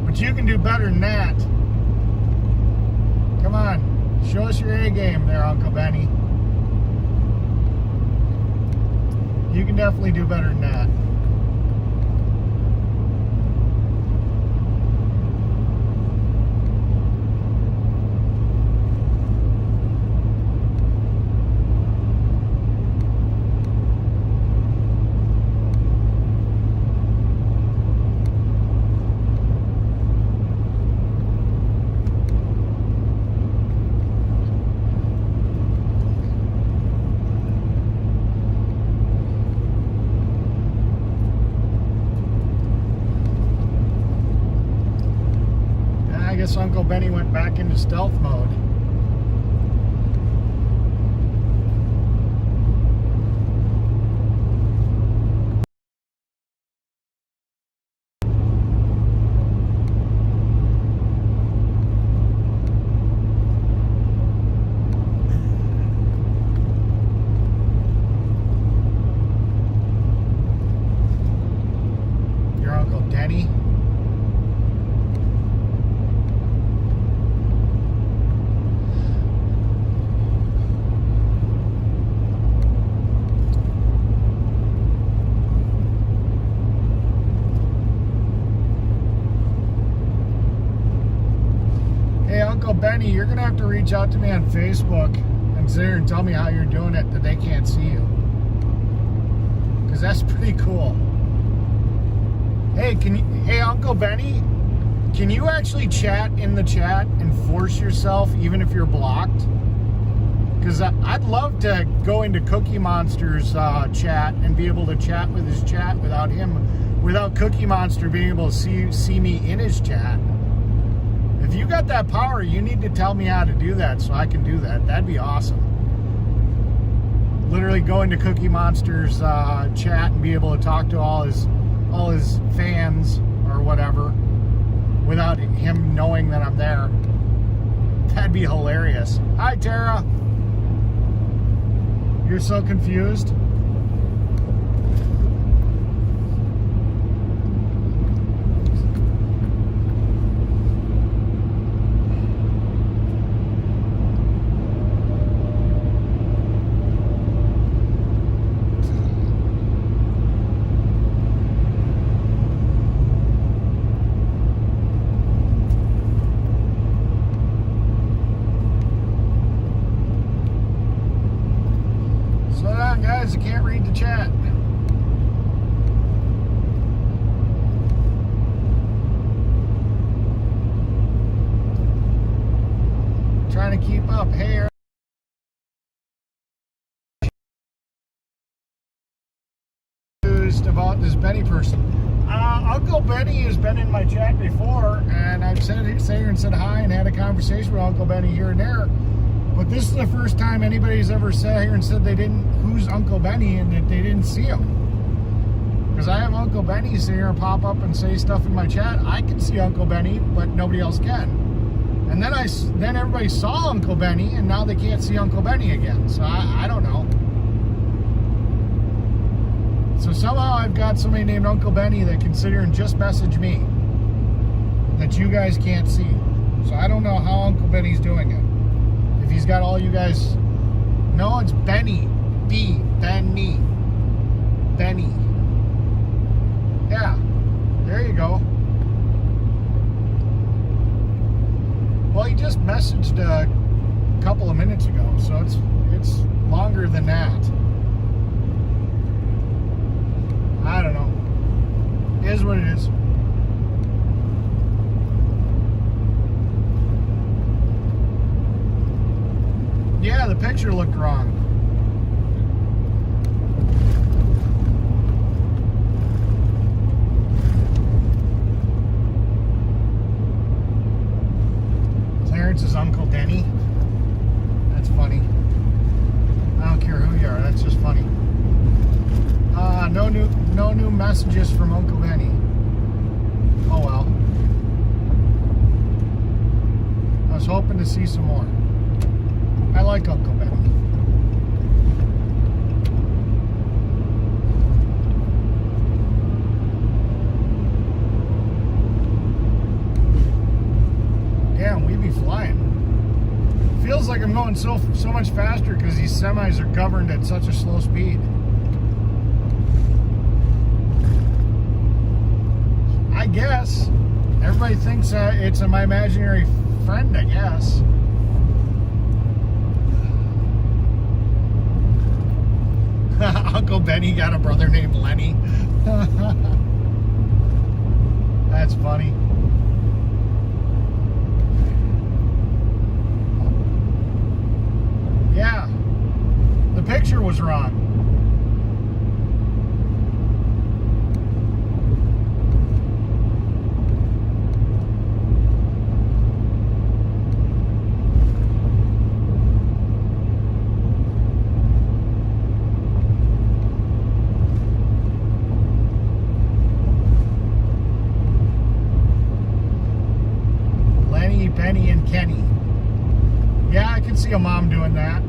But you can do better than that. Come on, show us your A game there, Uncle Benny. You can definitely do better than that. I guess Uncle Benny went back into stealth mode. Your Uncle Denny. Hey, Uncle Benny, you're going to have to reach out to me on Facebook and sit here and tell me how you're doing it that they can't see you. Because that's pretty cool. Hey, hey, Uncle Benny, can you actually chat in the chat and force yourself even if you're blocked? Because I'd love to go into Cookie Monster's chat and be able to chat with his chat without Cookie Monster being able to see me in his chat. If you got that power, you need to tell me how to do that so I can do that. That'd be awesome. Literally go into Cookie Monster's chat and be able to talk to all his fans or whatever without him knowing that I'm there. That'd be hilarious. Hi, Tara. You're so confused. Guys, I can't read the chat. Trying to keep up. Hey, about this Benny person. Uncle Benny has been in my chat before, and I've sat here and said hi and had a conversation with Uncle Benny here and there. But this is the first time anybody's ever sat here and said who's Uncle Benny, and that they didn't see him. Because I have Uncle Benny sit here and pop up and say stuff in my chat. I can see Uncle Benny, but nobody else can. And then everybody saw Uncle Benny, and now they can't see Uncle Benny again. So I don't know. So somehow I've got somebody named Uncle Benny that can sit here and just message me that you guys can't see. So I don't know how Uncle Benny's doing it. If he's got all you guys... No, it's Benny. Benny. Benny. Yeah. There you go. Well, he just messaged a couple of minutes ago, so it's longer than that. I don't know. It is what it is. Yeah, the picture looked wrong. Clarence is Uncle Denny. That's funny. I don't care who you are. That's just funny. No new messages from Uncle Benny. Oh well. I was hoping to see some more. I like Uncle Benny. Damn, we be flying. Feels like I'm going so much faster because these semis are governed at such a slow speed. I guess everybody thinks it's my imaginary friend, I guess. Uncle Benny got a brother named Lenny. That's funny. Yeah, the picture was wrong. Benny and Kenny. Yeah, I can see a mom doing that.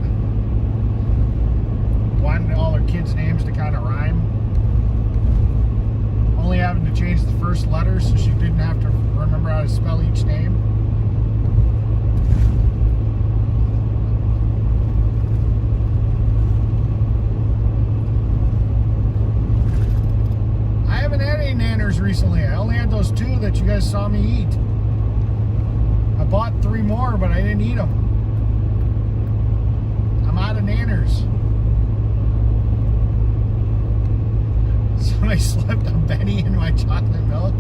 Wanting all her kids' names to kind of rhyme. Only having to change the first letter so she didn't have to remember how to spell each name. I haven't had any nanners recently. I only had those 2 that you guys saw me eat. I bought 3 more, but I didn't eat them. I'm out of nanners. Somebody slipped a Benny in my chocolate milk.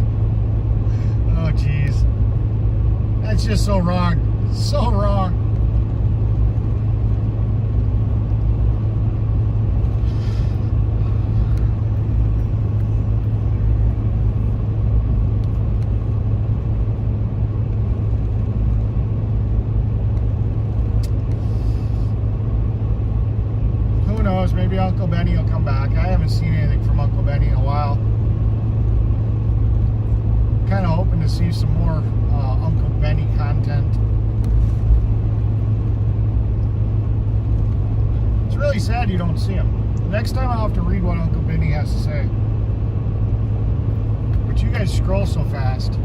Oh, jeez. That's just so wrong. So wrong. Maybe Uncle Benny will come back. I haven't seen anything from Uncle Benny in a while. Kind of hoping to see some more Uncle Benny content. It's really sad you don't see him. Next time I'll have to read what Uncle Benny has to say. But you guys scroll so fast.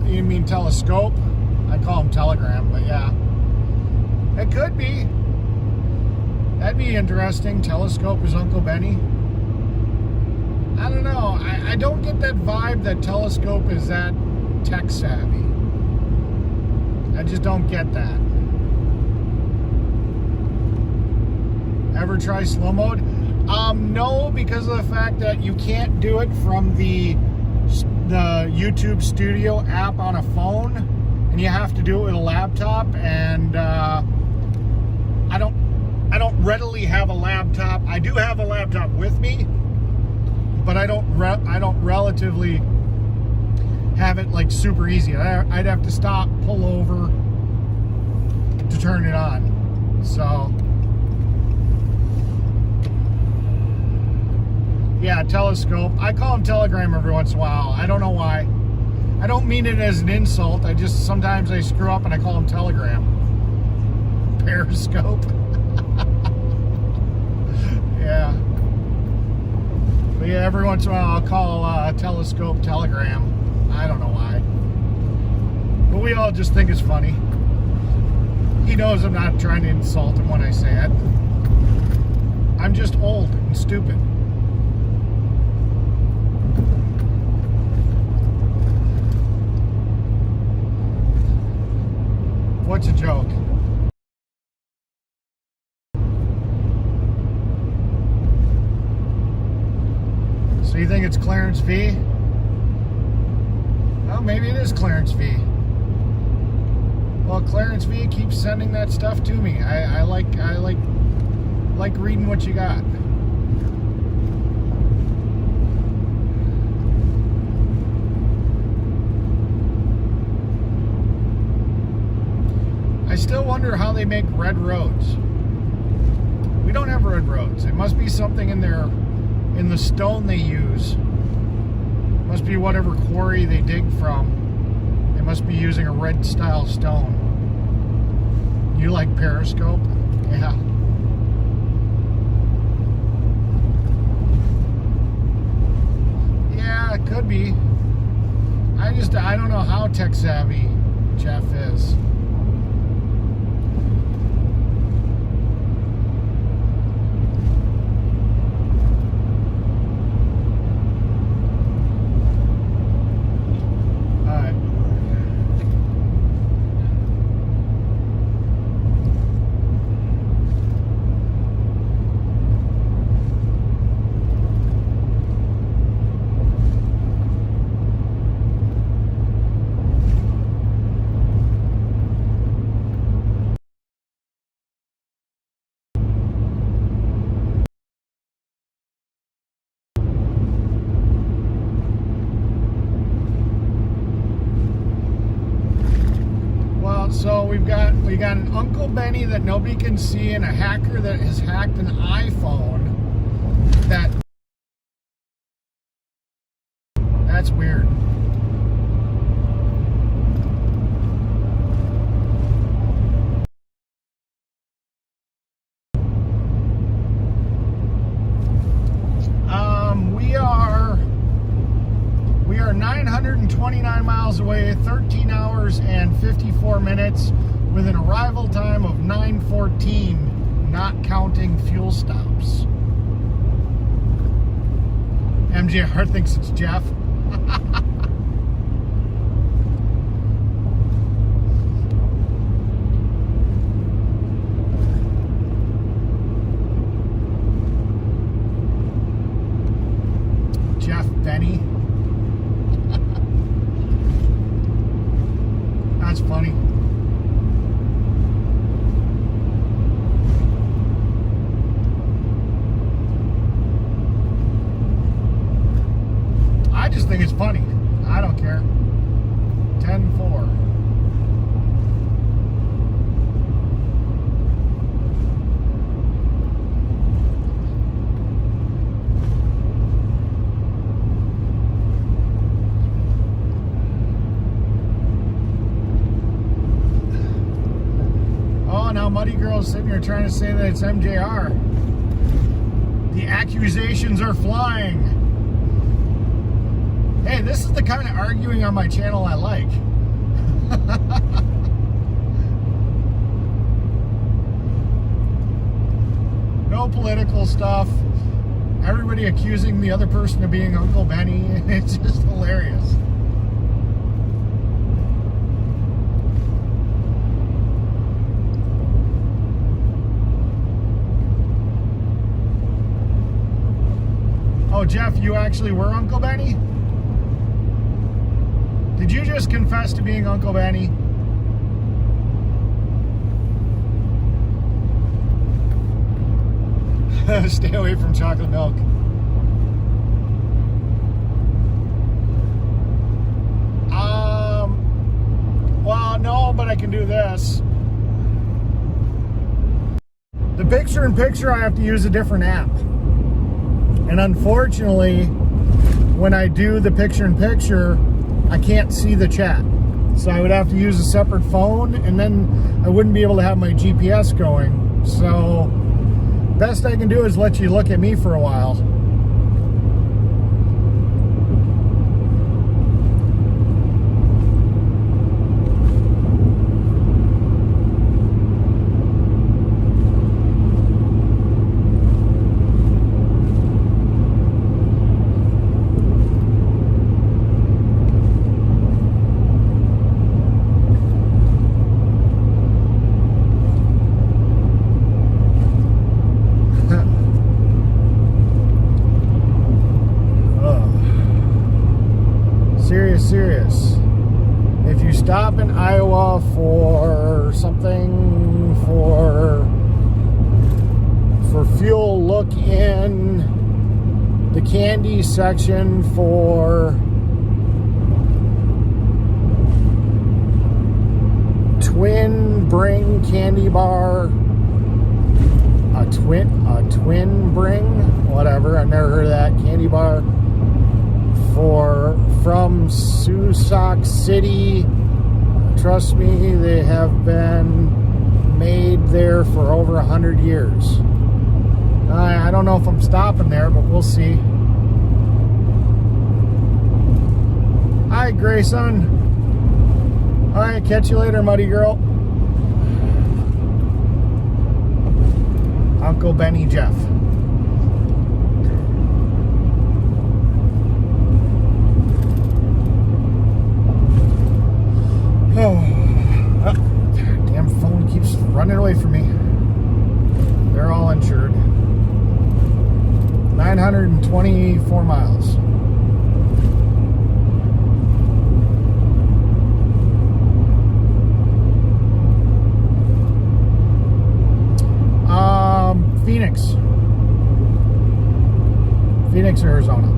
You mean telescope? I call him telegram, but yeah. It could be. That'd be interesting. Telescope is Uncle Benny. I don't know. I don't get that vibe that Telescope is that tech savvy. I just don't get that. Ever try slow mode? No, because of the fact that you can't do it from the YouTube Studio app on a phone, and you have to do it with a laptop. And I don't readily have a laptop. I do have a laptop with me, but I don't relatively have it like super easy. I'd have to stop, pull over to turn it on. So yeah, telescope. I call him telegram every once in a while. I don't know why. I don't mean it as an insult. I just sometimes I screw up and I call him telegram. Periscope. Yeah. But yeah, every once in a while I'll call telescope telegram. I don't know why. But we all just think it's funny. He knows I'm not trying to insult him when I say it. I'm just old and stupid. What's a joke? So you think it's Clarence V? Well, maybe it is Clarence V. Well, Clarence V keeps sending that stuff to me. I like reading what you got. I still wonder how they make red roads. We don't have red roads. It must be something in there, in the stone they use. It must be whatever quarry they dig from. They must be using a red style stone. You like Periscope? Yeah. Yeah, it could be. I don't know how tech savvy Jeff is. So we got an Uncle Benny that nobody can see, and a hacker that has hacked an iPhone. That's weird. We are 929 miles away, 13 hours and 54 minutes, with an arrival time of 9:14, not counting fuel stops. MJR thinks it's Jeff. Jeff Benny. That's funny. I just think it's funny. I don't care. 10-4. Now Muddy Girl's sitting here trying to say that it's MJR. The accusations are flying. Hey, this is the kind of arguing on my channel I like. No political stuff. Everybody accusing the other person of being Uncle Benny. It's just hilarious. Jeff, you actually were Uncle Benny? Did you just confess to being Uncle Benny? Stay away from chocolate milk. Well, no, but I can do this. The picture-in-picture, I have to use a different app. And unfortunately, when I do the picture-in-picture, I can't see the chat. So I would have to use a separate phone, and then I wouldn't be able to have my GPS going. So best I can do is let you look at me for a while. Serious. If you stop in Iowa for something for fuel, look in the candy section for Twin Bring candy bar. A twin bring, whatever. I've never heard of that candy bar. From Sauk City. Trust me, they have been made there for over 100 years. I don't know if I'm stopping there, but we'll see. Hi, Grayson. All right, catch you later, muddy girl. Uncle Benny Jeff. Oh, damn phone keeps running away from me. They're all insured. 924 miles. Phoenix, Arizona.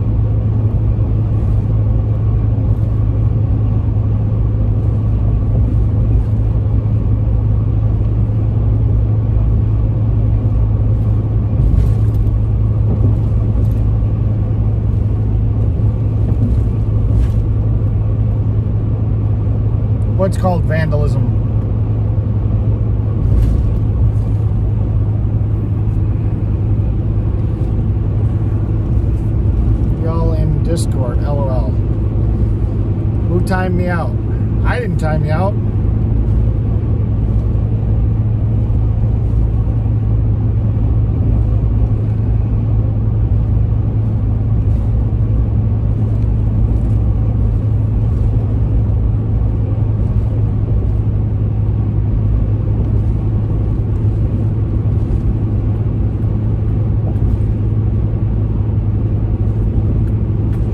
What's called vandalism? Y'all in Discord, LOL. Who timed me out? I didn't time you out.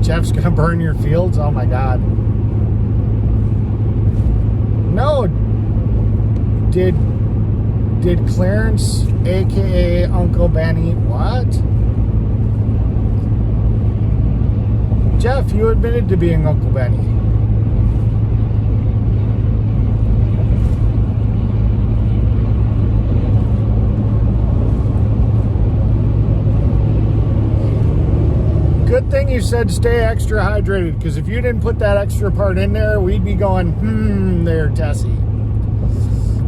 Jeff's gonna burn your fields? Oh my god. No. Did Clarence, aka Uncle Benny, what? Jeff, you admitted to being Uncle Benny. Good thing you said stay extra hydrated, because if you didn't put that extra part in there, we'd be going, there, Tessie.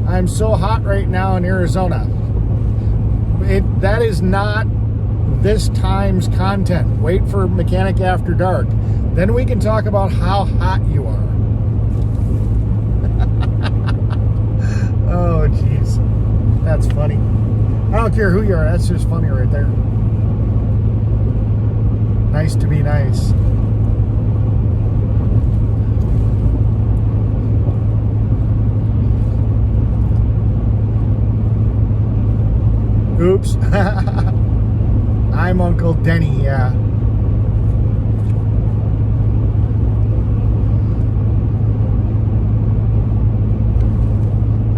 I'm so hot right now in Arizona. That is not this time's content. Wait for Mechanic After Dark. Then we can talk about how hot you are. Oh, jeez. That's funny. I don't care who you are. That's just funny right there. Nice to be nice. Oops. I'm Uncle Denny, yeah.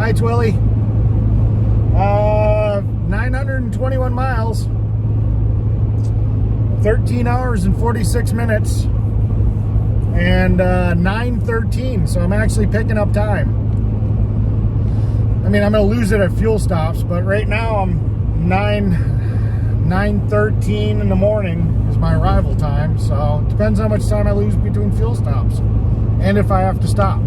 Hi, Twilly. 921 miles. 13 hours and 46 minutes. And 9:13, so I'm actually picking up time. I mean, I'm going to lose it at fuel stops, but right now I'm 9:13 in the morning is my arrival time, so it depends how much time I lose between fuel stops and if I have to stop.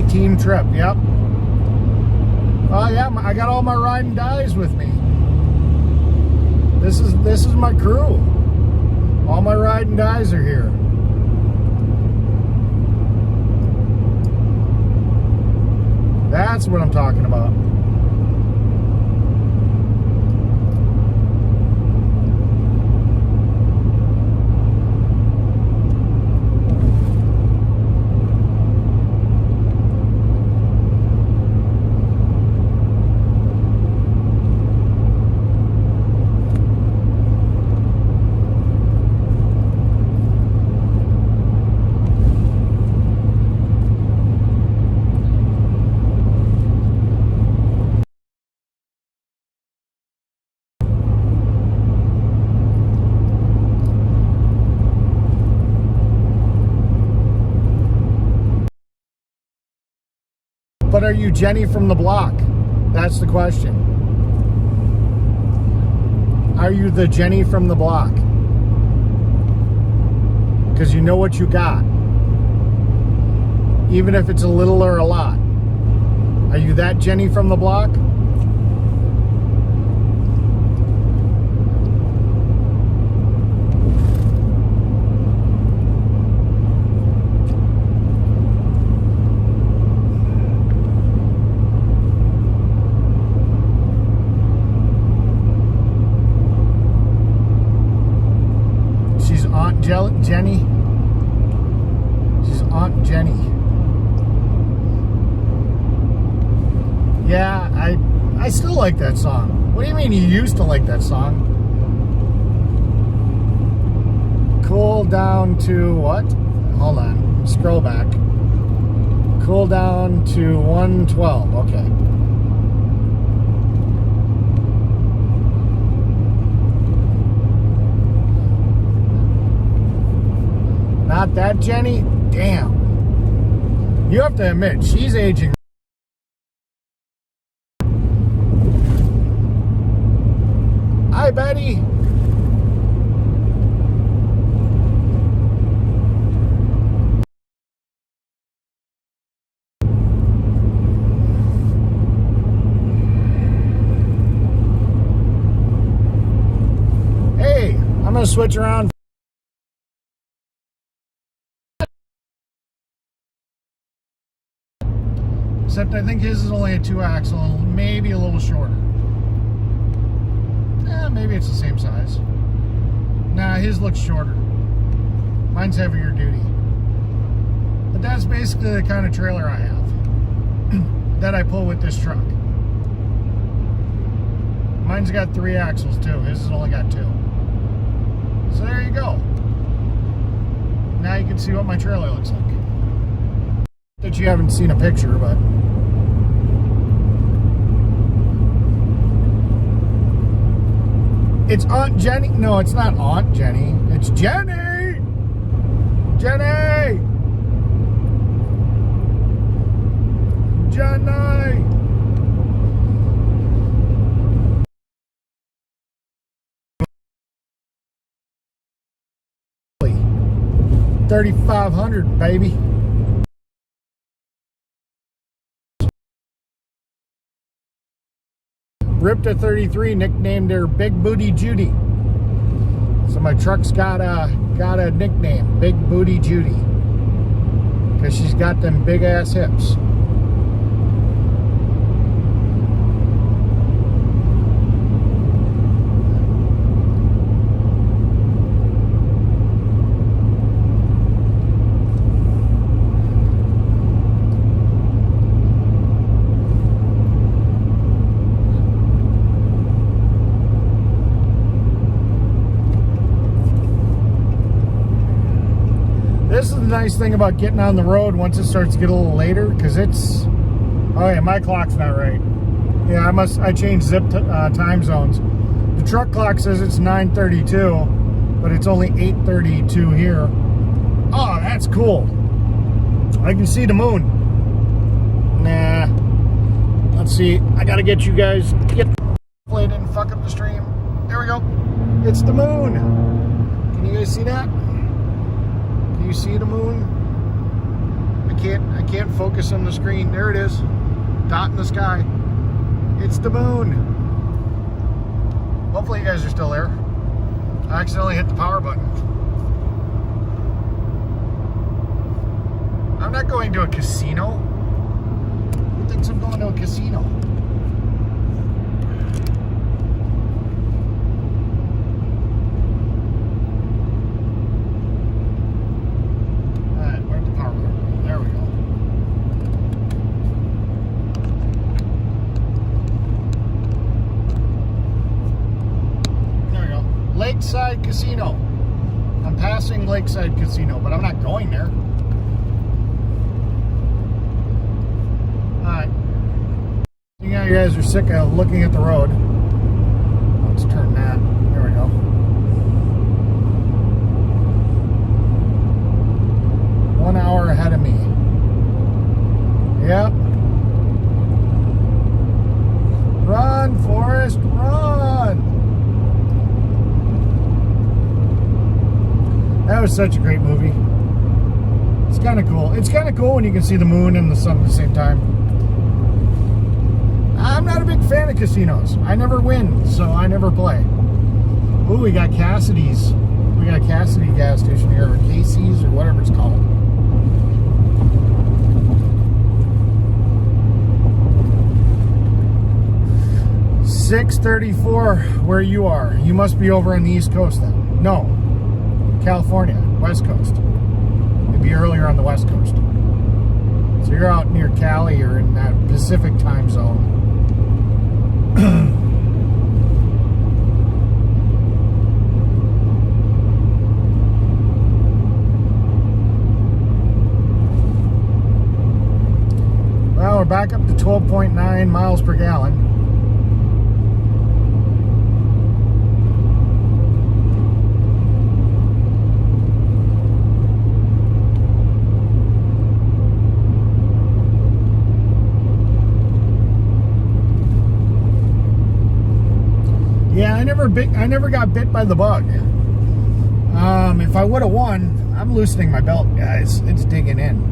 Team trip, yep. Oh yeah, I got all my ride and dies with me. This is my crew. All my ride and dies are here. That's what I'm talking about. But are you Jenny from the block? That's the question. Are you the Jenny from the block? Because you know what you got. Even if it's a little or a lot. Are you that Jenny from the block? Jenny. She's Aunt Jenny. Yeah, I still like that song. What do you mean you used to like that song? Cool down to what? Hold on. Scroll back. Cool down to 112. Okay. Not that Jenny? Damn. You have to admit, she's aging. Hi, Betty. Hey, I'm going to switch around. Except I think his is only a 2-axle, maybe a little shorter. Maybe it's the same size. Nah, his looks shorter. Mine's heavier duty. But that's basically the kind of trailer I have that I pull with this truck. Mine's got 3 axles too. His has only got 2. So there you go. Now you can see what my trailer looks like. That you haven't seen a picture, but it's Aunt Jenny. No, it's not Aunt Jenny. It's Jenny. Jenny. Jenny. $3,500, baby. Ripped a 33, nicknamed her Big Booty Judy. So my truck's got a nickname, Big Booty Judy, because she's got them big ass hips. nice thing about getting on the road once it starts to get a little later, because it's, oh yeah, my clock's not right. Yeah, I changed time zones. The truck clock says it's 9:32, but it's only 8:32 here. Oh, that's cool. I can see the moon. Nah. Let's see. I gotta get you guys. Hopefully I didn't fuck up the stream. There we go. It's the moon. Can you guys see that? Can you see the moon? I can't focus on the screen. There it is. Dot in the sky. It's the moon. Hopefully you guys are still there. I accidentally hit the power button. I'm not going to a casino. Who thinks I'm going to a casino? Alright, where'd the power button go? There we go. There we go. Lakeside Casino. I'm passing Lakeside Casino, but I'm not going there. Alright. You guys are sick of looking at the road. Let's turn that. There we go. 1 hour ahead of me. Yep. Run, Forrest, run! That was such a great movie. It's kind of cool. It's kind of cool when you can see the moon and the sun at the same time. I'm not a big fan of casinos. I never win, so I never play. Ooh, we got Cassidy's. We got Cassidy gas station here, or Casey's, or whatever it's called. $6.34 where you are. You must be over on the East Coast then. No, California, West Coast. It'd be earlier on the West Coast. So you're out near Cali or in that Pacific time zone. Well, we're back up to 12.9 miles per gallon. Yeah, I never got bit by the bug. If I would have won, I'm loosening my belt, guys. It's digging in.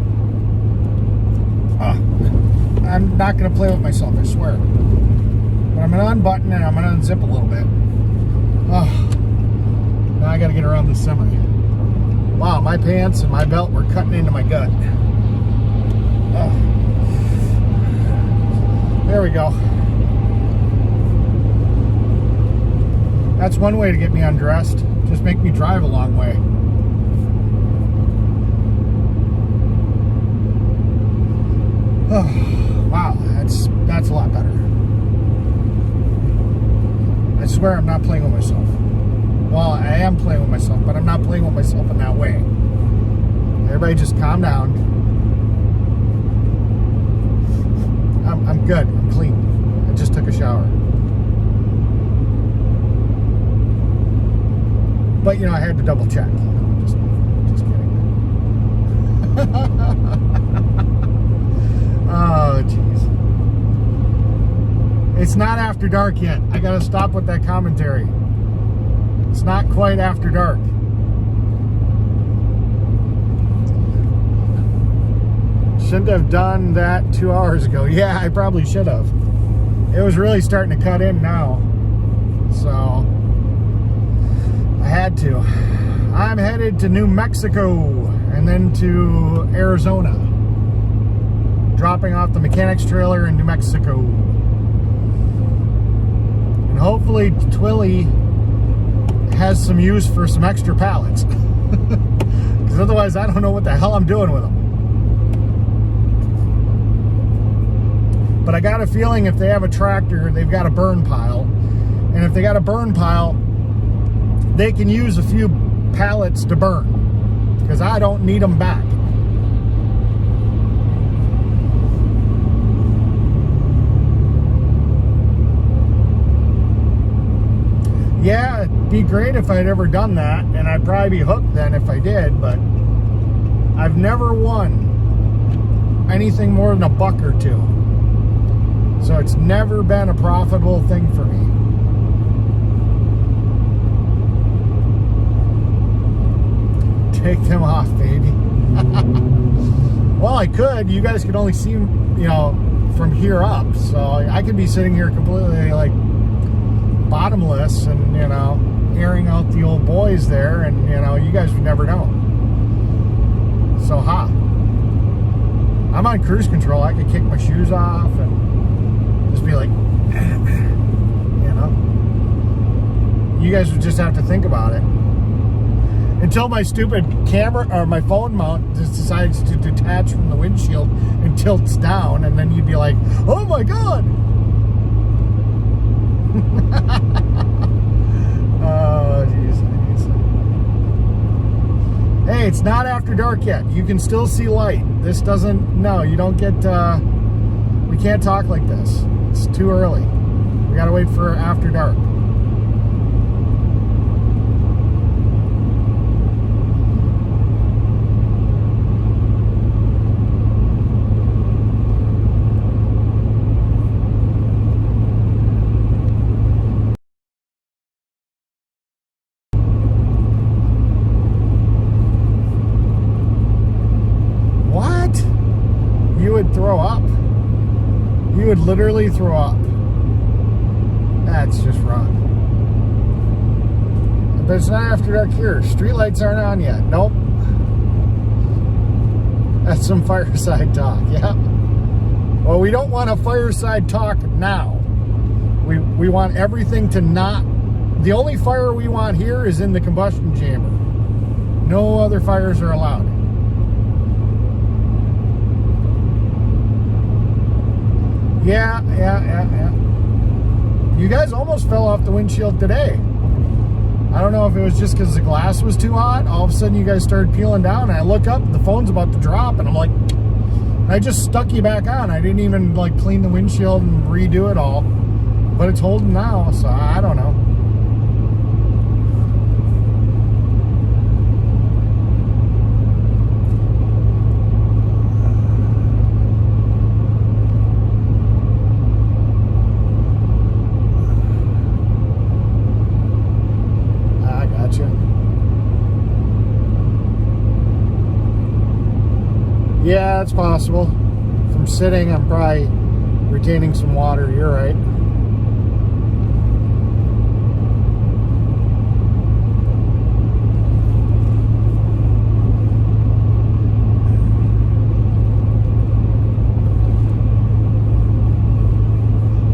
I'm not going to play with myself, I swear. But I'm going to unbutton and I'm going to unzip a little bit. Now I got to get around the semi. Wow, my pants and my belt were cutting into my gut. There we go. That's one way to get me undressed. Just make me drive a long way. Oh, wow, that's a lot better. I swear I'm not playing with myself. Well, I am playing with myself, but I'm not playing with myself in that way. Everybody just calm down. I'm good. I'm clean. I just took a shower. But, you know, I had to double check. Just kidding. Oh, jeez. It's not after dark yet. I gotta stop with that commentary. It's not quite after dark. Shouldn't have done that 2 hours ago. Yeah, I probably should have. It was really starting to cut in now. So I had to. I'm headed to New Mexico and then to Arizona. Dropping off the mechanics trailer in New Mexico. And hopefully Twilly has some use for some extra pallets. Because otherwise I don't know what the hell I'm doing with them. But I got a feeling if they have a tractor, they've got a burn pile. And if they got a burn pile, they can use a few pallets to burn, because I don't need them back. Yeah, it'd be great if I'd ever done that, and I'd probably be hooked then if I did, but I've never won anything more than $1 or $2. So it's never been a profitable thing for me. Take them off, baby. Well, I could. You guys could only see, you know, from here up. So I could be sitting here completely like bottomless and, you know, airing out the old boys there, and, you know, you guys would never know. So, I'm on cruise control. I could kick my shoes off and just be like, you know. You guys would just have to think about it. Until my stupid camera or my phone mount just decides to detach from the windshield and tilts down, and then you'd be like, oh my God. Oh, jeez. Hey, it's not after dark yet. You can still see light. This doesn't, no, you don't get, we can't talk like this. It's too early. We gotta wait for after dark. Throw up. You would literally throw up. That's just wrong. But it's not after dark here. Streetlights aren't on yet. Nope. That's some fireside talk. Yeah. Well, we don't want a fireside talk now. We want everything to not. The only fire we want here is in the combustion chamber. No other fires are allowed. Yeah. You guys almost fell off the windshield today. I don't know if it was just because the glass was too hot. All of a sudden you guys started peeling down, and I look up, the phone's about to drop, and I'm like, I just stuck you back on. I didn't even like clean the windshield and redo it all. But it's holding now, so I don't know. Yeah, it's possible. From sitting, I'm probably retaining some water. You're right.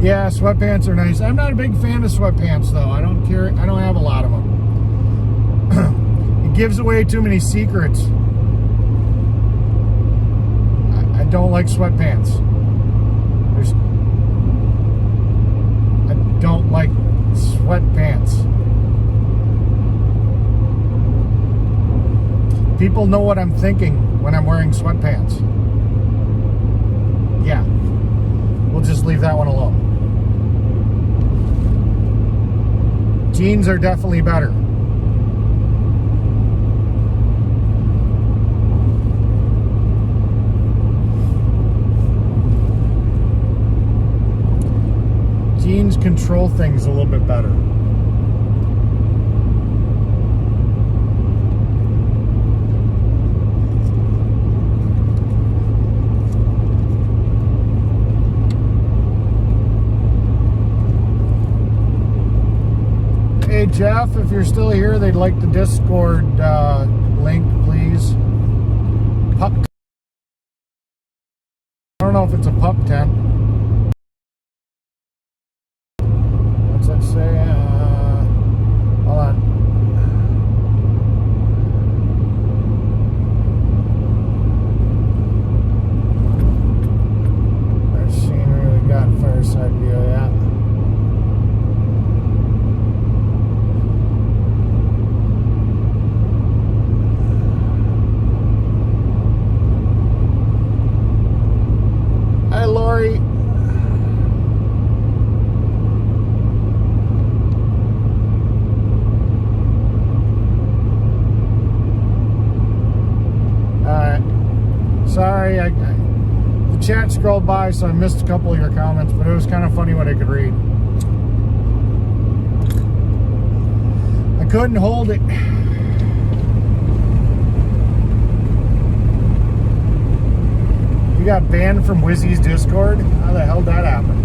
Yeah, sweatpants are nice. I'm not a big fan of sweatpants, though. I don't care. I don't have a lot of them. It gives away too many secrets. I don't like sweatpants. I don't like sweatpants. People know what I'm thinking when I'm wearing sweatpants. Yeah. We'll just leave that one alone. Jeans are definitely better. Jeans control things a little bit better. Hey Jeff, if you're still here, they'd like the Discord link, please. Pup. I don't know if it's a pup tent. What's that say? Hold on. There's scenery. We got fireside view. Yeah. Hi, Lori. chat scrolled by, so I missed a couple of your comments, but it was kind of funny what I could read. I couldn't hold it. You got banned from Wizzy's Discord? How the hell did that happen?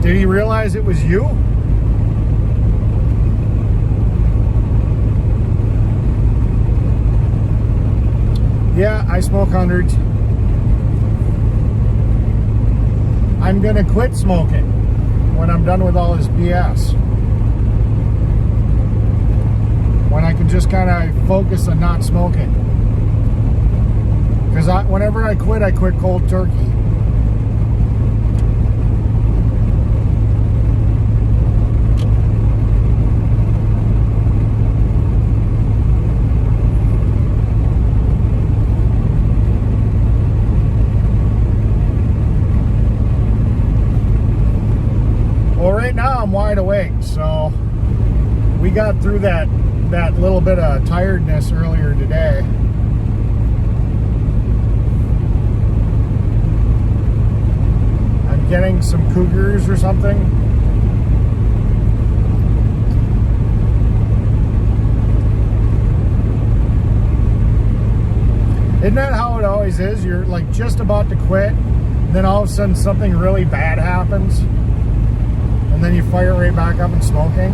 Did he realize it was you? Yeah, I smoke hundreds. I'm gonna quit smoking when I'm done with all this BS. When I can just kind of focus on not smoking. Because whenever I quit cold turkey. Well, right now I'm wide awake, so we got through that little bit of tiredness earlier today. I'm getting some cougars or something. Isn't that how it always is? You're like just about to quit, then all of a sudden something really bad happens, and then you fire right back up and smoking.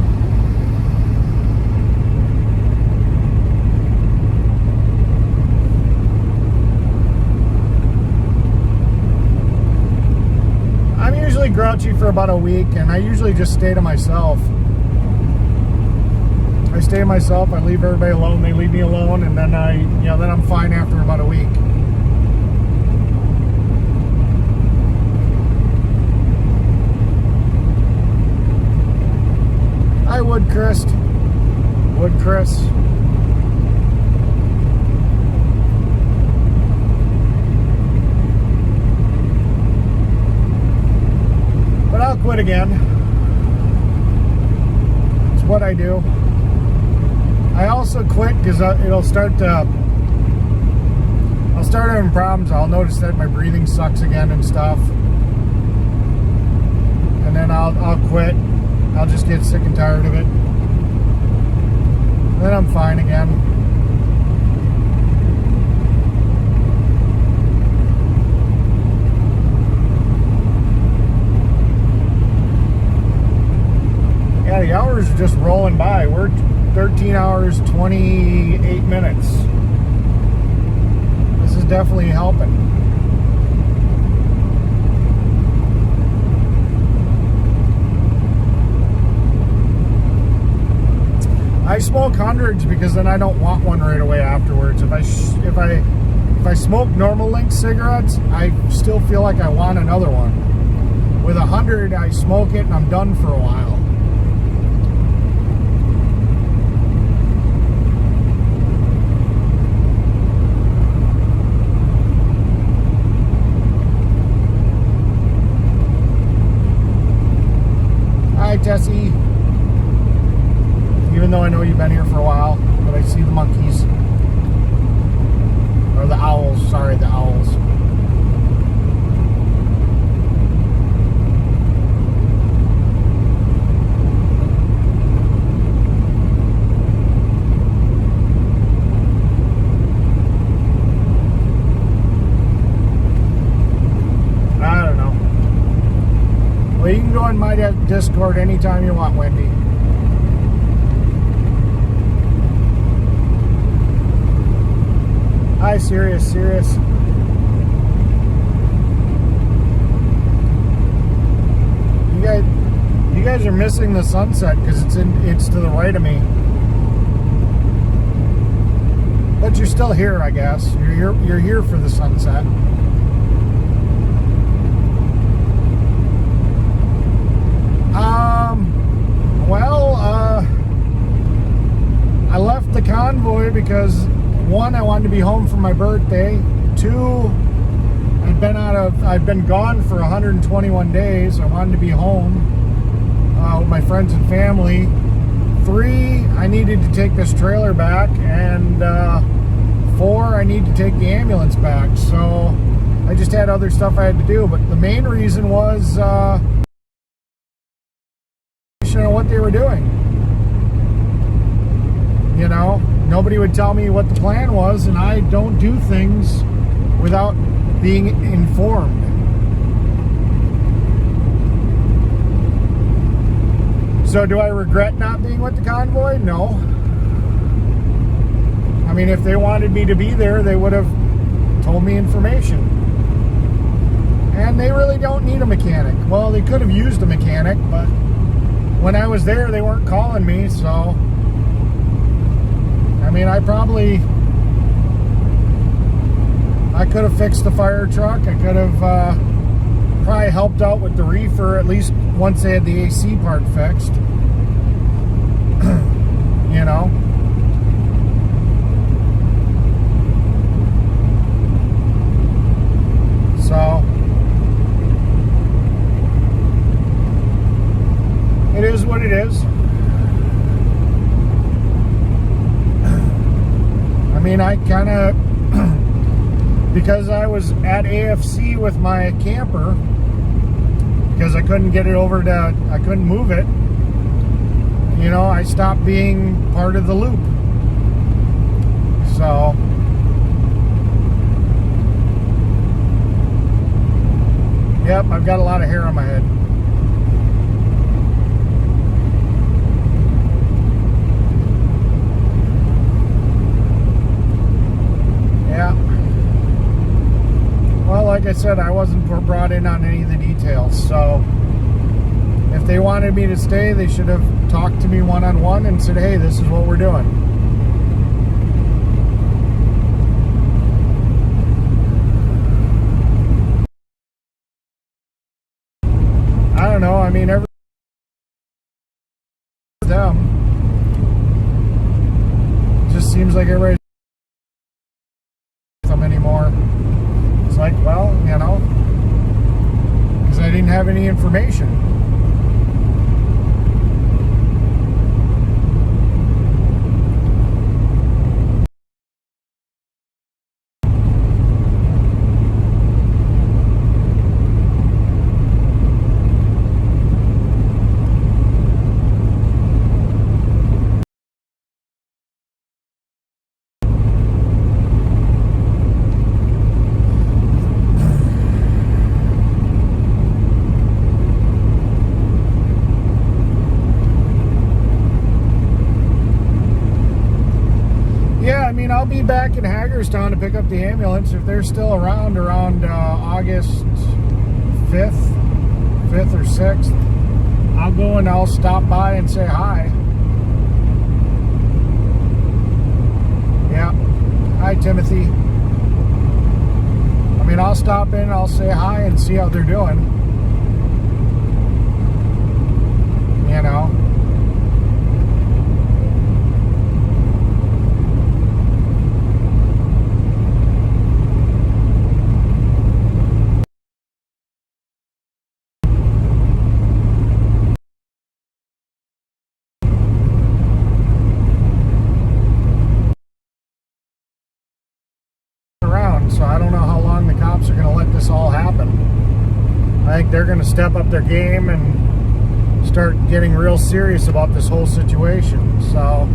I'm usually grouchy for about a week, and I usually just stay to myself. I stay to myself, I leave everybody alone, they leave me alone, and then then I'm fine after about a week. I would, Chris. Would, Chris. But I'll quit again. It's what I do. I also quit because I'll start having problems. I'll notice that my breathing sucks again and stuff. And then I'll quit. I'll just get sick and tired of it. And then I'm fine again. Yeah, the hours are just rolling by. We're 13 hours, 28 minutes. This is definitely helping. I smoke hundreds because then I don't want one right away afterwards. If I smoke normal length cigarettes, I still feel like I want another one. With 100, I smoke it and I'm done for a while. Hi, Tessie. Even though I know you've been here for a while, but I see the monkeys. Or the owls, sorry, the owls. I don't know. Well, you can go on my Discord anytime you want, Wendy. Hi, Sirius. You guys are missing the sunset because it's to the right of me. But you're still here, I guess. You're here for the sunset. I left the convoy because 1, I wanted to be home for my birthday. 2, I've been gone for 121 days. I wanted to be home with my friends and family. 3, I needed to take this trailer back, and 4, I need to take the ambulance back. So I just had other stuff I had to do. But the main reason was what they were doing. You know, nobody would tell me what the plan was, and I don't do things without being informed. So do I regret not being with the convoy? No. I mean, if they wanted me to be there, they would have told me information. And they really don't need a mechanic. Well, they could have used a mechanic, but when I was there, they weren't calling me, so I mean, I could have fixed the fire truck. I could have probably helped out with the reefer, at least once they had the AC part fixed. You know? So it is what it is. I mean, I kind of, because I was at AFC with my camper, because I couldn't get it over to, I couldn't move it, you know, I stopped being part of the loop. So, yep, I've got a lot of hair on my head. Yeah. Well, like I said, I wasn't brought in on any of the details, so if they wanted me to stay, they should have talked to me one-on-one and said, hey, this is what we're doing. I don't know, I mean, every them, it just seems like everybody them anymore. It's like, well, you know, because I didn't have any information. I'll be back in Hagerstown to pick up the ambulance if they're still around August 5th or 6th. I'll go and I'll stop by and say hi. Yeah. Hi, Timothy. I mean, I'll stop in, I'll say hi and see how they're doing. You know. So I don't know how long the cops are going to let this all happen. I think they're going to step up their game and start getting real serious about this whole situation. So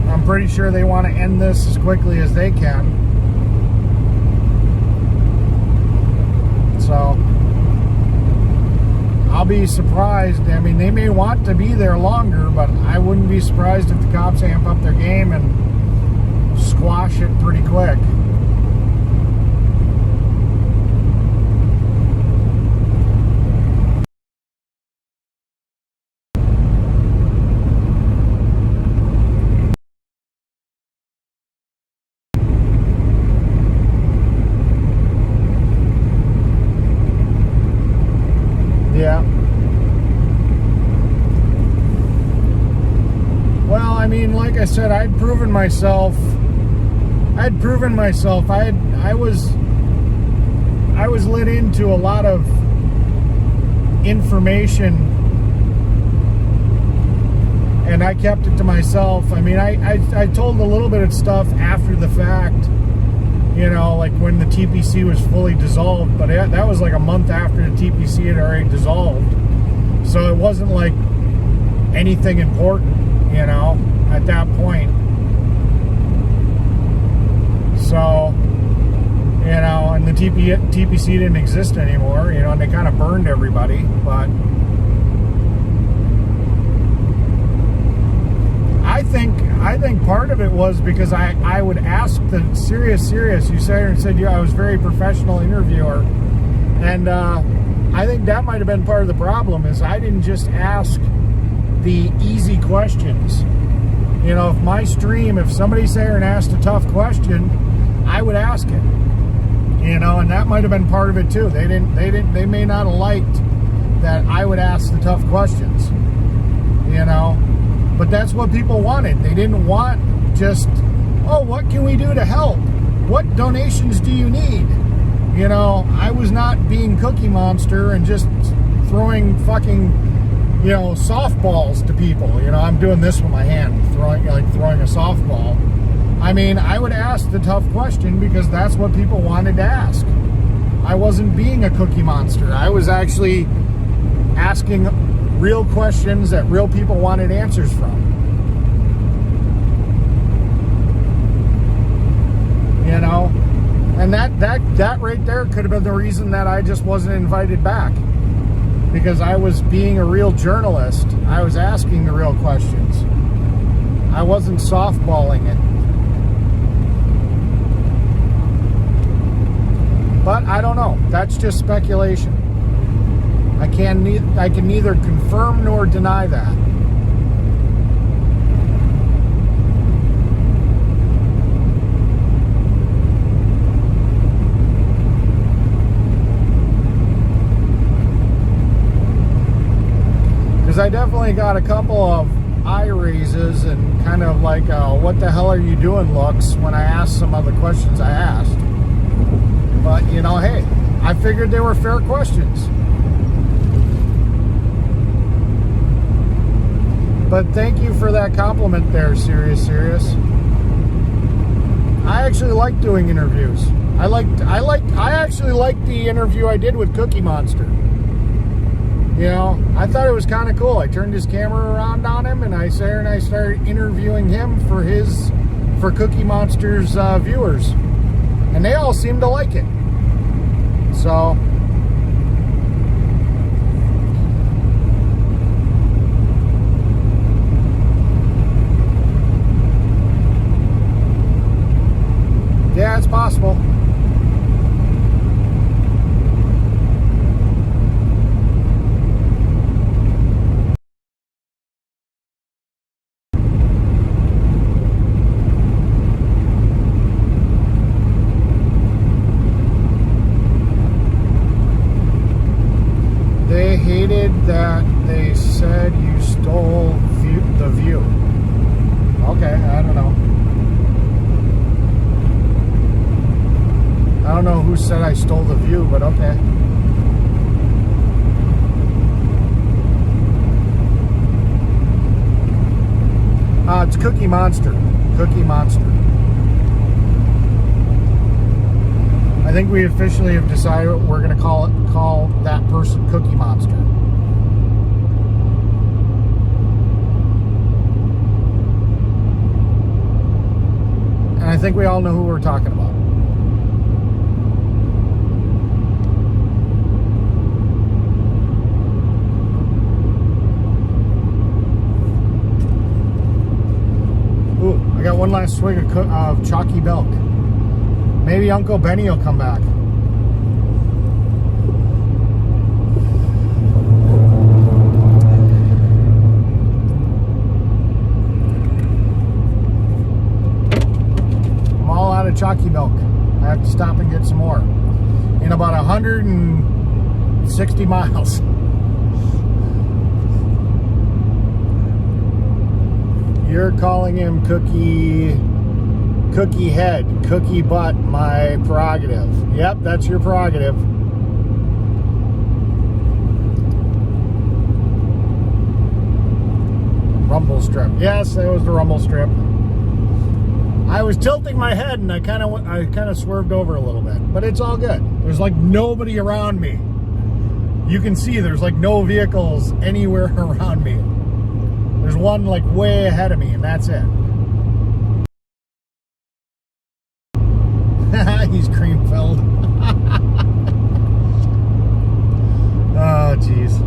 I'm pretty sure they want to end this as quickly as they can. So I'll be surprised. I mean, they may want to be there longer, but I wouldn't be surprised if the cops amp up their game and squash it pretty quick. Yeah. Well, I mean, like I said, I'd proven myself. I was let into a lot of information, and I kept it to myself. I mean, I told a little bit of stuff after the fact, you know, like when the TPC was fully dissolved, but that was like a month after the TPC had already dissolved. So it wasn't like anything important, you know, at that point. So, you know, and the TPC didn't exist anymore, you know, and they kind of burned everybody, but I think part of it was because I would ask the serious, you sat and said, yeah, I was a very professional interviewer, and I think that might have been part of the problem, is I didn't just ask the easy questions. You know, if my stream, if somebody sat here and asked a tough question, I would ask it. You know, and that might have been part of it too. They may not have liked that I would ask the tough questions. You know, but that's what people wanted. They didn't want just, oh, what can we do to help? What donations do you need? You know, I was not being Cookie Monster and just throwing fucking, you know, softballs to people. You know, I'm doing this with my hand, throwing a softball. I mean, I would ask the tough question because that's what people wanted to ask. I wasn't being a Cookie Monster. I was actually asking real questions that real people wanted answers from. You know? And that right there could have been the reason that I just wasn't invited back. Because I was being a real journalist. I was asking the real questions. I wasn't softballing it. But I don't know. That's just speculation. I can neither confirm nor deny that. Because I definitely got a couple of eye raises and kind of like what the hell are you doing looks when I asked some of the questions I asked. But, you know, hey, I figured they were fair questions. But thank you for that compliment there, Serious. I actually like doing interviews. I actually liked the interview I did with Cookie Monster. You know, I thought it was kind of cool. I turned his camera around on him and I sat there and I started interviewing him for Cookie Monster's viewers. And they all seemed to like it. So, yeah, it's possible. They hated that they said you stole the view. Okay, I don't know. I don't know who said I stole the view, but okay. It's Cookie Monster. Cookie Monster. I think we officially have decided we're going to call that person Cookie Monster. And I think we all know who we're talking about. Ooh, I got one last swig of chalky milk. Maybe Uncle Benny will come back. I'm all out of chalky milk. I have to stop and get some more. In about 160 miles. You're calling him Cookie Head, Cookie Butt, my prerogative. Yep, that's your prerogative. Rumble strip. Yes, that was the rumble strip. I was tilting my head and I kind of swerved over a little bit, but it's all good. There's like nobody around me. You can see there's like no vehicles anywhere around me. There's one like way ahead of me, and that's it. He's cream filled. Oh, jeez.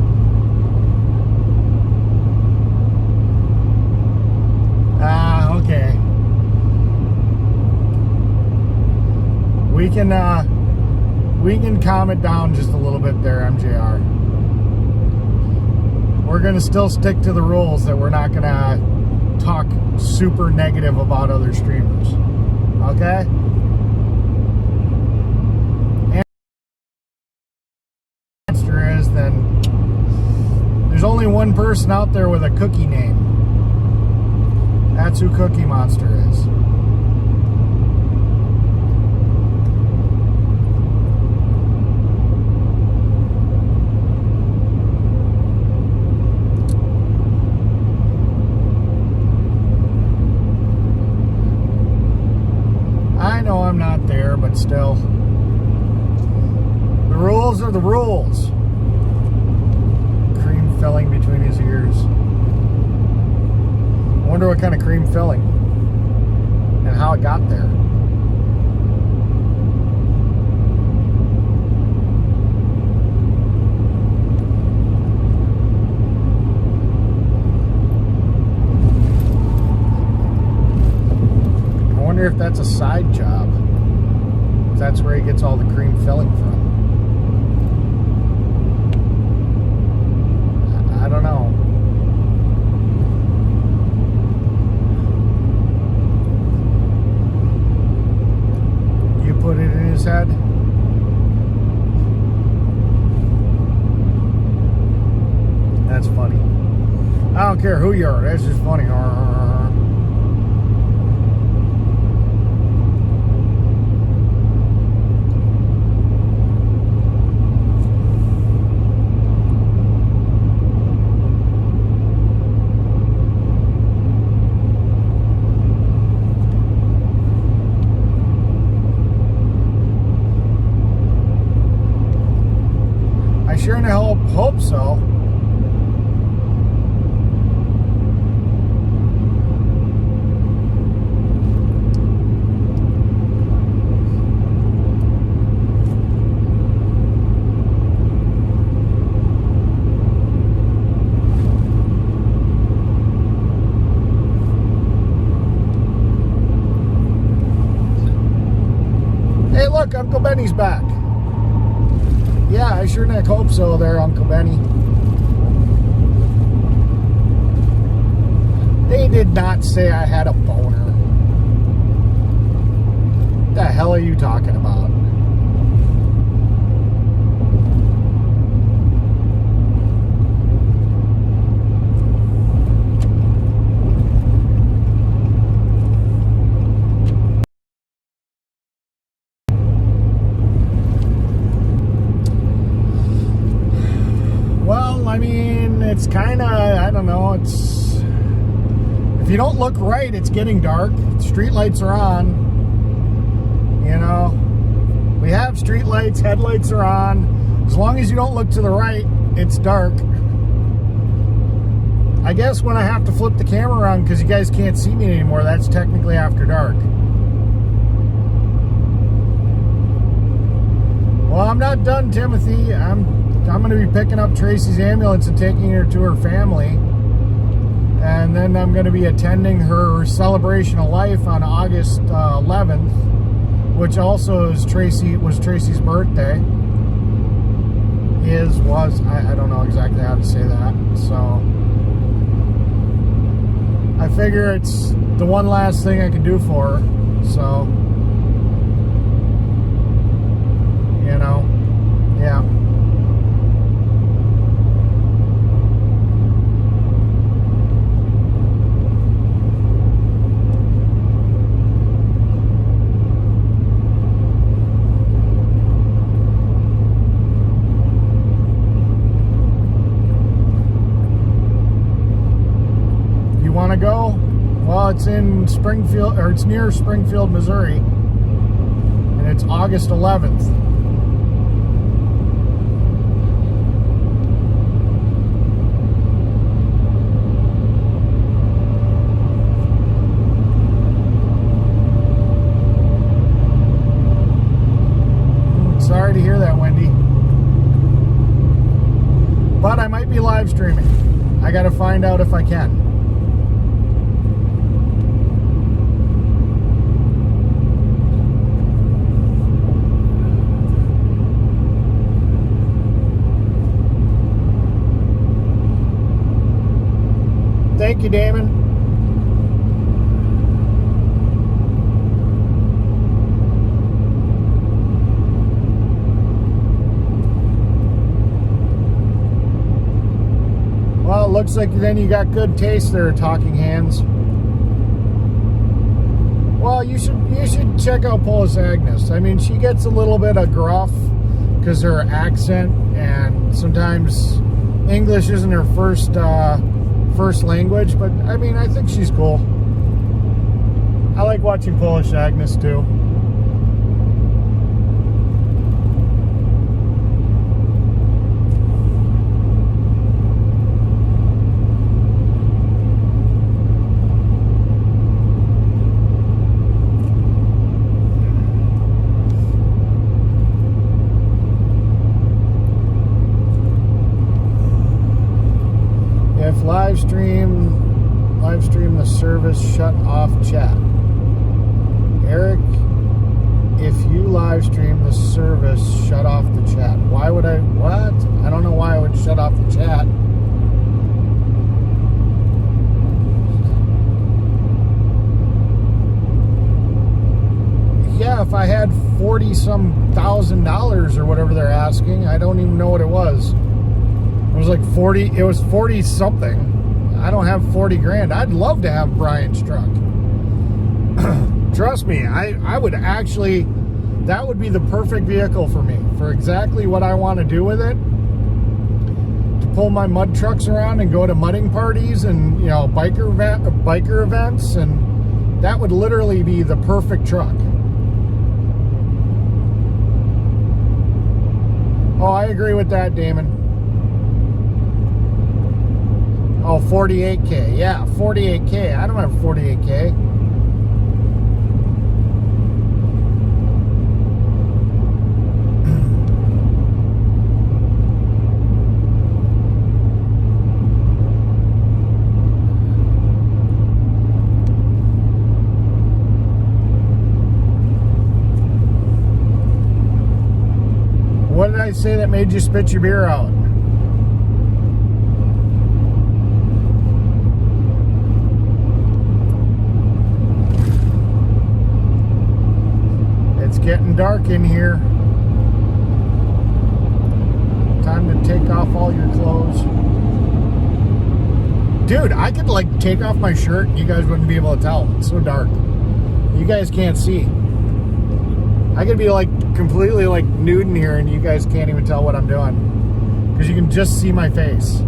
Okay. We can calm it down just a little bit there, MJR. We're gonna still stick to the rules that we're not gonna talk super negative about other streamers. Okay? And the answer is then there's only one person out there with a cookie name. That's who Cookie Monster is. I know I'm not there, but still. The rules are the rules. Cream filling between his ears. I wonder what kind of cream filling and how it got there. I wonder if that's a side job. If that's where he gets all the cream filling from. I don't know. Put it in his head. That's funny. I don't care who you are. That's just funny. Sure in hell hope so. Hey, look, Uncle Benny's back. Yeah, I sure enough hope so there, Uncle Benny. They did not say I had a boner. What the hell are you talking about? I mean, it's kind of, I don't know, it's, if you don't look right, it's getting dark. Street lights are on, you know. We have street lights, headlights are on. As long as you don't look to the right, it's dark. I guess when I have to flip the camera around because you guys can't see me anymore, that's technically after dark. Well, I'm not done, Timothy. I'm going to be picking up Tracy's ambulance and taking her to her family. And then I'm going to be attending her celebration of life on August 11th, which also was Tracy's birthday. I don't know exactly how to say that. So I figure it's the one last thing I can do for her. So, you know, yeah. Want to go? Well, it's in Springfield, or it's near Springfield, Missouri. And it's August 11th. Sorry to hear that, Wendy. But I might be live streaming. I gotta find out if I can. Thank you, Damon. Well, it looks like then you got good taste there, Talking Hands. Well, you should check out Polish Agnes. I mean, she gets a little bit of gruff because her accent, and sometimes English isn't her first language, but I mean, I think she's cool. I like watching Polish Agnes too. Live stream the service, shut off chat. Eric, if you live stream the service, shut off the chat. Why would I? What? I don't know why I would shut off the chat. Yeah, if I had $40-some thousand or whatever they're asking, I don't even know what it was. It was like 40, it was 40 something. I don't have 40 grand. I'd love to have Brian's truck. Trust me, I would actually, that would be the perfect vehicle for me, for exactly what I want to do with it. To pull my mud trucks around and go to mudding parties and, you know, biker events, and that would literally be the perfect truck. Oh, I agree with that, Damon. Oh, 48K. Yeah, 48K. I don't have 48K. What did I say that made you spit your beer out? It's getting dark in here. Time to take off all your clothes. Dude, I could like take off my shirt and you guys wouldn't be able to tell. It's so dark. You guys can't see. I could be like completely like nude in here and you guys can't even tell what I'm doing. Because you can just see my face.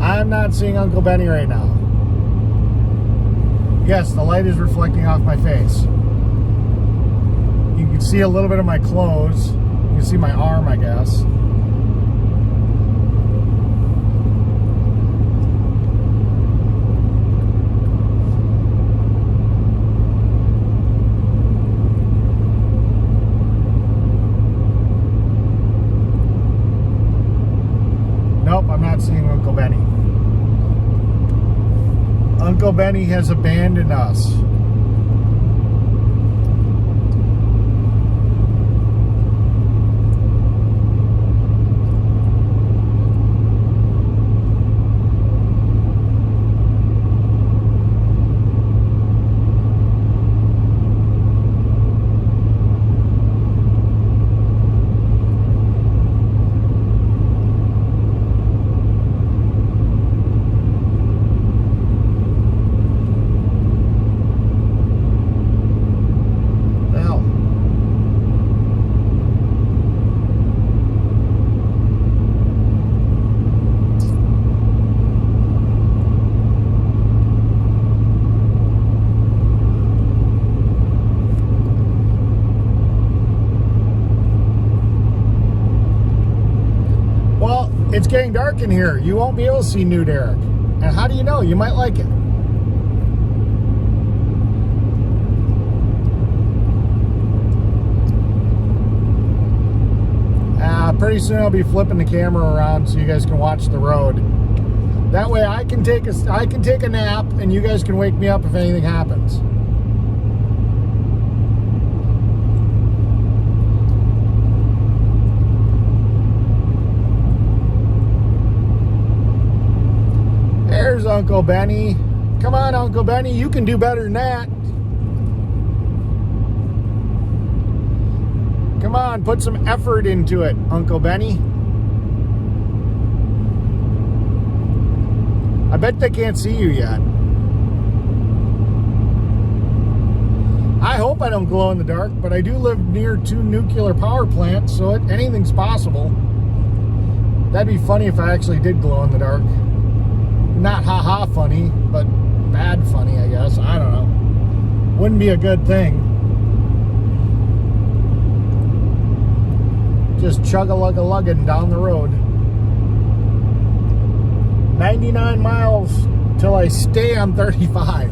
I'm not seeing Uncle Benny right now. Yes, the light is reflecting off my face. You can see a little bit of my clothes. You can see my arm, I guess. Nope, I'm not seeing Uncle Benny. Uncle Benny has abandoned us. getting dark in here. You won't be able to see nude Eric. And how do you know? You might like it. Pretty soon I'll be flipping the camera around so you guys can watch the road. That way I can take a nap and you guys can wake me up if anything happens. There's Uncle Benny. Come on, Uncle Benny, you can do better than that. Come on, put some effort into it, Uncle Benny. I bet they can't see you yet. I hope I don't glow in the dark, but I do live near 2 nuclear power plants, so anything's possible. That'd be funny if I actually did glow in the dark. Not ha-ha funny, but bad funny, I guess. I don't know. Wouldn't be a good thing. Just chug-a-lug-a-lugging down the road. 99 miles till I stay on 35.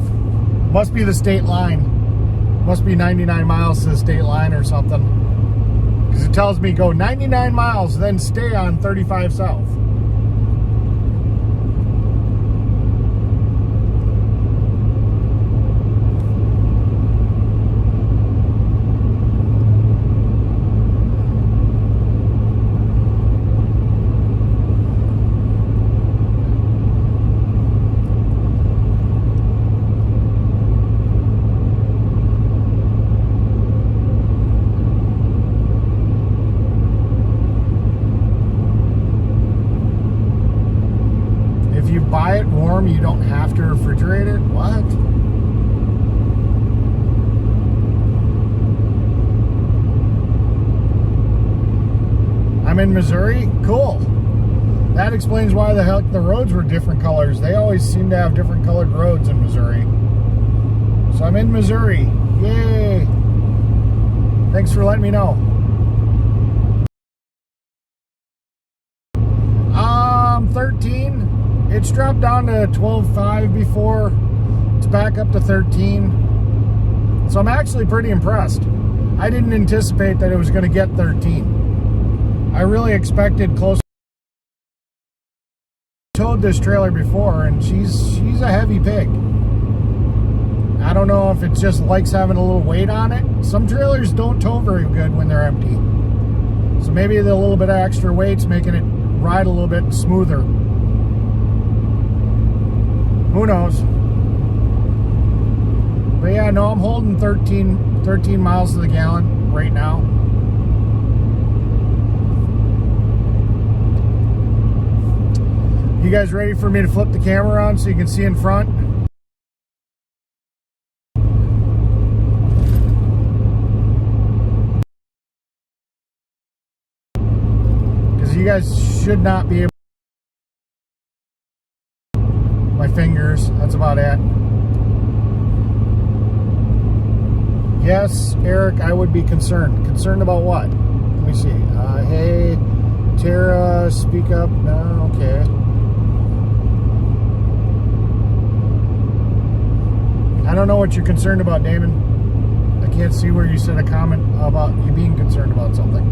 Must be the state line. Must be 99 miles to the state line or something. Because it tells me go 99 miles, then stay on 35 south. Buy it warm, you don't have to refrigerate it? What? I'm in Missouri? Cool. That explains why the heck the roads were different colors. They always seem to have different colored roads in Missouri. So I'm in Missouri. Yay! Thanks for letting me know. 13. It's dropped down to 12.5 before. It's back up to 13. So I'm actually pretty impressed. I didn't anticipate that it was going to get 13. I really expected close. I towed this trailer before, and she's a heavy pig. I don't know if it just likes having a little weight on it. Some trailers don't tow very good when they're empty. So maybe the little bit of extra weight's making it ride a little bit smoother. Who knows? But yeah, no, I'm holding 13 miles to the gallon right now. You guys ready for me to flip the camera on so you can see in front? Because you guys should not be able. My fingers, that's about it. Yes, Eric, I would be concerned. Concerned about what? Let me see. Hey, Tara, speak up. No, okay. I don't know what you're concerned about, Damon. I can't see where you said a comment about you being concerned about something.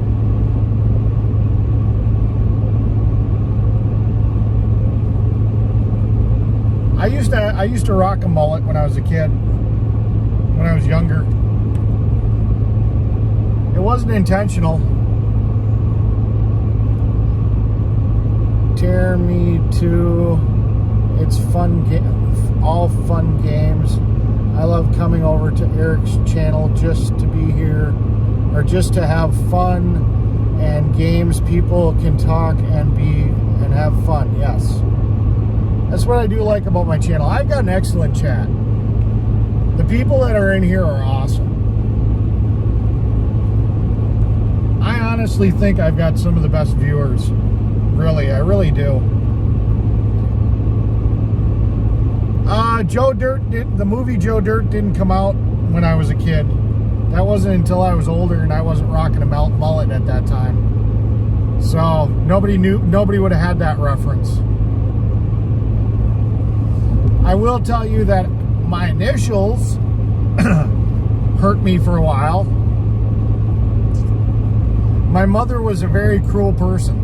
I used to rock a mullet when I was a kid. When I was younger. It wasn't intentional. Tear me to. It's fun, all fun games. I love coming over to Eric's channel just to be here, or just to have fun and games. People can talk and have fun. Yes, that's what I do like about my channel. I've got an excellent chat. The people that are in here are awesome. I honestly think I've got some of the best viewers. Really, I really do. Joe Dirt, the movie Joe Dirt didn't come out when I was a kid. That wasn't until I was older and I wasn't rocking a mullet at that time. So nobody would have had that reference. I will tell you that my initials hurt me for a while. My mother was a very cruel person.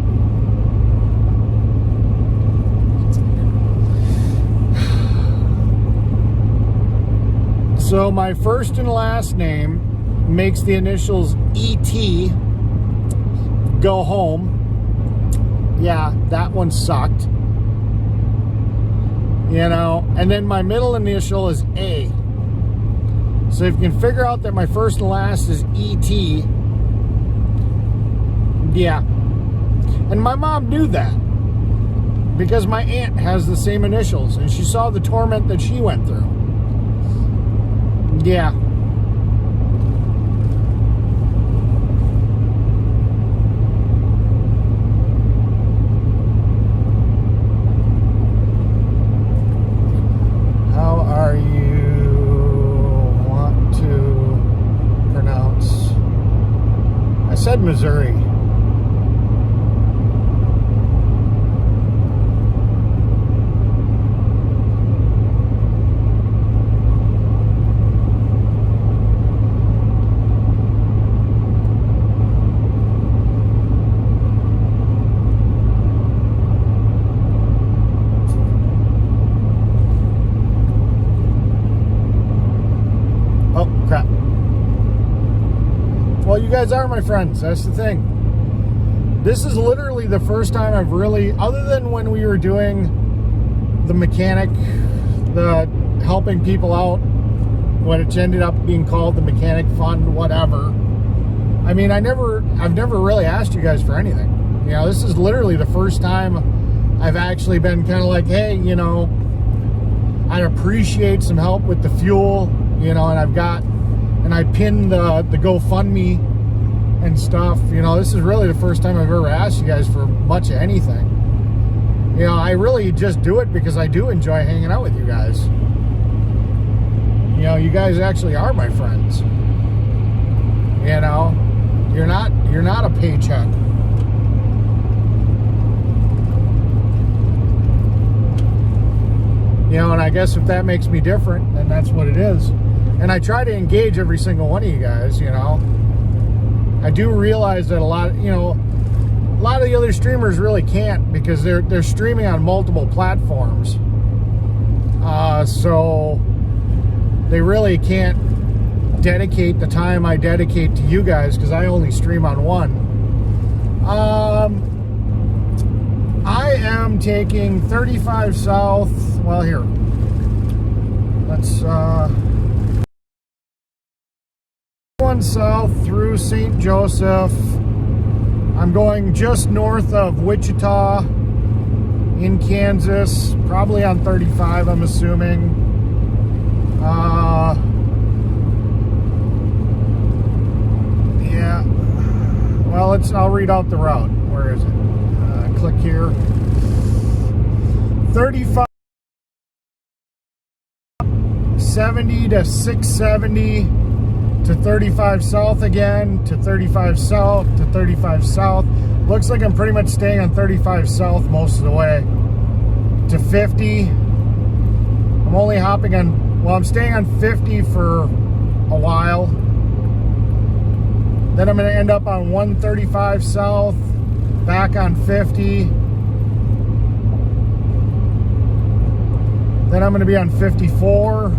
So my first and last name makes the initials ET, go home. Yeah, that one sucked. You know, and then my middle initial is A. So if you can figure out that my first and last is ET, yeah. And my mom knew that because my aunt has the same initials and she saw the torment that she went through. Yeah. How are you want to pronounce? I said Missouri. Crap. Well, you guys are my friends. That's the thing. This is literally the first time I've really, other than when we were doing the mechanic, the helping people out, what ended up being called the mechanic fund, whatever. I mean, I've never really asked you guys for anything. You know, this is literally the first time I've actually been kind of like, hey, you know, I'd appreciate some help with the fuel, you know, and I pinned the GoFundMe and stuff. You know, this is really the first time I've ever asked you guys for much of anything. You know, I really just do it because I do enjoy hanging out with you guys. You know, you guys actually are my friends. You know, you're not a paycheck. You know, and I guess if that makes me different, then that's what it is. And I try to engage every single one of you guys, you know. I do realize that a lot of the other streamers really can't because they're streaming on multiple platforms. So they really can't dedicate the time I dedicate to you guys because I only stream on one. I am taking 35 south. Well, here. Let's going south through St. Joseph. I'm going just north of Wichita in Kansas, probably on 35, I'm assuming. Yeah. Well, I'll read out the route. Where is it? Click here. 35, 70 to 670 to 35 south again, to 35 south, to 35 south. Looks like I'm pretty much staying on 35 south most of the way. To 50. I'm only hopping on, well, I'm staying on 50 for a while. Then I'm going to end up on 135 south, back on 50. Then I'm going to be on 54.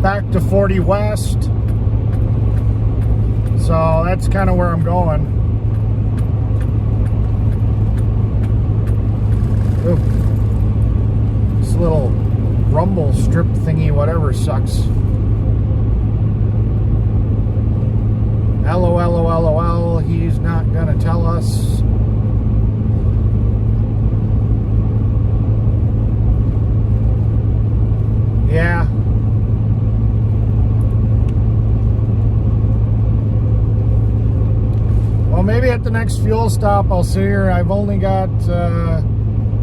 Back to 40 west. So that's kind of where I'm going. Ooh. This little rumble strip thingy, whatever, sucks. LOL, he's not gonna tell us. Yeah. Well, maybe at the next fuel stop I'll see her. I've only got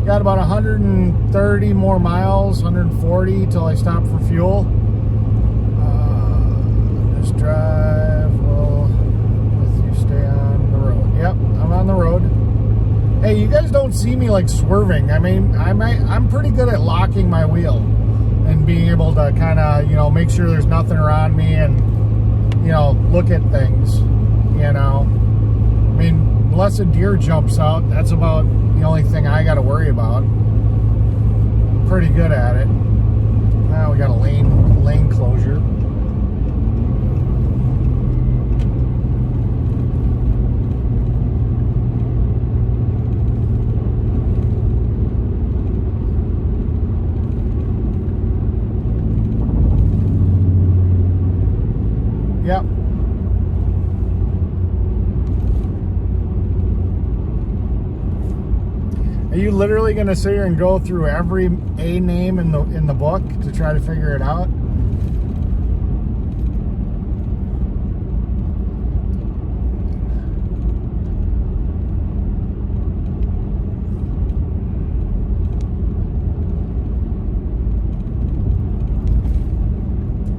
about 130 more miles, 140 till I stop for fuel. Just drive. Well, the road. Hey, you guys don't see me like swerving. I mean, I'm pretty good at locking my wheel and being able to kind of, you know, make sure there's nothing around me and, you know, look at things, you know. I mean, unless a deer jumps out, that's about the only thing I got to worry about. I'm pretty good at it. Now we got a lane closure. Yep. Are you literally going to sit here and go through every A name in the book to try to figure it out?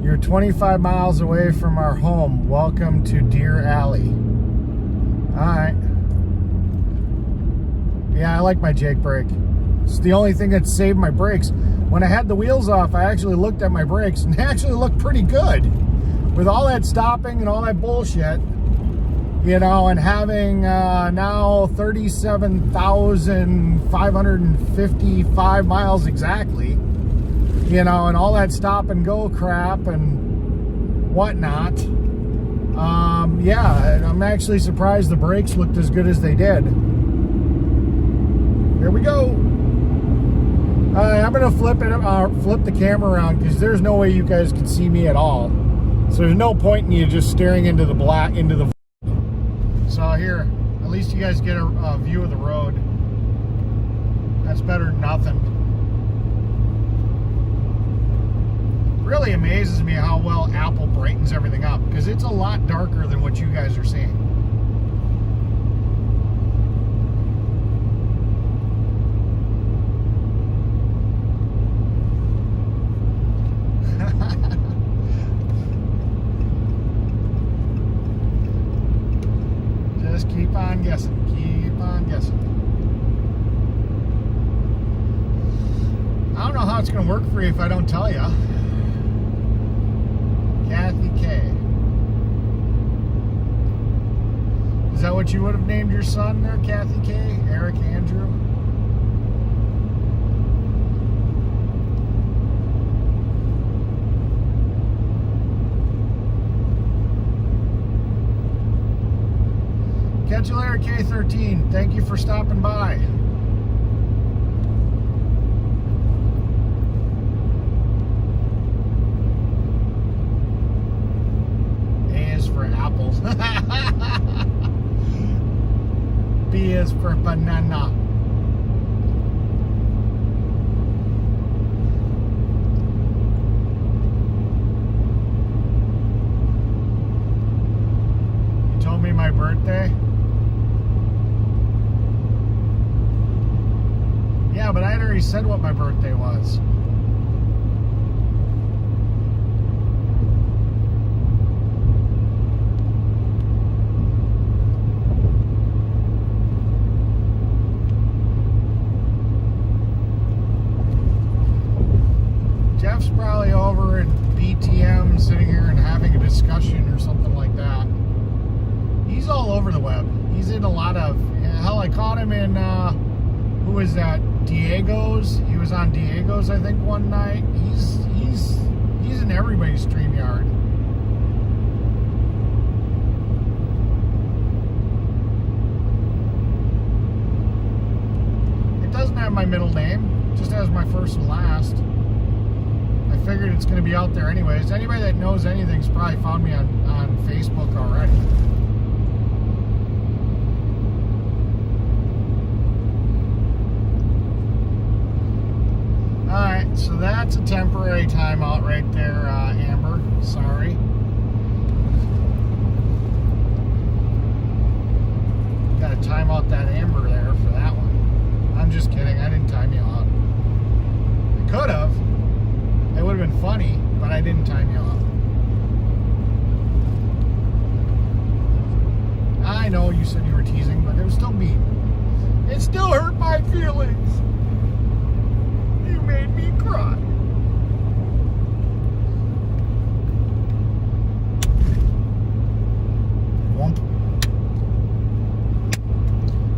You're 25 miles away from our home. Welcome to Deer Alley. All right. Yeah, I like my Jake brake. It's the only thing that saved my brakes. When I had the wheels off, I actually looked at my brakes and they actually looked pretty good. With all that stopping and all that bullshit, you know, and having now 37,555 miles exactly, you know, and all that stop and go crap and whatnot. Yeah, I'm actually surprised the brakes looked as good as they did. Here we go. I'm gonna flip the camera around because there's no way you guys can see me at all. So there's no point in you just staring into the black, into the. So here, at least you guys get a view of the road. That's better than nothing. Really amazes me how well Apple brightens everything up because it's a lot darker than what you guys are seeing. Just keep on guessing. Keep on guessing. I don't know how it's going to work for you if I don't tell you. Kathy K. Is that what you would have named your son there, Kathy K? Eric Andrew? Catch you later, K13. Thank you for stopping by. A is for apple. B is for banana. You told me my birthday? Yeah, but I had already said what my birthday was. Jeff's probably over in BTM sitting here and having a discussion or something like that. He's all over the web. He's in a lot of, hell, I caught him in, who was that? Diego's. He was on Diego's, I think, one night. He's in everybody's StreamYard. It doesn't have my middle name. It just has my first and last. I figured it's going to be out there anyways. Anybody that knows anything's probably found me on Facebook already. Alright, so that's a temporary timeout right there, Amber. Sorry. Gotta time out that Amber there for that one. I'm just kidding, I didn't time you out. I could have. It would have been funny, but I didn't time you out. I I know you said you were teasing, but it was still mean. It still hurt my feelings. You made me cry. Womp.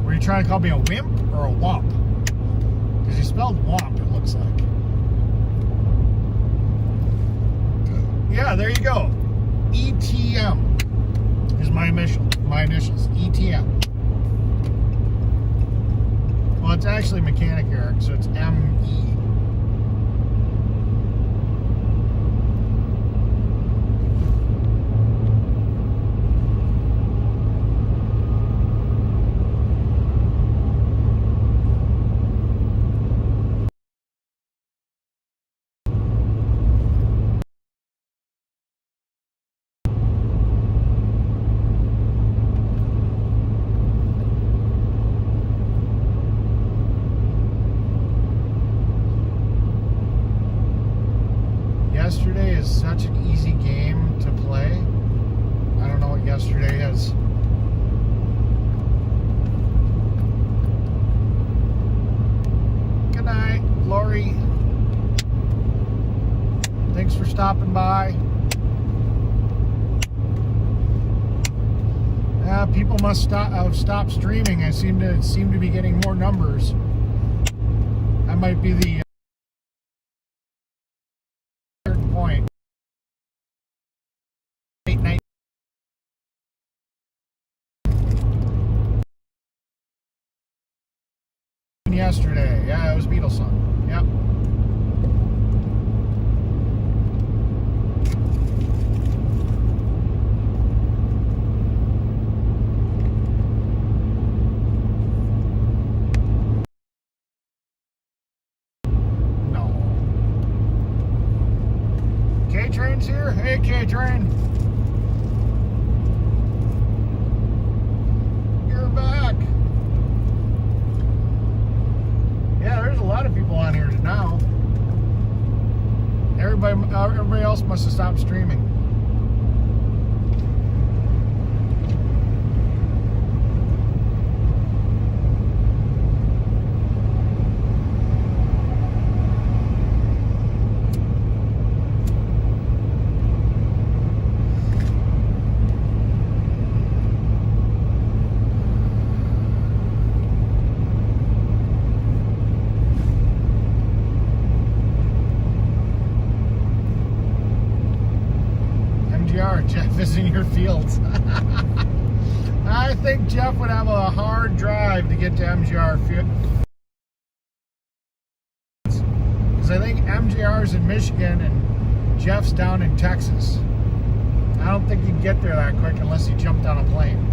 Were you trying to call me a wimp or a womp? Because you spelled womp, it looks like. Yeah, there you go. ETM is my initials. ETM. Well, it's actually Mechanic Eric, so it's ME. Yesterday is such an easy game to play. I don't know what yesterday is. Good night, Lori. Thanks for stopping by. People must have stopped streaming. I seem to be getting more numbers. That might be the point. Late night. Yesterday, yeah, it was Beatles song. Yep. K-Train's here. Hey, K-Train. You're back. Yeah, there's a lot of people on here now. Everybody else must have stopped streaming. MJR, Jeff is in your fields. I think Jeff would have a hard drive to get to MJR fields. Because I think MJR's in Michigan and Jeff's down in Texas. I don't think he'd get there that quick unless he jumped on a plane.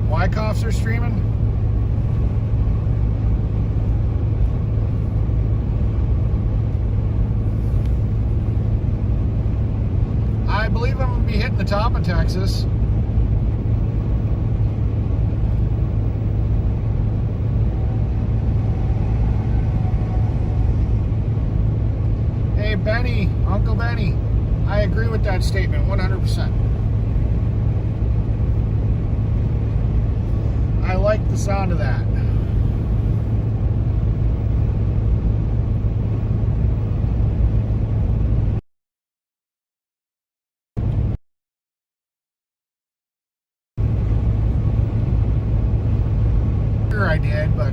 Wyckoffs are streaming. I believe I'm going to be hitting the top of Texas. Hey, Benny, Uncle Benny, I agree with that statement 100%. I like the sound of that. sure I did, but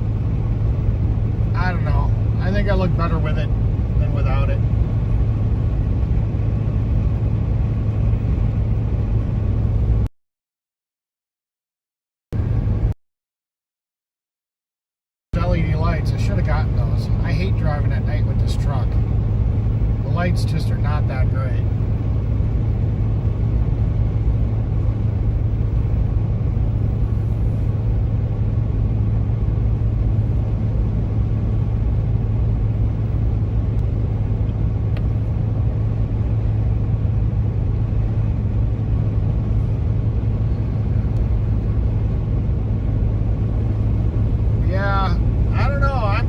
I don't know. I think I look better with it than without it. LED lights, I should have gotten those. I hate driving at night with this truck. The lights just are not that great.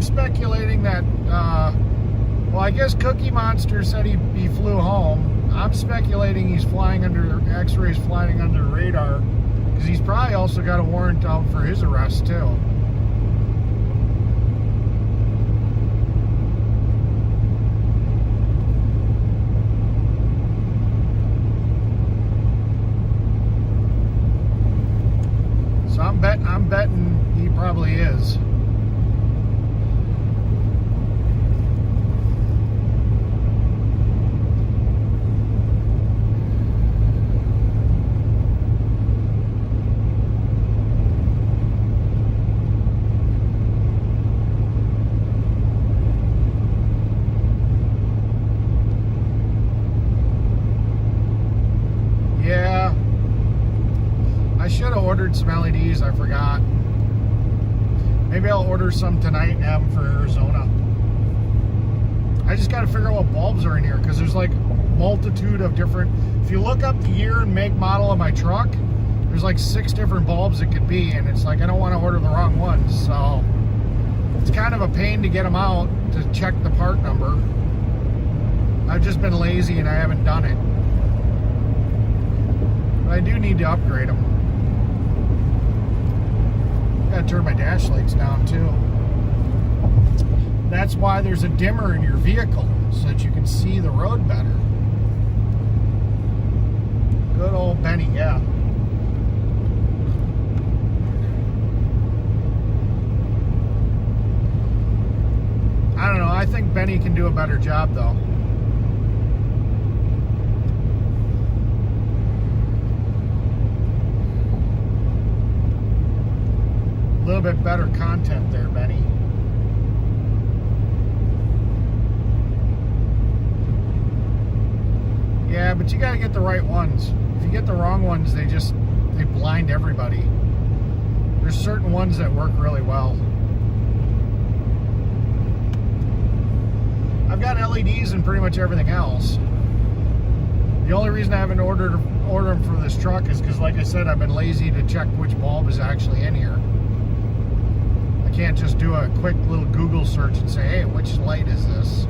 Speculating that, well, I guess Cookie Monster said he flew home. I'm speculating he's flying under X-rays, flying under the radar, because he's probably also got a warrant out for his arrest too. So I'm betting he probably is. Should have ordered some LEDs, I forgot. Maybe I'll order some tonight and have them for Arizona. I just got to figure out what bulbs are in here, because there's like a multitude of different. If you look up the year and make model of my truck, there's like 6 different bulbs it could be, and it's like I don't want to order the wrong ones, so it's kind of a pain to get them out to check the part number. I've just been lazy and I haven't done it, but I do need to upgrade them. Gotta turn my dash lights down too. That's why there's a dimmer in your vehicle, so that you can see the road better. Good old Benny, yeah. I don't know, I think Benny can do a better job though. A little bit better content there, Benny. Yeah, but you got to get the right ones. If you get the wrong ones, they blind everybody. There's certain ones that work really well. I've got LEDs and pretty much everything else. The only reason I haven't ordered them for this truck is because, like I said, I've been lazy to check which bulb is actually in here. I can't just do a quick little Google search and say, hey, which light is this?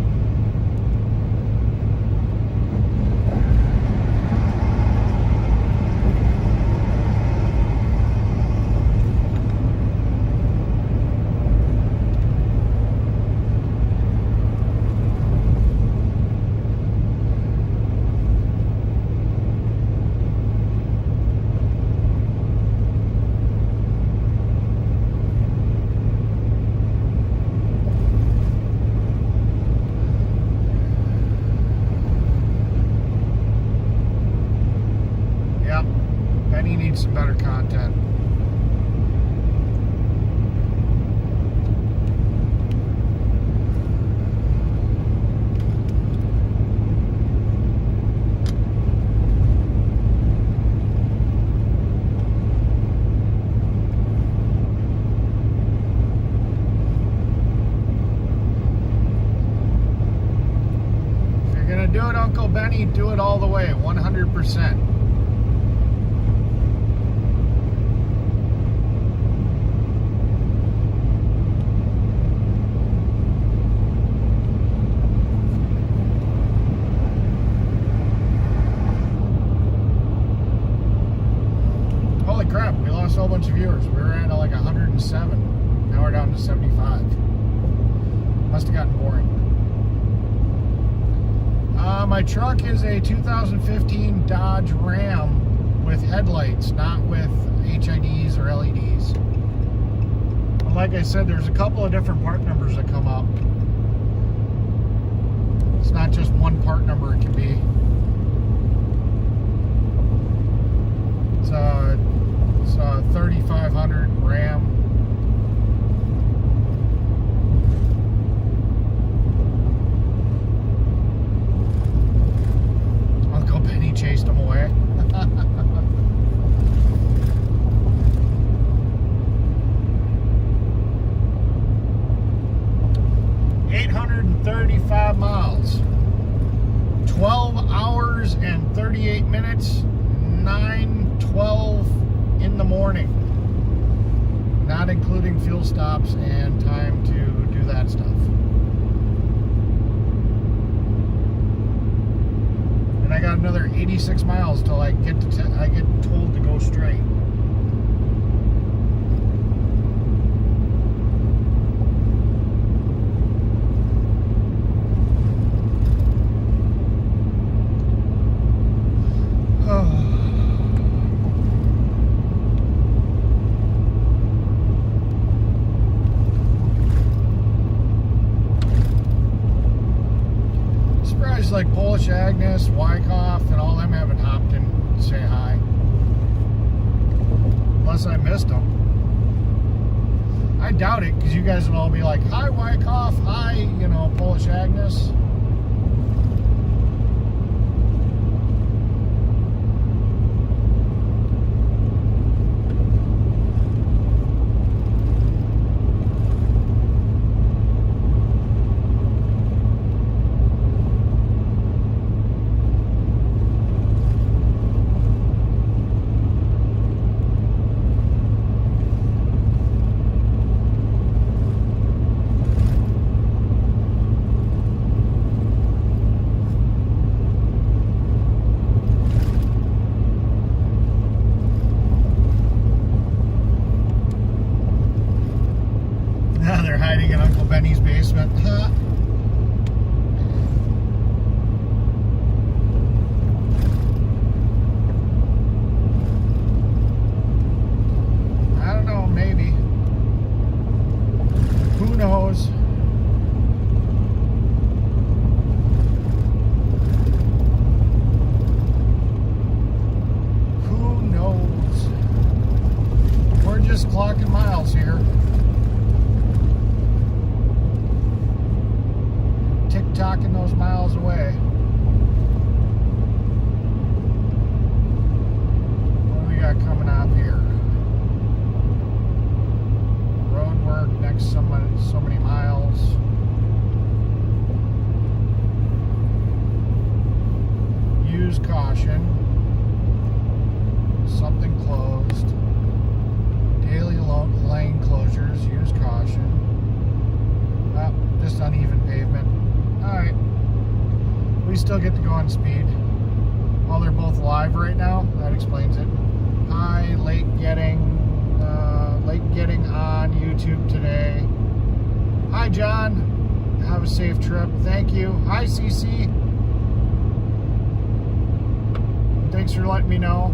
Some better content. If you're gonna do it, Uncle Benny, do it all the way, 100%. Crap, we lost a whole bunch of viewers. We were at like 107. Now we're down to 75. Must have gotten boring. My truck is a 2015 Dodge Ram with headlights, not with HIDs or LEDs. But like I said, there's a couple of different part numbers that come up. It's not just one part number it can be. It's a 3500 Ram. Uncle Benny chased him away. 835 miles, 12 hours and 38 minutes, 9:12 in the morning, not including fuel stops and time to do that stuff. And I got another 86 miles till I get I get told to go straight. Like Polish Agnes, Wyckoff, and all them haven't hopped in to say hi. Unless I missed them. I doubt it, because you guys would all be like, hi Wyckoff, hi, you know, Polish Agnes. They're hiding in Uncle Benny's basement. I don't know, maybe. Who knows? Who knows? We're just clocking miles here. Tick-tocking those miles away. What do we got coming up here? Road work, next so many miles. Use caution. Something closed. Daily lane closures, use caution. Just uneven pavement. Alright. We still get to go on speed. While they're both live right now, that explains it. Hi, late getting on YouTube today. Hi, John. Have a safe trip. Thank you. Hi, CC. Thanks for letting me know.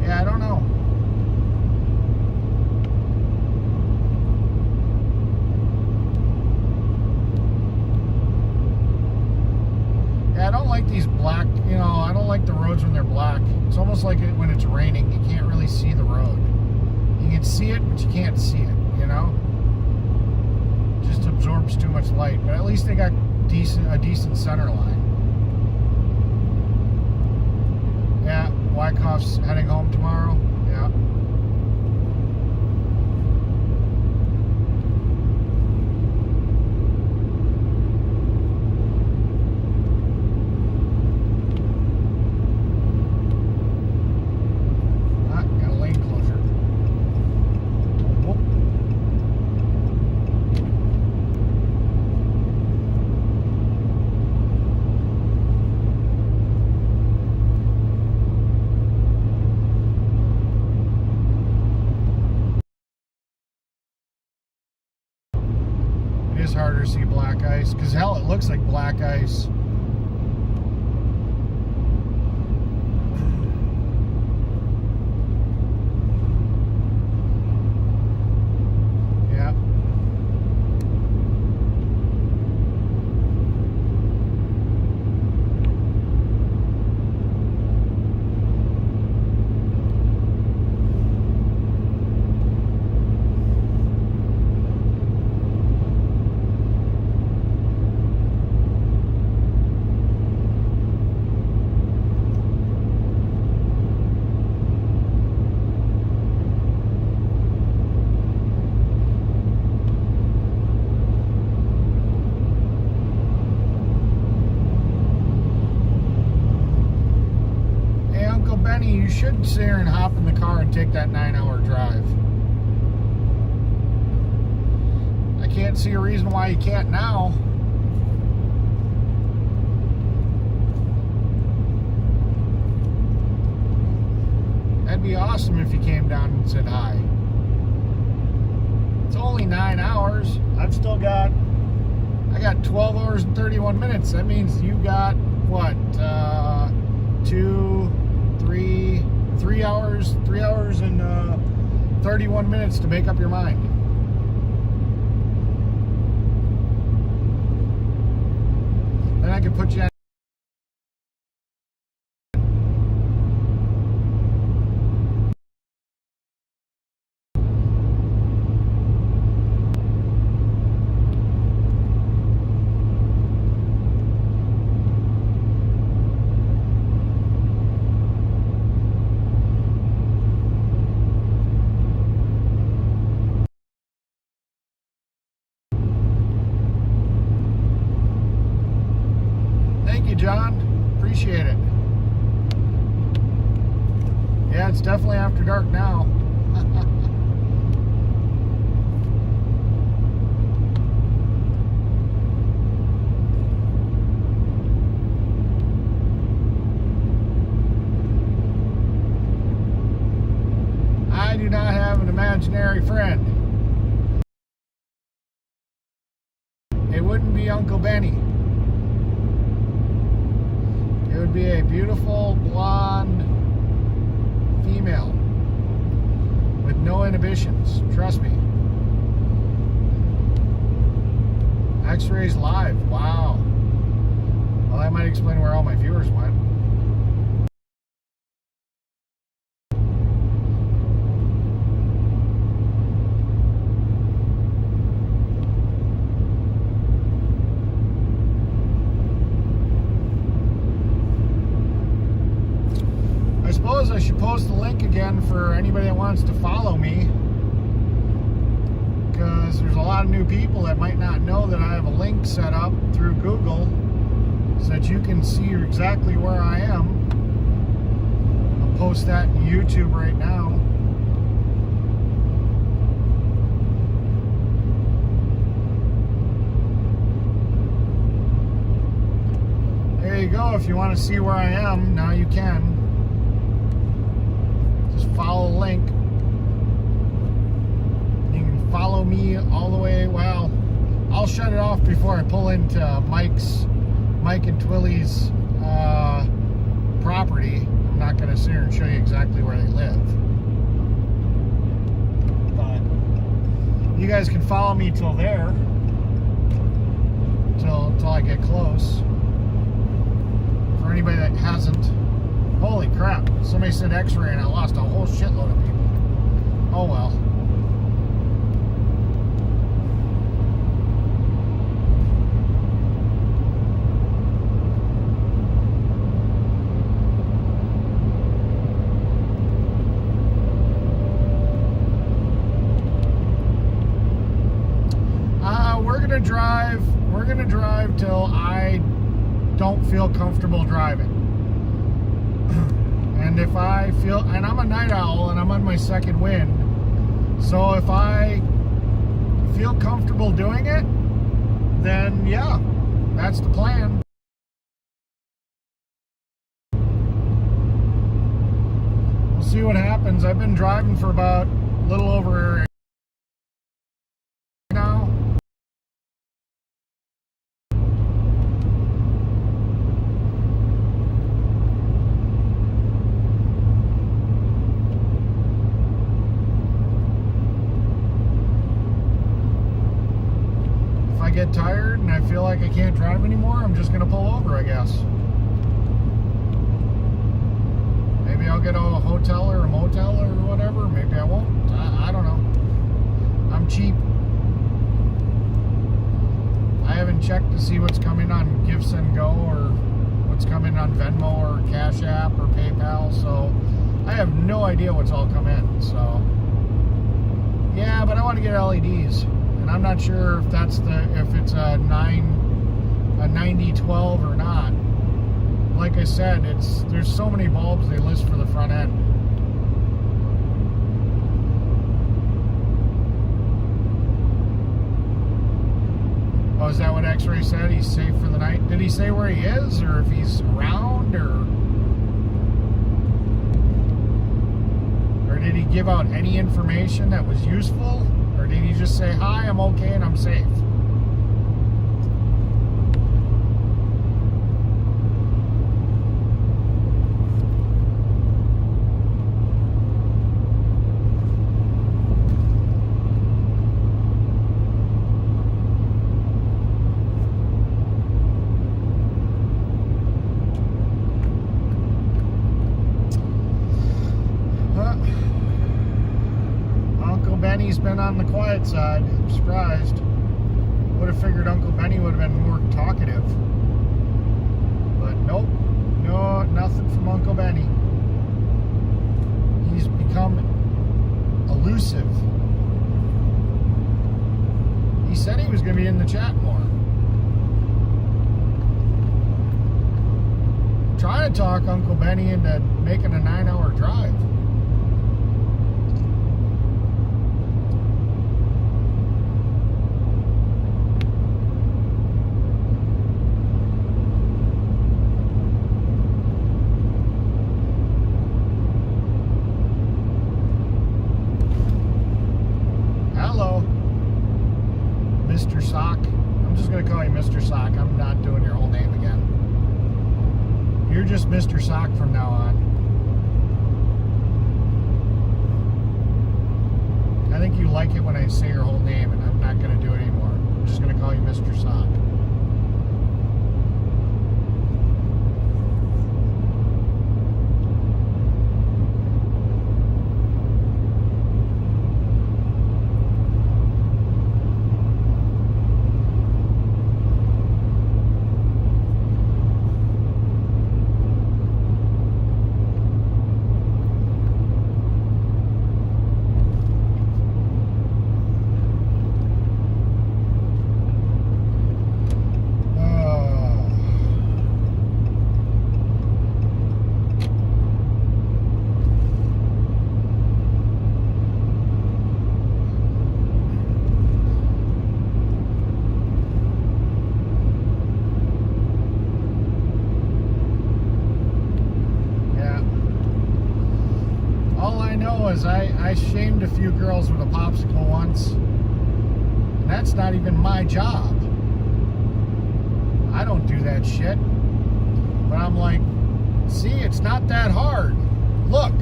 Yeah, I don't know. Yeah, I don't like these black, you know, I don't like the roads when they're black. It's almost like it when it's raining. You can't really see the road. You can see it, but you can't see it, you know? It just absorbs too much light. But at least they got a decent center line. Yeah, Wyckoff's heading home tomorrow. Yeah. Got a lane closure. Whoop. It is harder to see black ice, because hell, it looks like black ice. should sit here and hop in the car and take that 9-hour drive. I can't see a reason why you can't now. That'd be awesome if you came down and said hi. It's only 9 hours. I got 12 hours and 31 minutes. That means you got what? 3 hours and 31 minutes to make up your mind. Then I could put you on. John, appreciate it. Yeah, it's definitely after dark now. I do not have an imaginary friend. It wouldn't be Uncle Benny. It would be a beautiful blonde female with no inhibitions. Trust me. X-rays live. Wow. Well, that might explain where all my viewers went. I suppose I should post the link again for anybody that wants to follow me, because there's a lot of new people that might not know that I have a link set up through Google so that you can see exactly where I am. I'll post that in YouTube right now. There you go. If you want to see where I am, now you can. Follow the link. You can follow me all the way. Well, I'll shut it off before I pull into Mike and Twilly's property. I'm not going to sit here and show you exactly where they live, but you guys can follow me till there, till I get close. For anybody that hasn't. Holy crap, somebody said X-ray and I lost a whole shitload of people. Oh well. We're gonna drive till I don't feel comfortable driving. And if I feel, and I'm a night owl and I'm on my second wind, so if I feel comfortable doing it, then yeah, that's the plan. We'll see what happens. I've been driving for about a little over now. If I get tired and I feel like I can't drive anymore, I'm just gonna pull over, I guess. Maybe I'll get a hotel or a motel or whatever. Maybe I won't. I don't know. I'm cheap. I haven't checked to see what's coming on Gifts and Go or what's coming on Venmo or Cash App or PayPal, so I have no idea what's all come in. So yeah, but I want to get LEDs, and I'm not sure if that's if it's a 9012 or not. like I said, there's so many bulbs they list for the front end. Oh, is that what X-Ray said? He's safe for the night? Did he say where he is, or if he's around, or did he give out any information that was useful? Or did he just say, hi, I'm okay and I'm safe? Benny's been on the quiet side. I'm surprised. Would have figured Uncle Benny would have been more talkative. But nope. No, nothing from Uncle Benny. He's become elusive. He said he was going to be in the chat more. Trying to talk Uncle Benny into making a 9-hour drive. Mr. Sock. I'm just going to call you Mr. Sock. I'm not doing your whole name again. You're just Mr. Sock from now on. I think you like it when I say your whole name, and I'm not going to do it anymore. I'm just going to call you Mr. Sock. I shamed a few girls with a popsicle once. And that's not even my job. I don't do that shit. But I'm like, see, it's not that hard. Look.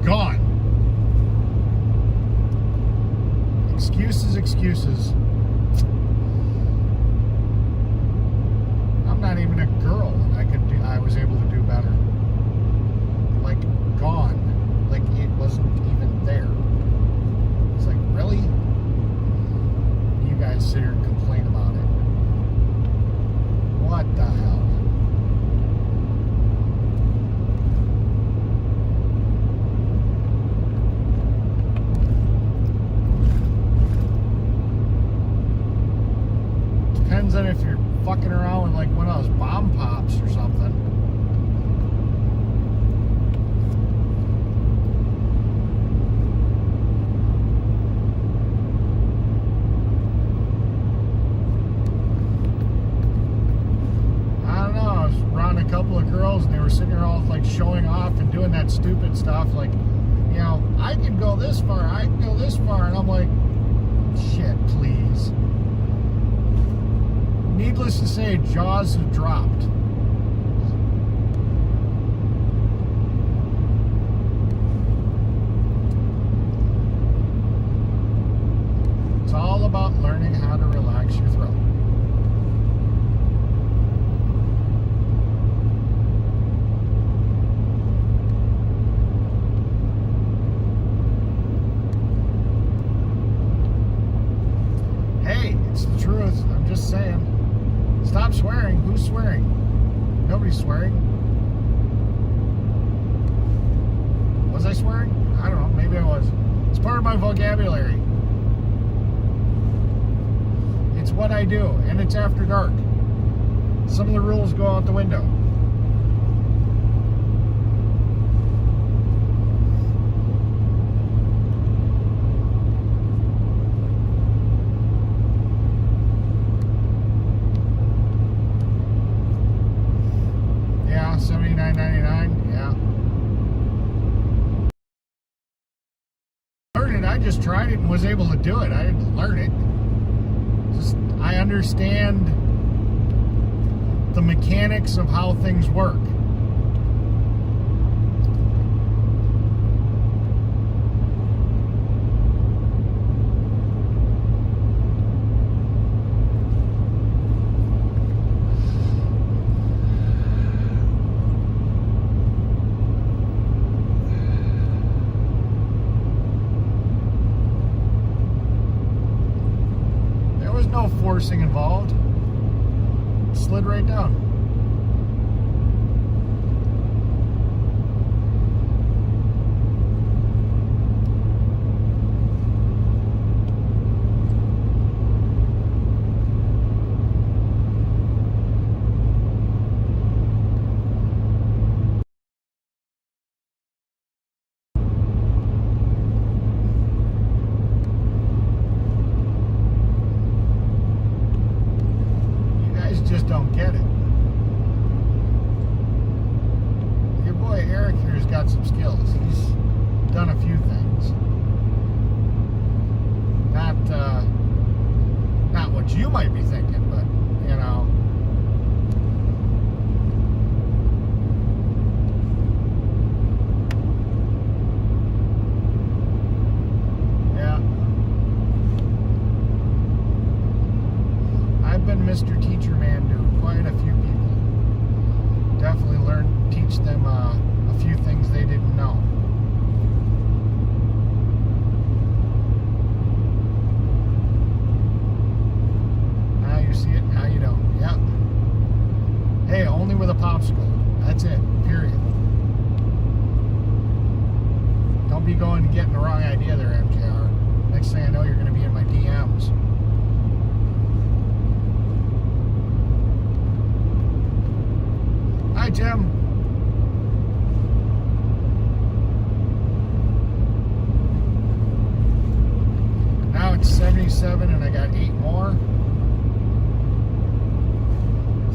Gone. Excuses, excuses. I'm not even a girl, and I was able to do better. Like, gone. Like it wasn't even there. It's like, really? You guys sit here and complain about it. What the hell? Depends on if you're fucking around with like one of those bomb pops or something. A couple of girls, and they were sitting there all like showing off and doing that stupid stuff like, you know, I can go this far, I can go this far, and I'm like, shit, please. Needless to say, jaws have dropped. It's all about learning how to relax your throat. Truth. I'm just saying. Stop swearing. Who's swearing? Nobody's swearing. Was I swearing? I don't know. Maybe I was. It's part of my vocabulary. It's what I do, and it's after dark. Some of the rules go out the window. $29.99. Yeah. Learned it. I just tried it and was able to do it. I didn't learn it. Just I understand the mechanics of how things work. No forcing involved. It slid right down. Just don't get it. Your boy Eric here has got some skills. He's done a few things. Not what you might be thinking, but you know. Yeah. I've been Mr. Teacher Man to quite a few people. Definitely teach them a few things they didn't know. Now you see it, now you don't. Yep. Hey, only with a popsicle. That's it, period. Don't be going and getting the wrong idea there, MJR. Next thing I know, you're going to be in my DMs. Hi, Jim. Now it's 77 and I got 8 more.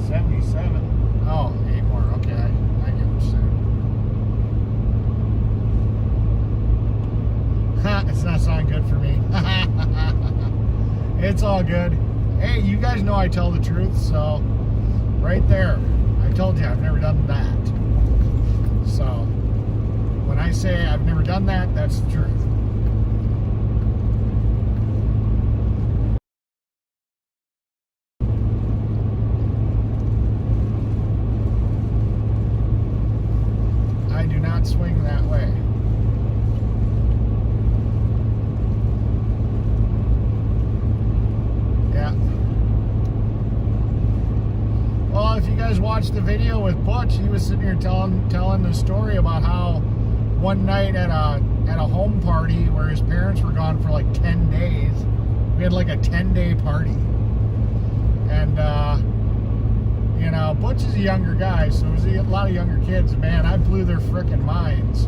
77. Oh, 8 more. Okay, I get what you're saying. It's not sounding good for me. It's all good. Hey, you guys know I tell the truth, so right there. I told you I've never done that. So when I say I've never done that, that's the truth. I do not swing that way. Yeah. Well, if you guys watched the video with Butch, he was sitting here telling the story about how one night at a home party where his parents were gone for like 10 days, we had like a 10-day party. And you know, Butch is a younger guy, so it was a lot of younger kids. Man, I blew their frickin' minds.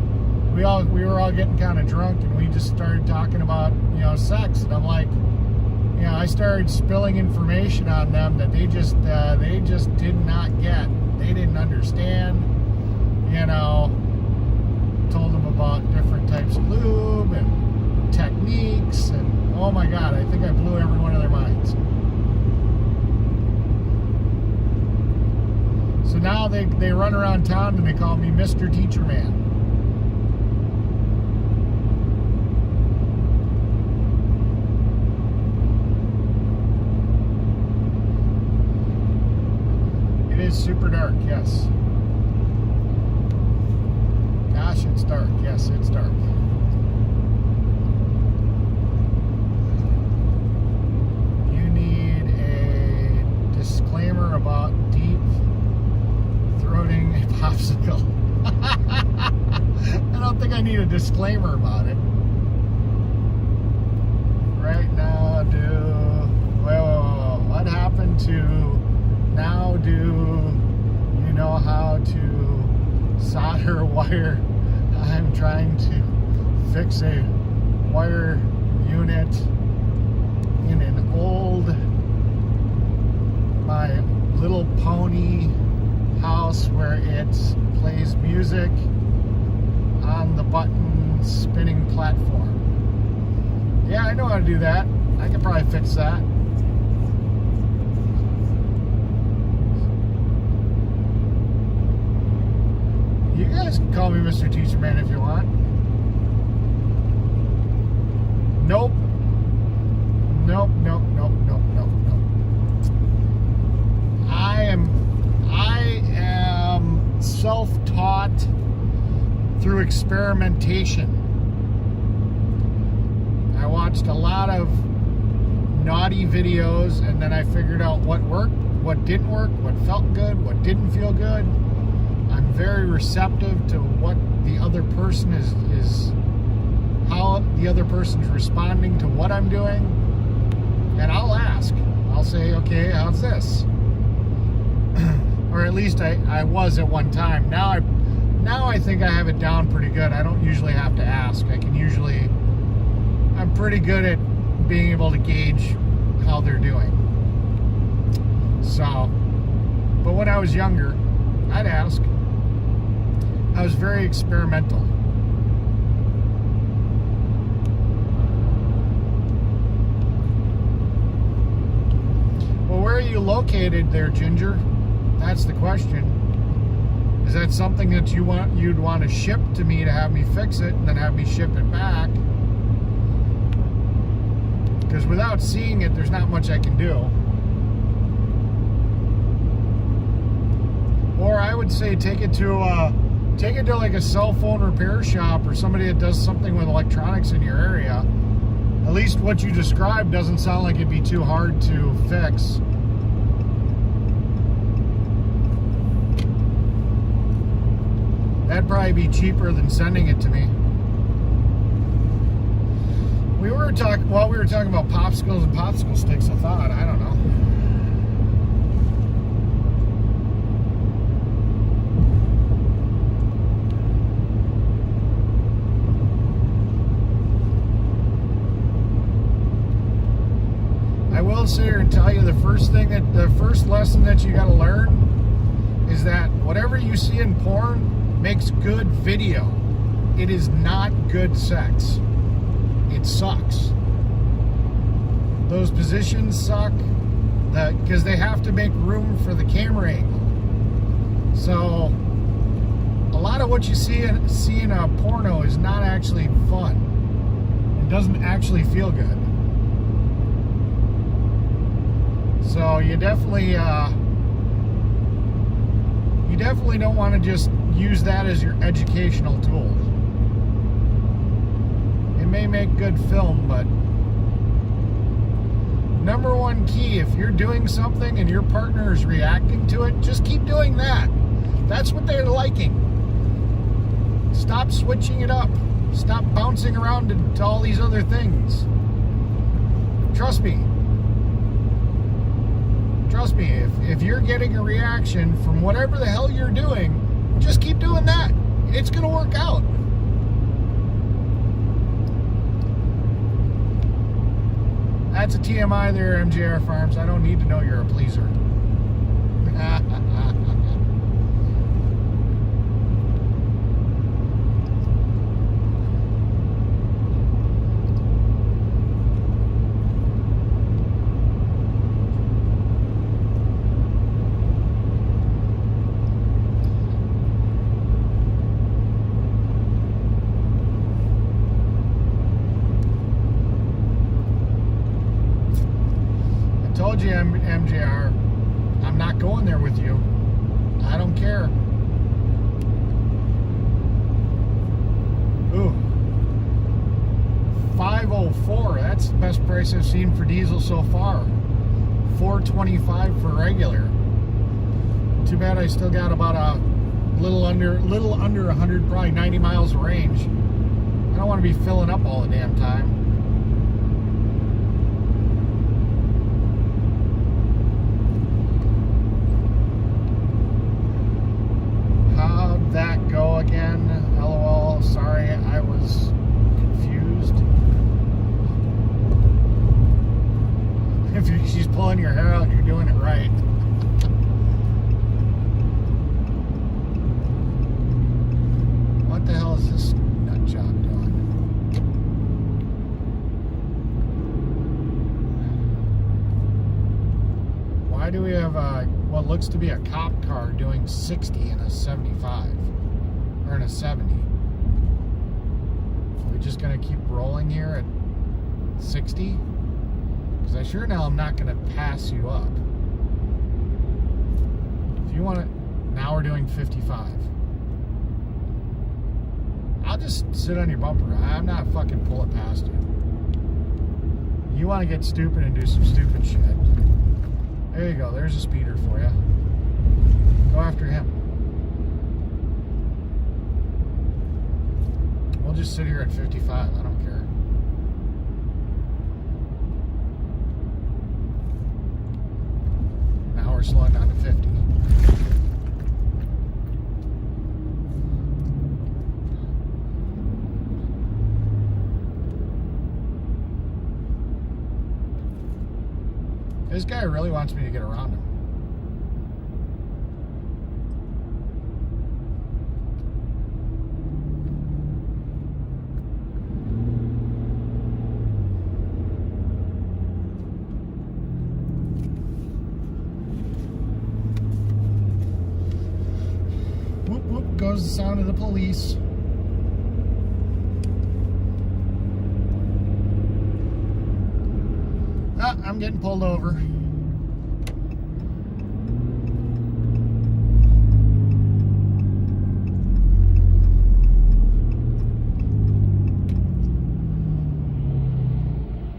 We were all getting kind of drunk, and we just started talking about, you know, sex, and I'm like, you know, I started spilling information on them that they just did not get. They didn't understand. You know, told them about different types of lube and techniques, and oh my God, I think I blew every one of their minds. So now they run around town and they call me Mr. Teacher Man. It is super dark, yes. Gosh, it's dark. Yes, it's dark. You need a disclaimer about deep throating a popsicle. I don't think I need a disclaimer about it. Right now, what happened to now do you know how to solder a wire? I'm trying to fix a wire unit in an old My Little Pony house house where it plays music on the button spinning platform. Yeah, I know how to do that. I could probably fix that. You guys can call me Mr. Teacher Man if you want. Nope. Nope, nope, nope, nope, nope, nope. I am self-taught through experimentation. I watched a lot of naughty videos, and then I figured out what worked, what didn't work, what felt good, what didn't feel good. I'm very receptive to what the other person is how the other person's responding to what I'm doing. And I'll ask. I'll say, okay, how's this? Or at least I was at one time. Now I think I have it down pretty good. I don't usually have to ask. I'm pretty good at being able to gauge how they're doing. So, but when I was younger, I'd ask. I was very experimental. Well, where are you located there, Ginger? That's the question. Is that something that you'd want to ship to me to have me fix it and then have me ship it back? Because without seeing it, there's not much I can do. Or I would say take it to like a cell phone repair shop or somebody that does something with electronics in your area. At least what you described doesn't sound like it'd be too hard to fix. That'd probably be cheaper than sending it to me. While we were talking about popsicles and popsicle sticks, I thought, I don't know. I will sit here and tell you the first lesson that you got to learn is that whatever you see in porn makes good video. It is not good sex. It sucks. Those positions suck because they have to make room for the camera angle. So a lot of what you see in a porno is not actually fun. It doesn't actually feel good. So you definitely don't want to just use that as your educational tool. It may make good film, but number one key, if you're doing something and your partner is reacting to it, just keep doing that. That's what they're liking. Stop switching it up. Stop bouncing around to all these other things. Trust me. Trust me, if you're getting a reaction from whatever the hell you're doing, just keep doing that. It's going to work out. That's a TMI there, MJR Farms. I don't need to know you're a pleaser. Told you, MJR, I'm not going there with you. I don't care. Ooh, $5.04. That's the best price I've seen for diesel so far. $4.25 for regular. Too bad I still got about a little under 100, probably 90 miles of range. I don't want to be filling up all the damn time. That go again? LOL. Sorry, I was confused. If she's pulling your hair out, you're doing it right. Why do we have what looks to be a cop car doing 60 in a 75 or in a 70? Are we just gonna keep rolling here at 60? Because I sure now I'm not gonna pass you up. If you want to, now we're doing 55. I'll just sit on your bumper. I'm not fucking pulling past you. You want to get stupid and do some stupid shit. There you go. There's a speeder for you. Go after him. We'll just sit here at 55. I don't care. Now we're slowing down to 50. This guy really wants me to get around him. Whoop whoop goes the sound of the police. Ah, I'm getting pulled over.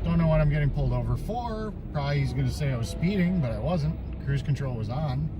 Don't know what I'm getting pulled over for. Probably he's going to say I was speeding, but I wasn't. Cruise control was on.